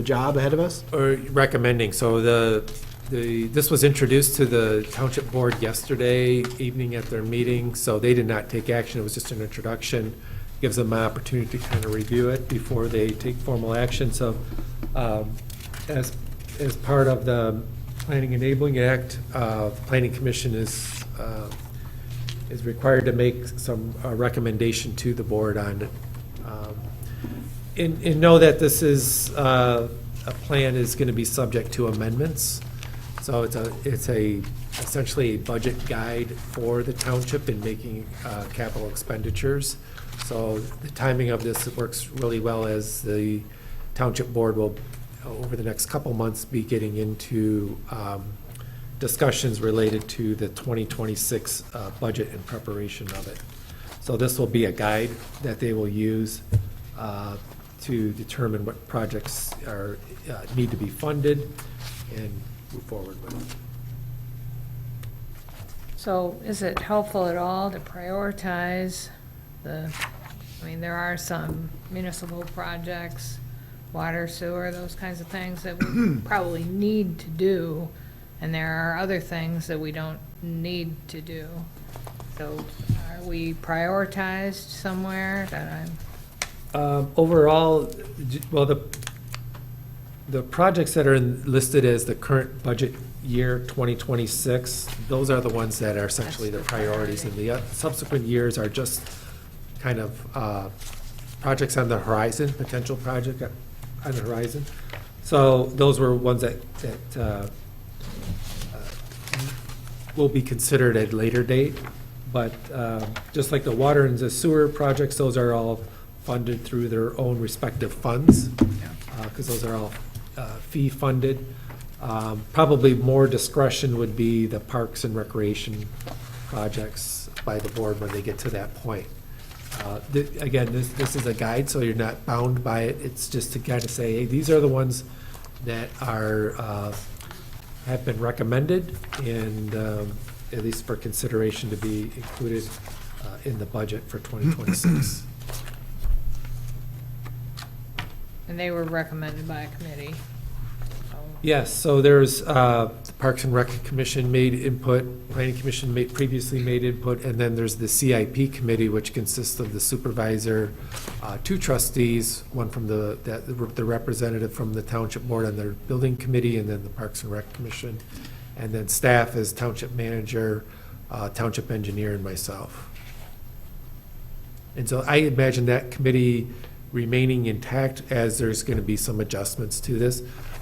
S1: job ahead of us?
S7: Or recommending, so this was introduced to the township board yesterday evening at their meeting, so they did not take action, it was just an introduction. Gives them an opportunity to kind of review it before they take formal action, so as part of the Planning Enabling Act, the Planning Commission is required to make some recommendation to the board on it. And know that this is, a plan is going to be subject to amendments. So it's essentially a budget guide for the township in making capital expenditures. So the timing of this works really well, as the township board will, over the next couple months, be getting into discussions related to the 2026 budget and preparation of it. So this will be a guide that they will use to determine what projects need to be funded and move forward with.
S2: So is it helpful at all to prioritize there are some municipal projects, water, sewer, those kinds of things that we probably need to do, and there are other things that we don't need to do. So are we prioritized somewhere that I'm?
S7: Overall, well, the projects that are listed as the current budget year 2026, those are the ones that are essentially the priorities, and the subsequent years are just kind of projects on the horizon, potential project on the horizon. So those were ones that will be considered at a later date, but just like the water and the sewer projects, those are all funded through their own respective funds, because those are all fee-funded. Probably more discretion would be the parks and recreation projects by the board when they get to that point. Again, this is a guide, so you're not bound by it. It's just to kind of say, hey, these are the ones that have been recommended and at least for consideration to be included in the budget for 2026.
S2: And they were recommended by a committee.
S7: Yes, so there's, the Parks and Rec Commission made input, Planning Commission previously made input, and then there's the CIP committee, which consists of the supervisor, two trustees, one from the representative from the Township Board on their building committee, and then the Parks and Rec Commission. And then staff is Township Manager, Township Engineer, and myself. And so I imagine that committee remaining intact as there's going to be some adjustments to this.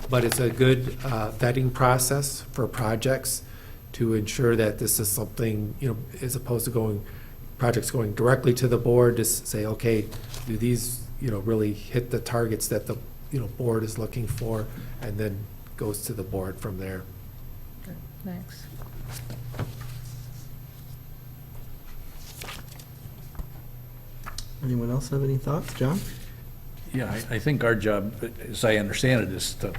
S7: But it's a good vetting process for projects to ensure that this is something, as opposed to projects going directly to the board, to say, okay, do these, really hit the targets that the, board is looking for, and then goes to the board from there.
S2: Thanks.
S1: Anyone else have any thoughts? John?
S6: Yeah, I think our job, as I understand it, is to, I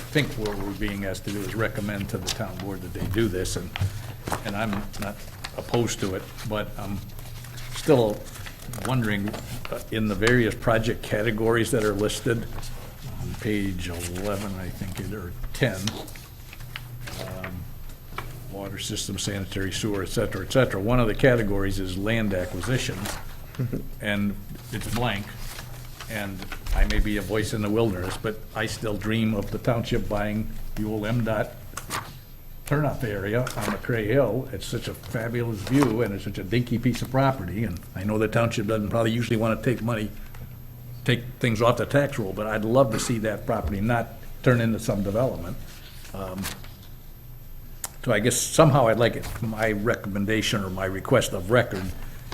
S6: think what we're being asked to do is recommend to the town board that they do this, and I'm not opposed to it, but I'm still wondering, in the various project categories that are listed on page 11, I think, or 10, water system, sanitary sewer, et cetera, one of the categories is land acquisition. And it's blank, and I may be a voice in the wilderness, but I still dream of the township buying the old MDOT turnoff area on McCray Hill. It's such a fabulous view, and it's such a dinky piece of property, and I know the township doesn't probably usually want to take things off the tax roll, but I'd love to see that property not turn into some development. So I guess somehow I'd like my recommendation or my request of record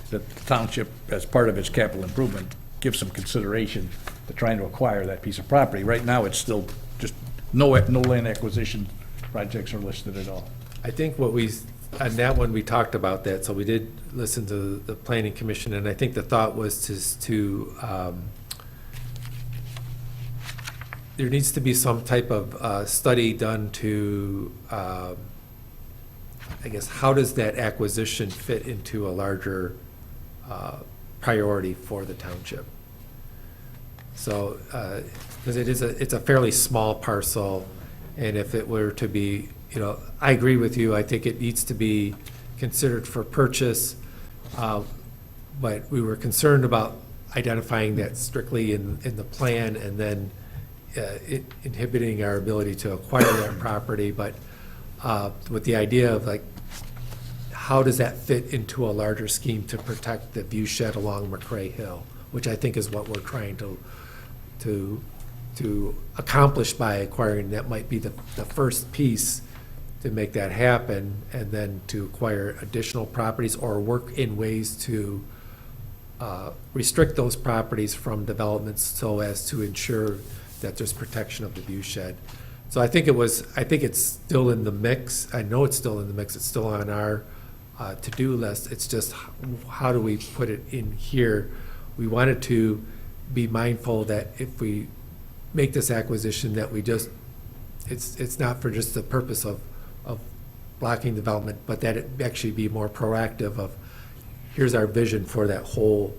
S6: that the township, as part of its capital improvement, give some consideration to trying to acquire that piece of property. Right now, it's still just no land acquisition projects are listed at all.
S7: I think on that one, we talked about that, so we did listen to the Planning Commission, and I think the thought was to there needs to be some type of study done to, I guess, how does that acquisition fit into a larger priority for the township? So, because it's a fairly small parcel, and if it were to be, I agree with you, I think it needs to be considered for purchase, but we were concerned about identifying that strictly in the plan, and then it inhibiting our ability to acquire that property, but with the idea of how does that fit into a larger scheme to protect the view shed along McCray Hill, which I think is what we're trying to accomplish by acquiring. That might be the first piece to make that happen, and then to acquire additional properties or work in ways to restrict those properties from developments so as to ensure that there's protection of the view shed. So I think it's still in the mix. I know it's still in the mix. It's still on our to-do list. It's just how do we put it in here? We wanted to be mindful that if we make this acquisition, that we just, it's not for just the purpose of blocking development, but that it actually be more proactive of, here's our vision for that whole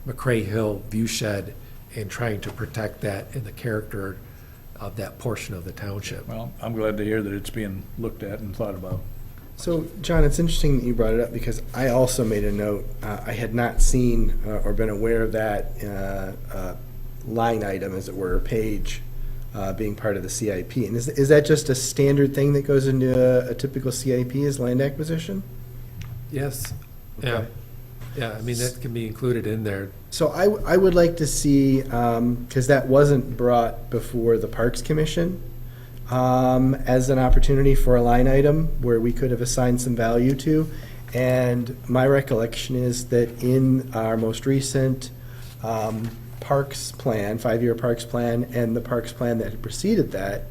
S7: McCray Hill view shed, and trying to protect that in the character of that portion of the township.
S6: Well, I'm glad to hear that it's being looked at and thought about.
S1: So, John, it's interesting that you brought it up, because I also made a note. I had not seen or been aware of that line item, as it were, page, being part of the CIP. And is that just a standard thing that goes into a typical CIP, is land acquisition?
S7: Yes.
S1: Okay.
S7: Yeah, I mean, that can be included in there.
S1: So I would like to see, because that wasn't brought before the Parks Commission, as an opportunity for a line item where we could have assigned some value to. And my recollection is that in our most recent parks plan, 5-year parks plan, and the parks plan that had preceded that,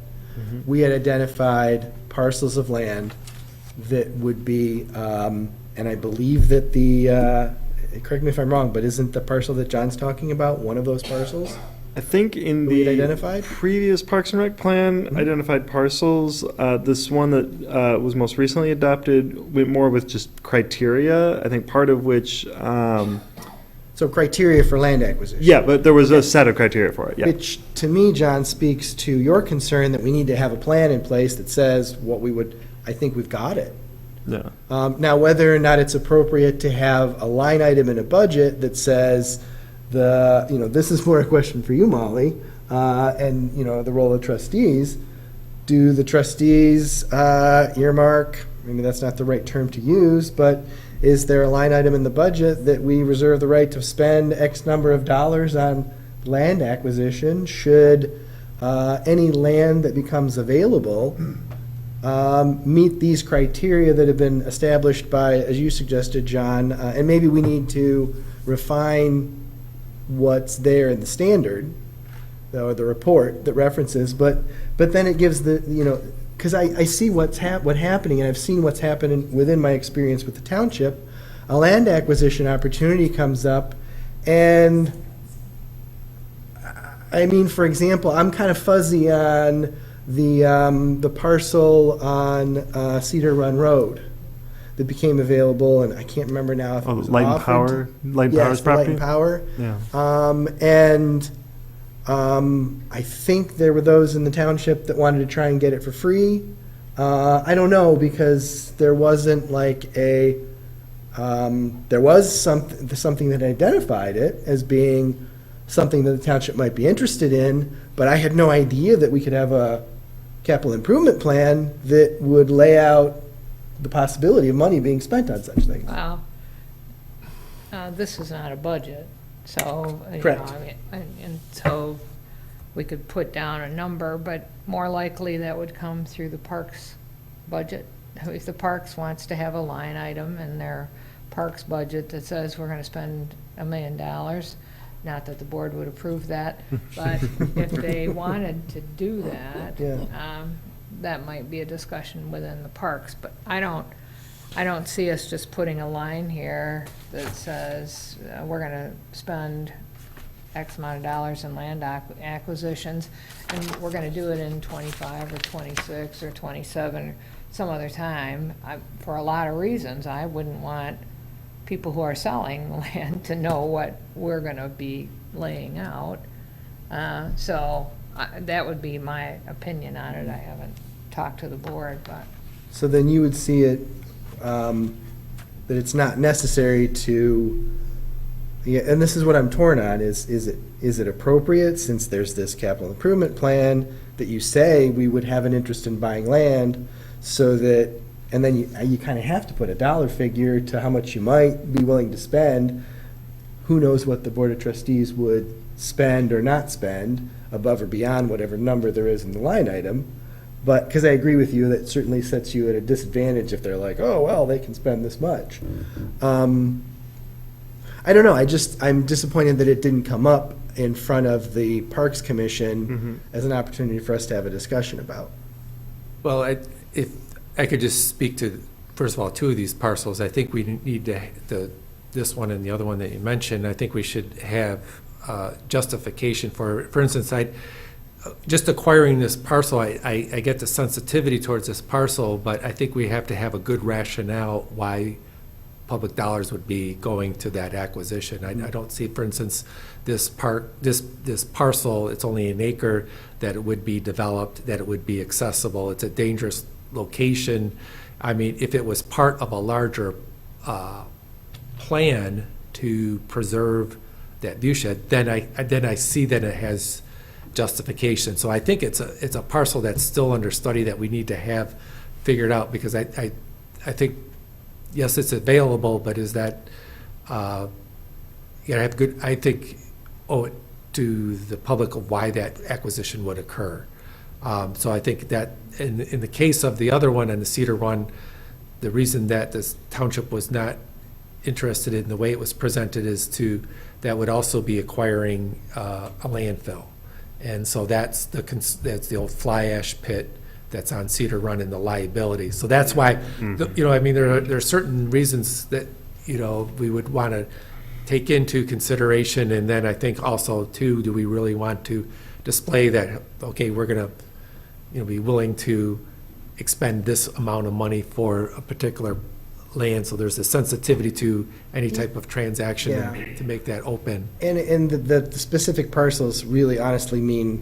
S1: we had identified parcels of land that would be, and I believe that correct me if I'm wrong, but isn't the parcel that John's talking about one of those parcels?
S9: I think in
S1: we'd
S9: the
S1: identified?
S9: previous Parks and Rec plan, identified parcels. This one that was most recently adopted went more with just criteria, I think part of which,
S1: So criteria for land acquisition.
S9: yeah, but there was a set of criteria for it, yeah.
S1: Which, to me, John, speaks to your concern that we need to have a plan in place that says what we would, I think we've got it.
S9: Yeah.
S1: Now, whether or not it's appropriate to have a line item in a budget that says this is more a question for you, Molly, and, the role of trustees. Do the trustees earmark, maybe that's not the right term to use, but is there a line item in the budget that we reserve the right to spend X number of dollars on land acquisition should any land that becomes available meet these criteria that have been established by, as you suggested, John, and maybe we need to refine what's there in the standard, or the report that references, but then it gives because I see what's happening, and I've seen what's happening within my experience with the township. A land acquisition opportunity comes up, and I mean, for example, I'm kind of fuzzy on the parcel on Cedar Run Road that became available, and I can't remember now if it was
S9: Light and
S1: offered.
S9: Power, Light and Power's
S1: Yes, the Light
S9: property?
S1: and Power.
S9: Yeah.
S1: I think there were those in the township that wanted to try and get it for free. I don't know, because there wasn't like there was something that identified it as being something that the township might be interested in, but I had no idea that we could have a capital improvement plan that would lay out the possibility of money being spent on such things.
S2: Well, this is not a budget, so,
S1: Correct.
S2: and so we could put down a number, but more likely that would come through the parks budget. If the parks wants to have a line item in their parks budget that says we're gonna spend $1 million, not that the board would approve that, but if they wanted to do that,
S1: Yeah.
S2: that might be a discussion within the parks, but I don't see us just putting a line here that says, we're gonna spend X amount of dollars in land acquisitions, and we're gonna do it in 25 or 26 or 27, or some other time. For a lot of reasons, I wouldn't want people who are selling land to know what we're gonna be laying out. That would be my opinion on it. I haven't talked to the board, but.
S1: So then you would see it, that it's not necessary to, yeah, and this is what I'm torn on, is it appropriate, since there's this capital improvement plan, that you say we would have an interest in buying land, so that, and then you kind of have to put a dollar figure to how much you might be willing to spend. Who knows what the Board of Trustees would spend or not spend above or beyond whatever number there is in the line item. But, because I agree with you, that certainly sets you at a disadvantage if they're like, oh, well, they can spend this much. I don't know, I'm disappointed that it didn't come up in front of the Parks Commission as an opportunity for us to have a discussion about.
S7: Well, if I could just speak to, first of all, two of these parcels, I think we need to, this one and the other one that you mentioned, I think we should have justification for instance, just acquiring this parcel, I get the sensitivity towards this parcel, but I think we have to have a good rationale why public dollars would be going to that acquisition. I don't see, for instance, this parcel, it's only an acre, that it would be developed, that it would be accessible. It's a dangerous location. I mean, if it was part of a larger plan to preserve that viewshed, then I see that it has justification. So I think it's a parcel that's still under study that we need to have figured out, because I think, yes, it's available, but is that, have good, I think, owe it to the public of why that acquisition would occur. So I think that in the case of the other one and the Cedar one, the reason that this township was not interested in the way it was presented is that would also be acquiring a landfill. And so that's the old fly ash pit that's on Cedar Run and the liability. So that's why, I mean, there are certain reasons that, we would want to take into consideration, and then I think also too, do we really want to display that, okay, we're gonna, be willing to expend this amount of money for a particular land, so there's a sensitivity to any type of transaction
S1: Yeah.
S7: to make that open.
S1: And the specific parcels really honestly mean,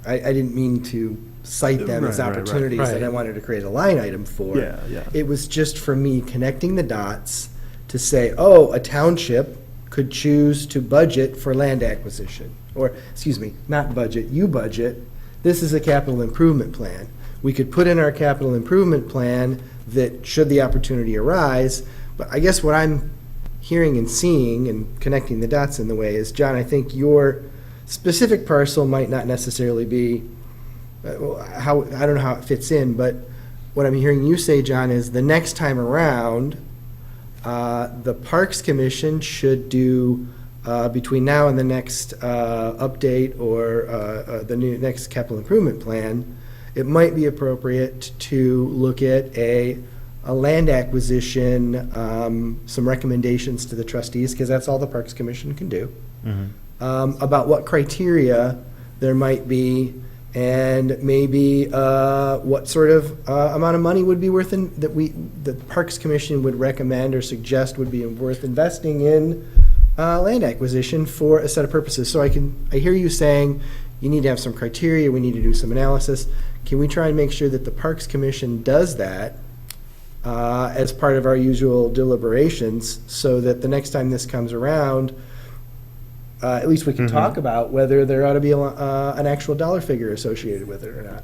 S1: I didn't mean to cite them as
S9: Right, right, right.
S1: opportunities that I
S7: Right.
S1: wanted to create a line item for.
S9: Yeah, yeah.
S1: It was just for me connecting the dots to say, oh, a township could choose to budget for land acquisition. Or, excuse me, not budget, you budget. This is a capital improvement plan. We could put in our capital improvement plan that should the opportunity arise, but I guess what I'm hearing and seeing and connecting the dots in the way is, John, I think your specific parcel might not necessarily be, how, I don't know how it fits in, but what I'm hearing you say, John, is the next time around, the Parks Commission should do, between now and the next update or the next capital improvement plan, it might be appropriate to look at a land acquisition, some recommendations to the trustees, because that's all the Parks Commission can do, about what criteria there might be, and maybe what sort of amount of money would be worth the Parks Commission would recommend or suggest would be worth investing in land acquisition for a set of purposes. So I hear you saying you need to have some criteria, we need to do some analysis. Can we try and make sure that the Parks Commission does that as part of our usual deliberations, so that the next time this comes around, at least we can talk about whether there ought to be an actual dollar figure associated with it or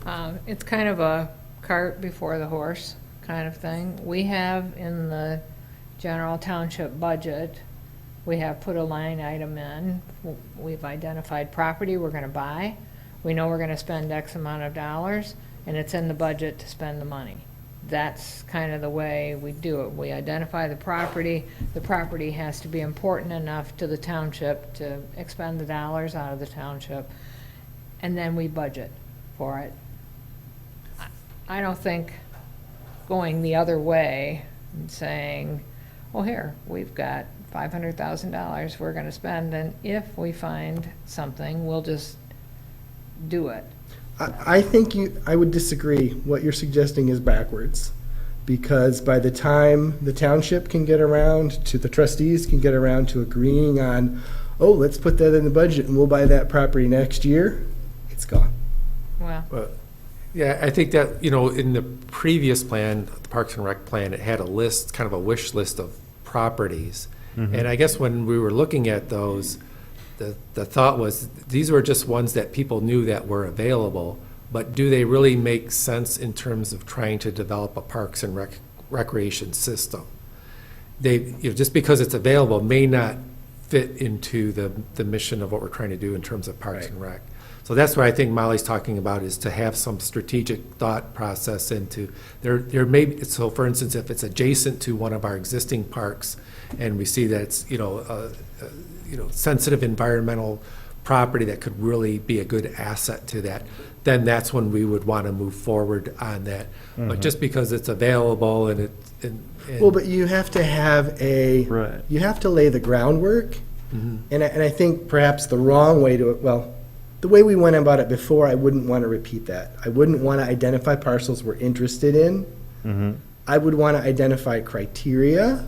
S1: not?
S2: It's kind of a cart before the horse kind of thing. We have in the general township budget, we have put a line item in. We've identified property we're going to buy. We know we're going to spend X amount of dollars, and it's in the budget to spend the money. That's kind of the way we do it. We identify the property. The property has to be important enough to the township to expend the dollars out of the township, and then we budget for it. I don't think going the other way and saying, oh, here, we've got $500,000 we're going to spend, and if we find something, we'll just do it.
S1: I think I would disagree. What you're suggesting is backwards, because by the time the township can get around to, the trustees can get around to agreeing on, oh, let's put that in the budget and we'll buy that property next year, it's gone.
S2: Well,
S7: Yeah, I think that, in the previous plan, the Parks and Rec plan, it had a list, kind of a wish list of properties. And I guess when we were looking at those, the thought was, these were just ones that people knew that were available, but do they really make sense in terms of trying to develop a Parks and Recreation system? They, just because it's available may not fit into the mission of what we're trying to do in terms of Parks and Rec. So that's what I think Molly's talking about, is to have some strategic thought process into, there may be, so for instance, if it's adjacent to one of our existing parks, and we see that it's, sensitive environmental property that could really be a good asset to that, then that's when we would want to move forward on that. But just because it's available and
S1: Well, but you have to have you have to lay the groundwork, and I think perhaps the wrong way to, the way we went about it before, I wouldn't want to repeat that. I wouldn't want to identify parcels we're interested in. I would want to identify criteria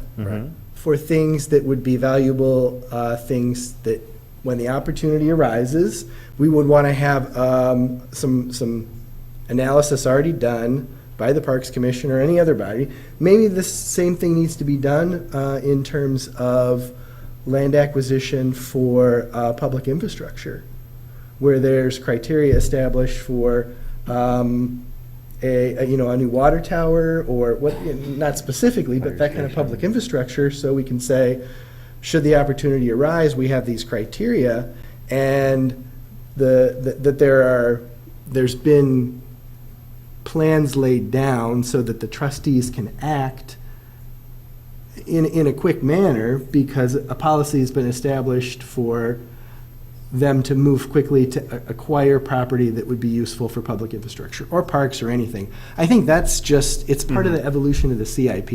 S1: for things that would be valuable, things that, when the opportunity arises, we would want to have some analysis already done by the Parks Commission or any other body. Maybe the same thing needs to be done in terms of land acquisition for public infrastructure, where there's criteria established for a new water tower, or what, not specifically, but that kind of public infrastructure, so we can say, should the opportunity arise, we have these criteria, and that there's been plans laid down so that the trustees can act in a quick manner, because a policy has been established for them to move quickly to acquire property that would be useful for public infrastructure or parks or anything. I think that's just, it's part of the evolution of the CIP,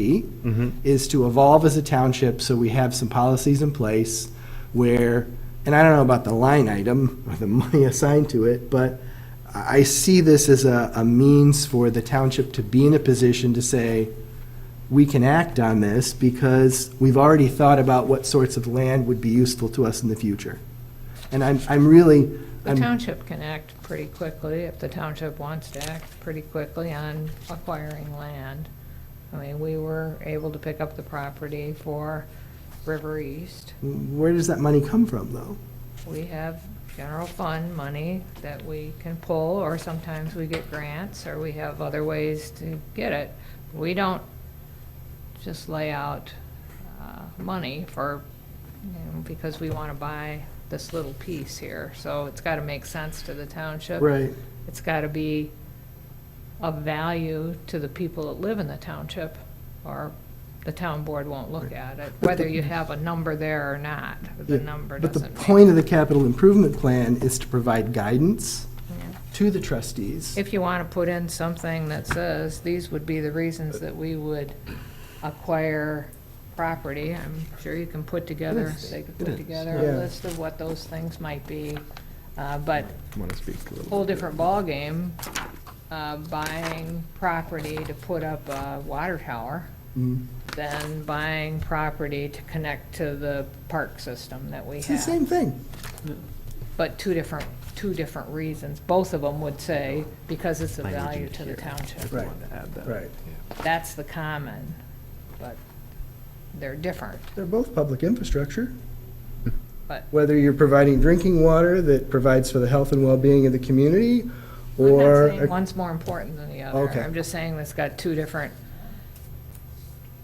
S1: is to evolve as a township so we have some policies in place where, and I don't know about the line item or the money assigned to it, but I see this as a means for the township to be in a position to say, we can act on this because we've already thought about what sorts of land would be useful to us in the future. And I'm really,
S2: The township can act pretty quickly if the township wants to act pretty quickly on acquiring land. I mean, we were able to pick up the property for River East.
S1: where does that money come from, though?
S2: We have general fund money that we can pull, or sometimes we get grants, or we have other ways to get it. We don't just lay out money for, because we want to buy this little piece here. So it's got to make sense to the township.
S1: Right.
S2: It's got to be of value to the people that live in the township, or the town board won't look at it, whether you have a number there or not. The number
S1: But the
S2: doesn't
S1: point of the capital improvement plan is to provide guidance to the trustees.
S2: If you want to put in something that says, these would be the reasons that we would acquire property, I'm sure you can put together, they could put together
S1: Yeah.
S2: a list of what those things might be. But
S9: Want to speak a little
S2: whole
S9: bit?
S2: different ballgame, buying property to put up a water tower than buying property to connect to the park system that we
S1: It's
S2: have.
S1: the same thing.
S2: But two different reasons. Both of them would say, because it's a value to the township.
S1: Right, right.
S2: That's the common, but they're different.
S1: They're both public infrastructure.
S2: But-
S1: Whether you're providing drinking water that provides for the health and well-being of the community,
S2: I'm
S1: or.
S2: not saying one's more important than the other.
S1: Okay.
S2: I'm just saying it's got two different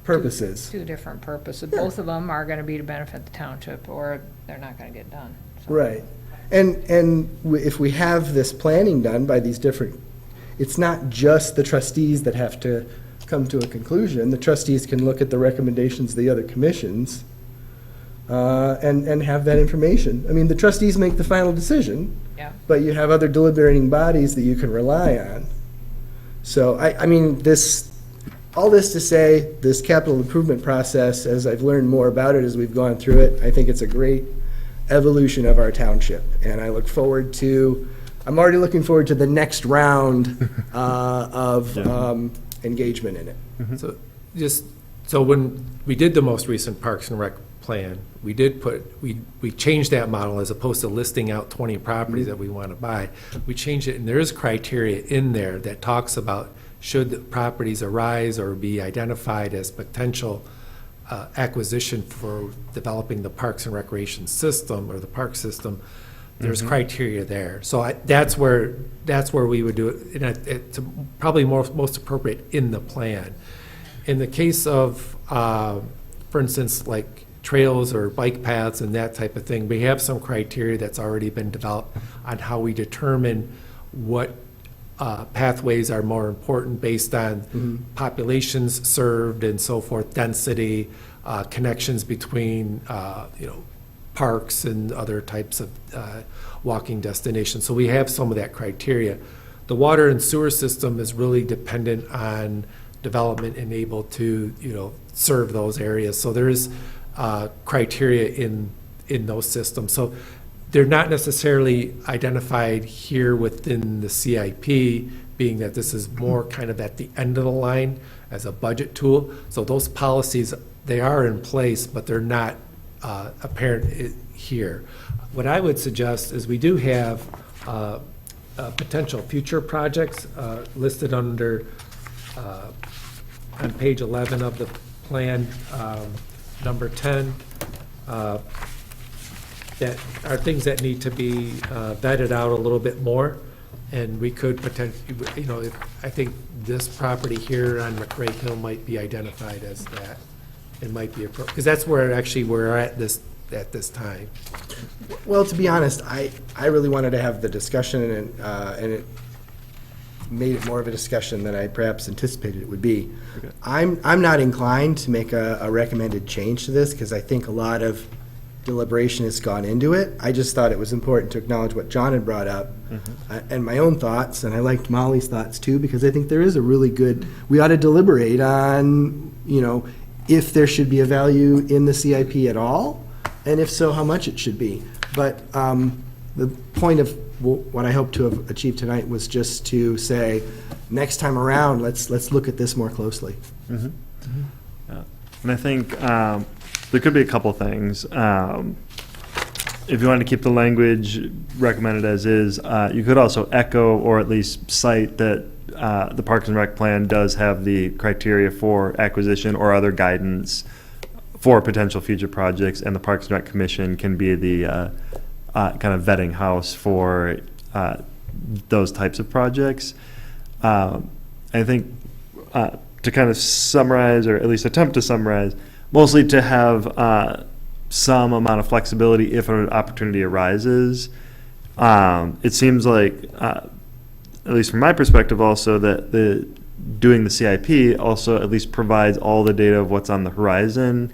S1: Purposes.
S2: two different purposes. Both of them are gonna be to benefit the township, or they're not gonna get done. So-
S1: Right. And if we have this planning done by these different, it's not just the trustees that have to come to a conclusion. The trustees can look at the recommendations of the other commissions and have that information. I mean, the trustees make the final decision,
S2: Yeah.
S1: but you have other deliberating bodies that you can rely on. So, I mean, all this to say, this capital improvement process, as I've learned more about it as we've gone through it, I think it's a great evolution of our township. And I look forward to, I'm already looking forward to the next round of engagement in it.
S7: So when we did the most recent Parks and Rec plan, we changed that model as opposed to listing out 20 properties that we want to buy. We changed it, and there is criteria in there that talks about should the properties arise or be identified as potential acquisition for developing the Parks and Recreation system or the park system. There's criteria there. So that's where we would do it, and it's probably most appropriate in the plan. In the case of, for instance, like trails or bike paths and that type of thing, we have some criteria that's already been developed on how we determine what pathways are more important based on populations served and so forth, density, connections between, parks and other types of walking destinations. So we have some of that criteria. The water and sewer system is really dependent on development and able to, serve those areas. So there is criteria in those systems. So they're not necessarily identified here within the CIP, being that this is more kind of at the end of the line as a budget tool. So those policies, they are in place, but they're not apparent here. What I would suggest is we do have potential future projects listed under, on page 11 of the plan, number 10, that are things that need to be vetted out a little bit more. And we could potentially, I think this property here on McRae Hill might be identified as that. It might be appropriate, because that's where actually we're at this time.
S1: Well, to be honest, I really wanted to have the discussion, and it made it more of a discussion than I perhaps anticipated it would be. I'm not inclined to make a recommended change to this, because I think a lot of deliberation has gone into it. I just thought it was important to acknowledge what John had brought up and my own thoughts, and I liked Molly's thoughts too, because I think there is a really good, we ought to deliberate on, if there should be a value in the CIP at all, and if so, how much it should be. But the point of what I hope to have achieved tonight was just to say, next time around, let's look at this more closely.
S9: Yeah. And I think there could be a couple things. If you want to keep the language recommended as is, you could also echo or at least cite that the Parks and Rec plan does have the criteria for acquisition or other guidance for potential future projects, and the Parks and Rec Commission can be the kind of vetting house for those types of projects. I think to kind of summarize, or at least attempt to summarize, mostly to have some amount of flexibility if an opportunity arises. It seems like, at least from my perspective also, that doing the CIP also at least provides all the data of what's on the horizon.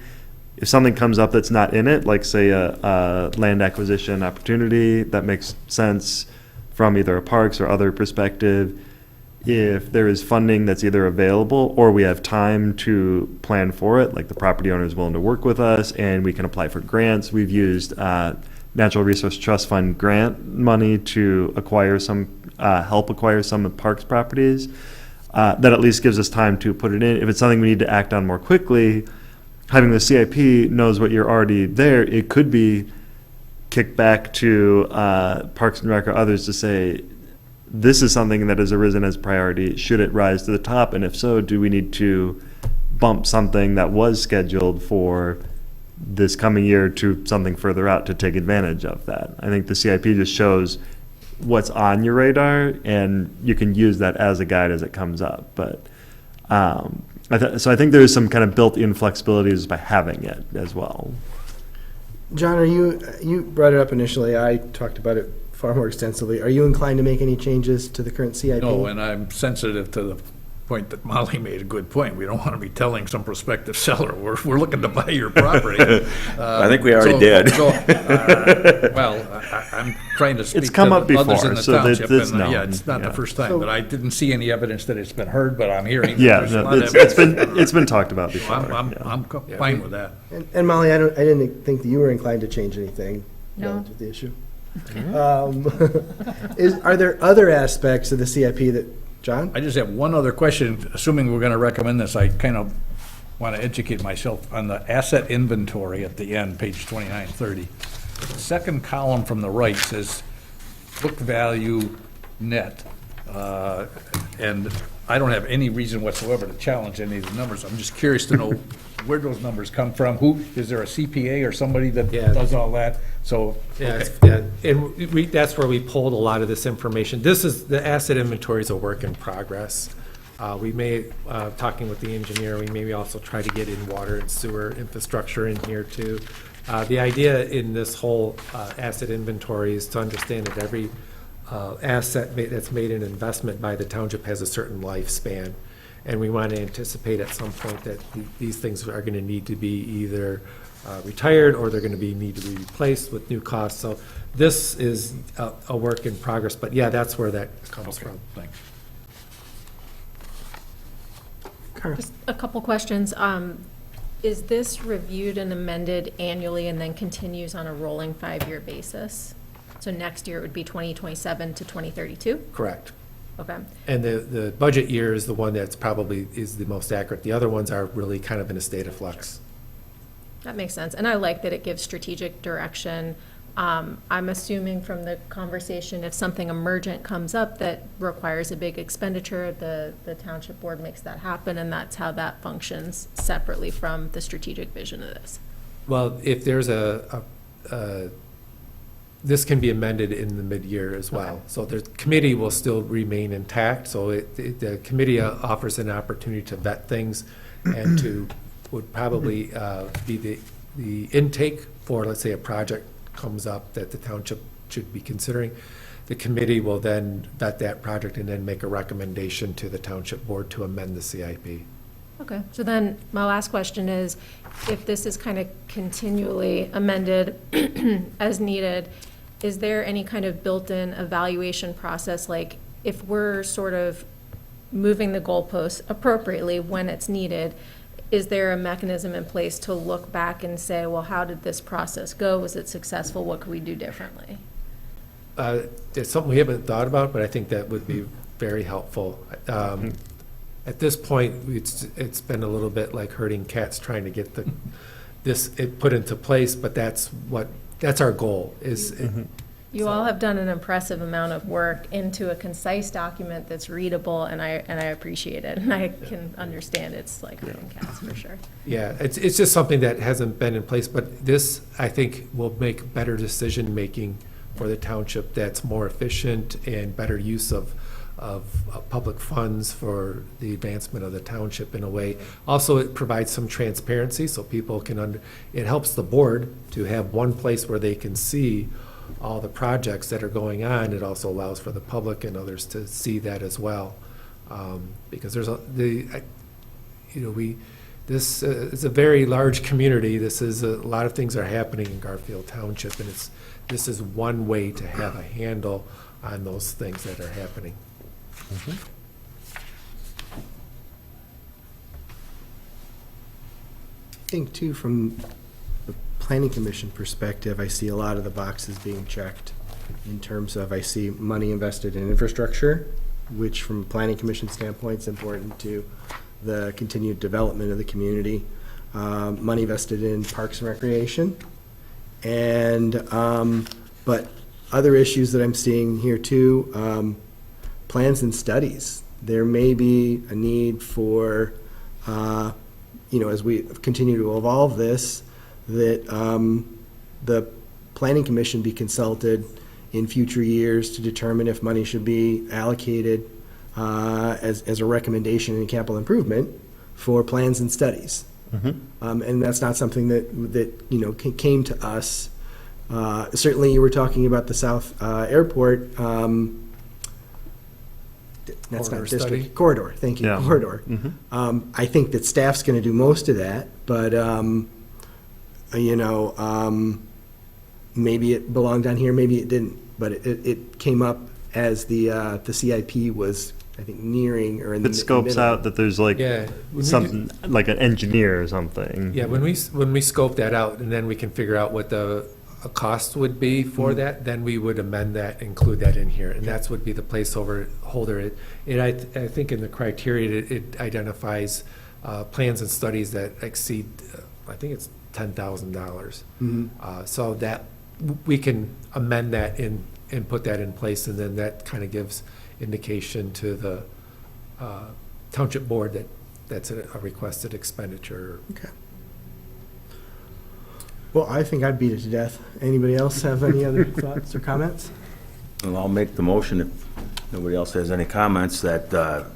S9: If something comes up that's not in it, like say a land acquisition opportunity that makes sense from either a parks or other perspective, if there is funding that's either available or we have time to plan for it, like the property owner is willing to work with us and we can apply for grants. We've used Natural Resource Trust Fund grant money to acquire some, help acquire some of parks properties. That at least gives us time to put it in. If it's something we need to act on more quickly, having the CIP knows what you're already there. It could be kicked back to Parks and Rec or others to say, this is something that has arisen as priority. Should it rise to the top? And if so, do we need to bump something that was scheduled for this coming year to something further out to take advantage of that? I think the CIP just shows what's on your radar, and you can use that as a guide as it comes up. But so I think there's some kind of built-in flexibilities by having it as well.
S1: John, you brought it up initially. I talked about it far more extensively. Are you inclined to make any changes to the current CIP?
S6: No, and I'm sensitive to the point that Molly made a good point. We don't want to be telling some prospective seller, we're looking to buy your property.
S8: I think we already did.
S6: I'm trying to speak
S9: It's come
S6: to
S9: up before,
S6: others in the
S9: so that
S6: township,
S9: it's
S6: and
S9: known.
S6: yeah, it's not the
S9: Yeah.
S6: first time,
S1: So-
S6: but I didn't see any evidence that it's been heard, but I'm hearing.
S9: Yeah,
S6: there's a
S9: no,
S6: lot of
S9: it's
S6: evidence.
S9: been talked about before.
S6: I'm fine with that.
S1: And Molly, I didn't think that you were inclined to change anything
S2: No.
S1: relative to the issue. Are there other aspects of the CIP that, John?
S6: I just have one other question. Assuming we're going to recommend this, I kind of want to educate myself on the asset inventory at the end, page 2930. The second column from the right says book value net. And I don't have any reason whatsoever to challenge any of the numbers. I'm just curious to know where those numbers come from. Is there a CPA or somebody that
S7: Yeah.
S6: does all that? So,
S7: Yeah,
S6: okay.
S7: and that's where we pulled a lot of this information. The asset inventory is a work in progress. We may, talking with the engineer, we maybe also try to get in water and sewer infrastructure in here too. The idea in this whole asset inventory is to understand that every asset that's made an investment by the township has a certain lifespan. And we want to anticipate at some point that these things are going to need to be either retired or they're going to need to be replaced with new costs. So this is a work in progress, but yeah, that's where that comes from.
S6: Thanks.
S17: Just a couple questions. Is this reviewed and amended annually and then continues on a rolling 5-year basis? So next year it would be 2027 to 2032?
S7: Correct.
S17: Okay.
S7: And the budget year is the one that's probably is the most accurate. The other ones are really kind of in a state of flux.
S17: That makes sense. And I like that it gives strategic direction. I'm assuming from the conversation, if something emergent comes up that requires a big expenditure, the township board makes that happen, and that's how that functions separately from the strategic vision of this.
S7: Well, if there's this can be amended in the mid-year as well.
S17: Okay.
S7: So the committee will still remain intact, so the committee offers an opportunity to vet things and would probably be the intake for, let's say, a project comes up that the township should be considering. The committee will then vet that project and then make a recommendation to the township board to amend the CIP.
S17: Okay, so then my last question is, if this is kind of continually amended as needed, is there any kind of built-in evaluation process? Like, if we're sort of moving the goalposts appropriately when it's needed, is there a mechanism in place to look back and say, well, how did this process go? Was it successful? What could we do differently?
S7: It's something we haven't thought about, but I think that would be very helpful. At this point, it's been a little bit like herding cats trying to get it put into place, but that's our goal is.
S17: You all have done an impressive amount of work into a concise document that's readable, and I appreciate it, and I can understand it's like herding cats for sure.
S7: Yeah, it's just something that hasn't been in place, but this, I think, will make better decision-making for the township that's more efficient and better use of public funds for the advancement of the township in a way. Also, it provides some transparency so people can, it helps the board to have one place where they can see all the projects that are going on. It also allows for the public and others to see that as well. Because there's this is a very large community. This is a lot of things are happening in Garfield Township, and this is one way to have a handle on those things that are happening.
S1: I think too, from the planning commission perspective, I see a lot of the boxes being checked in terms of, I see money invested in infrastructure, which from a planning commission standpoint is important to the continued development of the community. Money invested in parks and recreation. And, but other issues that I'm seeing here too, plans and studies. There may be a need for, as we continue to evolve this, that the planning commission be consulted in future years to determine if money should be allocated as a recommendation in capital improvement for plans and studies. And that's not something that came to us. Certainly, you were talking about the South Airport. That's not district. Corridor. Thank you. Yeah. Corridor. I think that staff's going to do most of that, but maybe it belonged on here, maybe it didn't. But it came up as the CIP was, I think, nearing or in the
S9: It scopes
S1: middle.
S9: out that there's like something like an engineer or something.
S7: Yeah, when we scope that out, and then we can figure out what a cost would be for that, then we would amend that, include that in here, and that's would be the placeholder. I think in the criteria, it identifies plans and studies that exceed, I think it's $10,000. So that we can amend that and put that in place, and then that kind of gives indication to the township board that that's a requested expenditure.
S1: Okay. Well, I think I'd beat it to death. Anybody else have any other thoughts or comments?
S8: Well, I'll make the motion if nobody else has any comments, that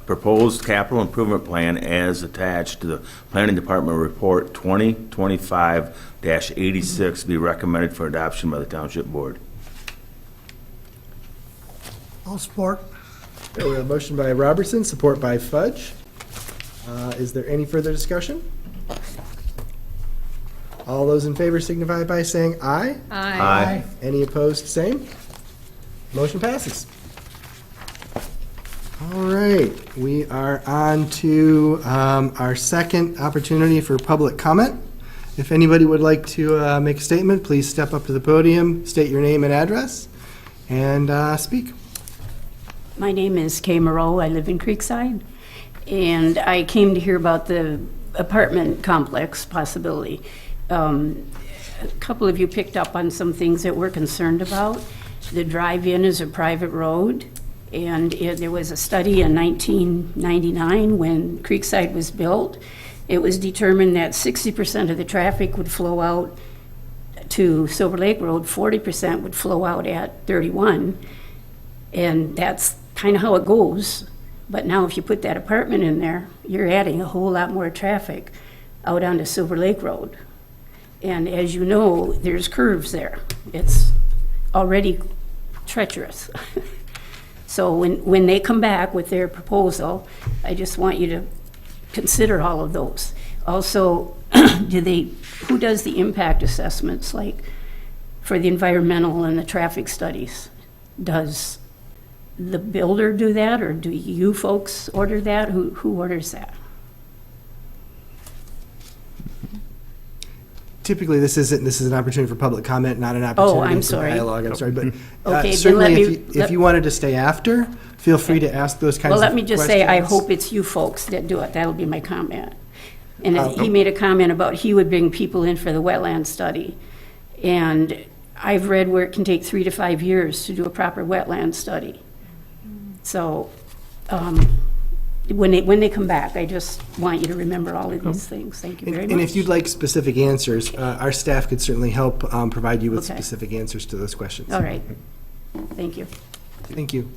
S8: proposed capital improvement plan as attached to the Planning Department Report 2025-86 be recommended for adoption by the Township Board.
S18: I'll support.
S1: Okay, we have a motion by Robertson, support by Fudge. Is there any further discussion? All those in favor signify by saying aye.
S2: Aye.
S1: Any opposed, same. Motion passes. All right, we are on to our second opportunity for public comment. If anybody would like to make a statement, please step up to the podium, state your name and address, and speak.
S19: My name is Kay Moreau. I live in Creekside, and I came to hear about the apartment complex possibility. A couple of you picked up on some things that we're concerned about. The drive-in is a private road, and there was a study in 1999 when Creekside was built. It was determined that 60% of the traffic would flow out to Silver Lake Road, 40% would flow out at 31, and that's kind of how it goes. But now if you put that apartment in there, you're adding a whole lot more traffic out onto Silver Lake Road. And as you know, there's curves there. It's already treacherous. So when they come back with their proposal, I just want you to consider all of those. Also, who does the impact assessments, like for the environmental and the traffic studies? Does the builder do that, or do you folks order that? Who orders that?
S1: Typically, this is an opportunity for public comment, not an opportunity
S19: I'm
S1: for
S19: sorry.
S1: dialogue. I'm sorry, but
S19: Okay, then
S1: certainly if you wanted to stay after, feel free to ask those kinds of
S19: Well,
S1: questions.
S19: let me just say, I hope it's you folks that do it. That'll be my comment. And he made a comment about he would bring people in for the wetland study. And I've read where it can take 3 to 5 years to do a proper wetland study. So, when they come back, I just want you to remember all of these things. Thank you very much.
S1: And if you'd like specific answers, our staff could certainly help provide you with
S19: Okay.
S1: specific answers to those questions.
S19: All right. Thank you.
S1: Thank you.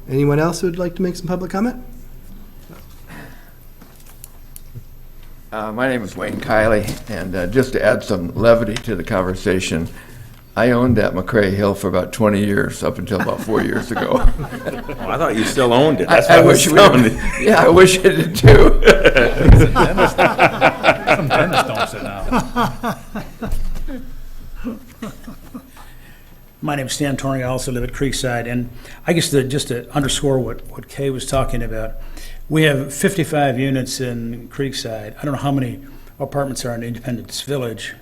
S1: Anyone else who would like to make some public comment?
S18: My name is Wayne Kiley, and just to add some levity to the conversation, I owned that McCrae Hill for about 20 years, up until about 4 years ago.
S8: I thought you still owned it. That's
S18: I
S8: why I was
S18: wish we
S8: telling
S18: did.
S8: you.
S18: Yeah, I wish I did too.
S6: Some dentists don't sit down.
S20: My name is Stan Torning. I also live at Creekside, and I guess just to underscore what Kay was talking about, we have 55 units in Creekside. I don't know how many apartments are in Independence Village,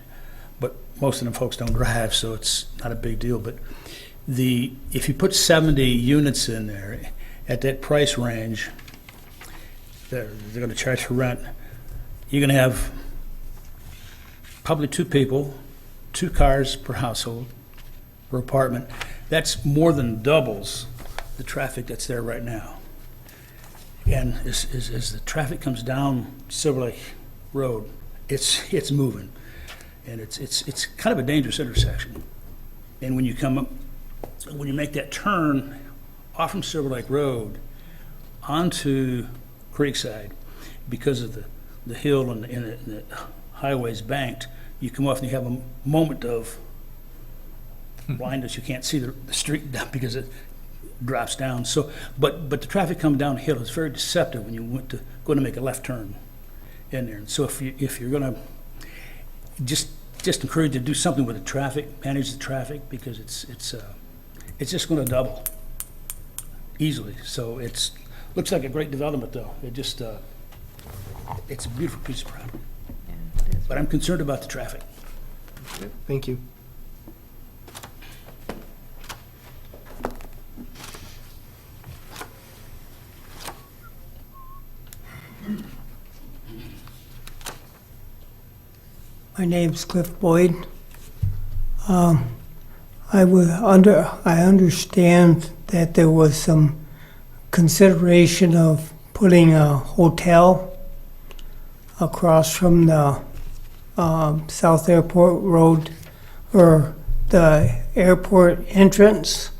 S20: but most of them folks don't drive, so it's not a big deal. But if you put 70 units in there at that price range, they're going to charge for rent. You're going to have probably 2 people, 2 cars per household, per apartment. That's more than doubles the traffic that's there right now. And as the traffic comes down Silver Lake Road, it's moving, and it's kind of a dangerous intersection. And when you make that turn off from Silver Lake Road onto Creekside, because of the hill and the highway's banked, you come off and you have a moment of blindness. You can't see the street down because it drops down. So, but the traffic coming downhill is very deceptive when you go to make a left turn in there. And so if you're going to just encourage you to do something with the traffic, manage the traffic, because it's just going to double easily. So looks like a great development, though. It's a beautiful piece of property. But I'm concerned about the traffic.
S1: Thank you.
S21: My name's Cliff Boyd. I understand that there was some consideration of putting a hotel across from the South Airport Road, or the airport entrance.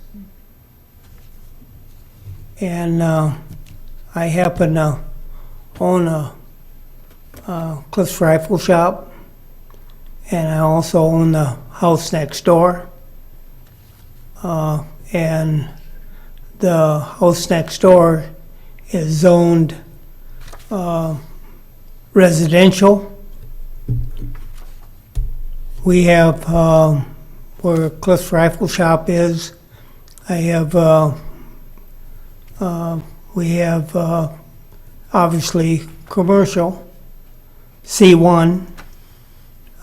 S21: And I happen to own a Cliff's Rifle Shop, and I also own the house next door. And the house next door is zoned residential. We have, where Cliff's Rifle Shop is, we have obviously commercial, C1.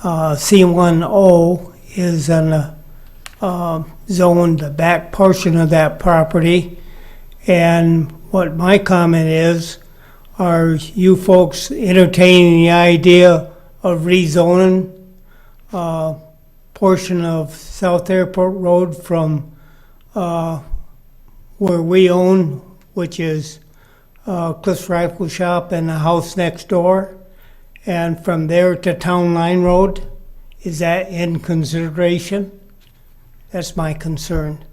S21: C10 is zoned the back portion of that property. And what my comment is, are you folks entertaining the idea of rezoning portion of South Airport Road from where we own, which is Cliff's Rifle Shop and the house next door, and from there to Town Line Road? Is that in consideration? That's my concern.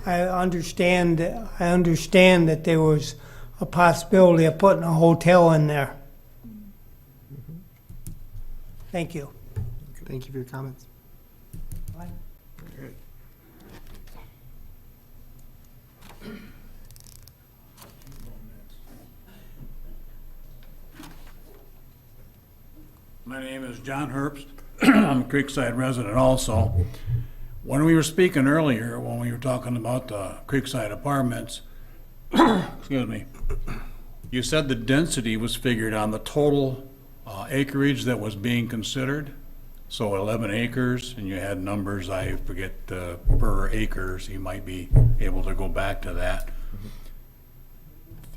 S21: I understand that there was a possibility of putting a hotel in there. Thank you.
S1: Thank you for your comments.
S20: My name is John Herbst. I'm a Creekside resident also. When we were speaking earlier, when we were talking about the Creekside apartments, excuse me, you said the density was figured on the total acreage that was being considered. So 11 acres, and you had numbers, I forget per acres, you might be able to go back to that.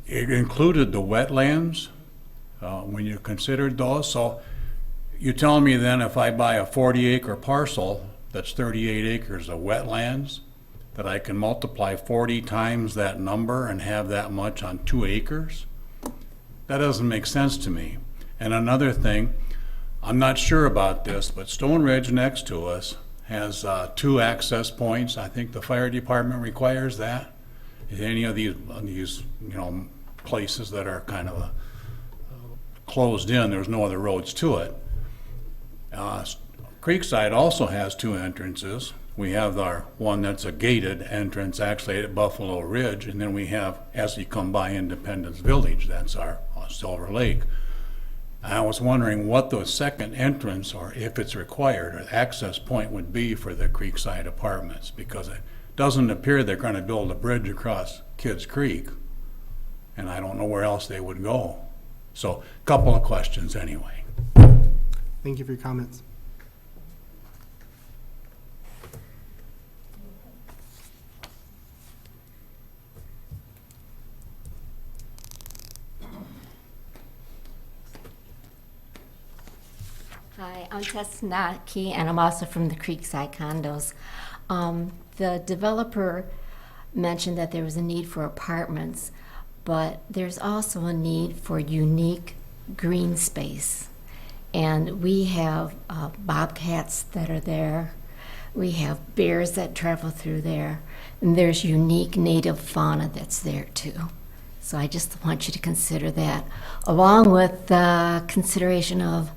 S20: It included the wetlands when you considered those. So you're telling me then if I buy a 40-acre parcel, that's 38 acres of wetlands, that I can multiply 40 times that number and have that much on 2 acres? That doesn't make sense to me. And another thing, I'm not sure about this, but Stone Ridge next to us has 2 access points. I think the fire department requires that. Is any of these places that are kind of closed in, there's no other roads to it. Creekside also has 2 entrances. We have our one that's a gated entrance actually at Buffalo Ridge, and then we have, as you come by Independence Village, that's our Silver Lake. I was wondering what the second entrance, or if it's required, or access point would be for the Creekside apartments, because it doesn't appear they're going to build a bridge across Kids Creek, and I don't know where else they would go. So, a couple of questions anyway.
S1: Thank you for your comments.
S3: Hi, I'm Tess Notke, and I'm also from the Creekside condos. The developer mentioned that there was a need for apartments, but there's also a need for unique green space. And we have bobcats that are there. We have bears that travel through there. And there's unique native fauna that's there too. So I just want you to consider that, along with the consideration of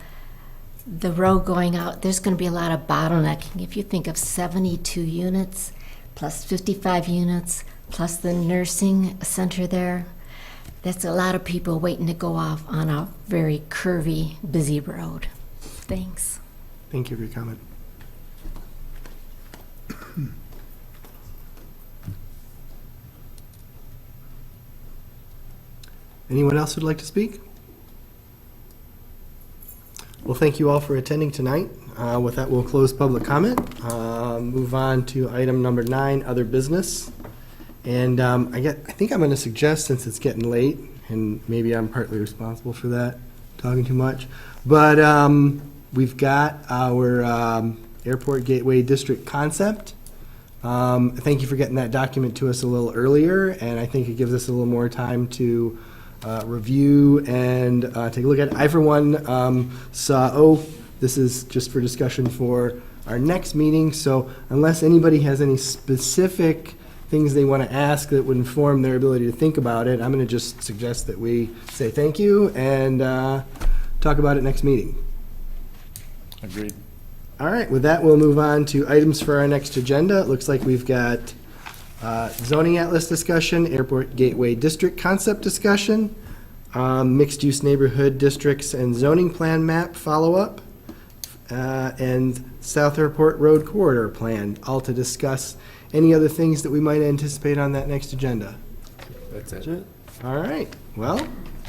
S3: the road going out. There's going to be a lot of bottlenecking. If you think of 72 units, plus 55 units, plus the nursing center there, that's a lot of people waiting to go off on a very curvy, busy road. Thanks.
S1: Thank you for your comment. Anyone else who'd like to speak? Well, thank you all for attending tonight. With that, we'll close public comment. Move on to item number 9, other business. And I think I'm going to suggest, since it's getting late, and maybe I'm partly responsible for that, talking too much, but we've got our Airport Gateway District concept. Thank you for getting that document to us a little earlier, and I think it gives us a little more time to review and take a look at it. I, for one, saw, this is just for discussion for our next meeting, so unless anybody has any specific things they want to ask that would inform their ability to think about it, I'm going to just suggest that we say thank you and talk about it next meeting.
S6: Agreed.
S1: All right, with that, we'll move on to items for our next agenda. It looks like we've got zoning atlas discussion, Airport Gateway District concept discussion, mixed-use neighborhood districts and zoning plan map follow-up, and South Airport Road Corridor Plan, all to discuss any other things that we might anticipate on that next agenda.
S7: That's it.
S1: All right, well,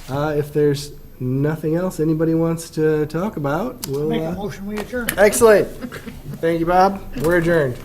S1: if there's nothing else anybody wants to talk about, we'll...
S21: Make a motion, we adjourn.
S1: Excellent. Thank you, Bob. We're adjourned.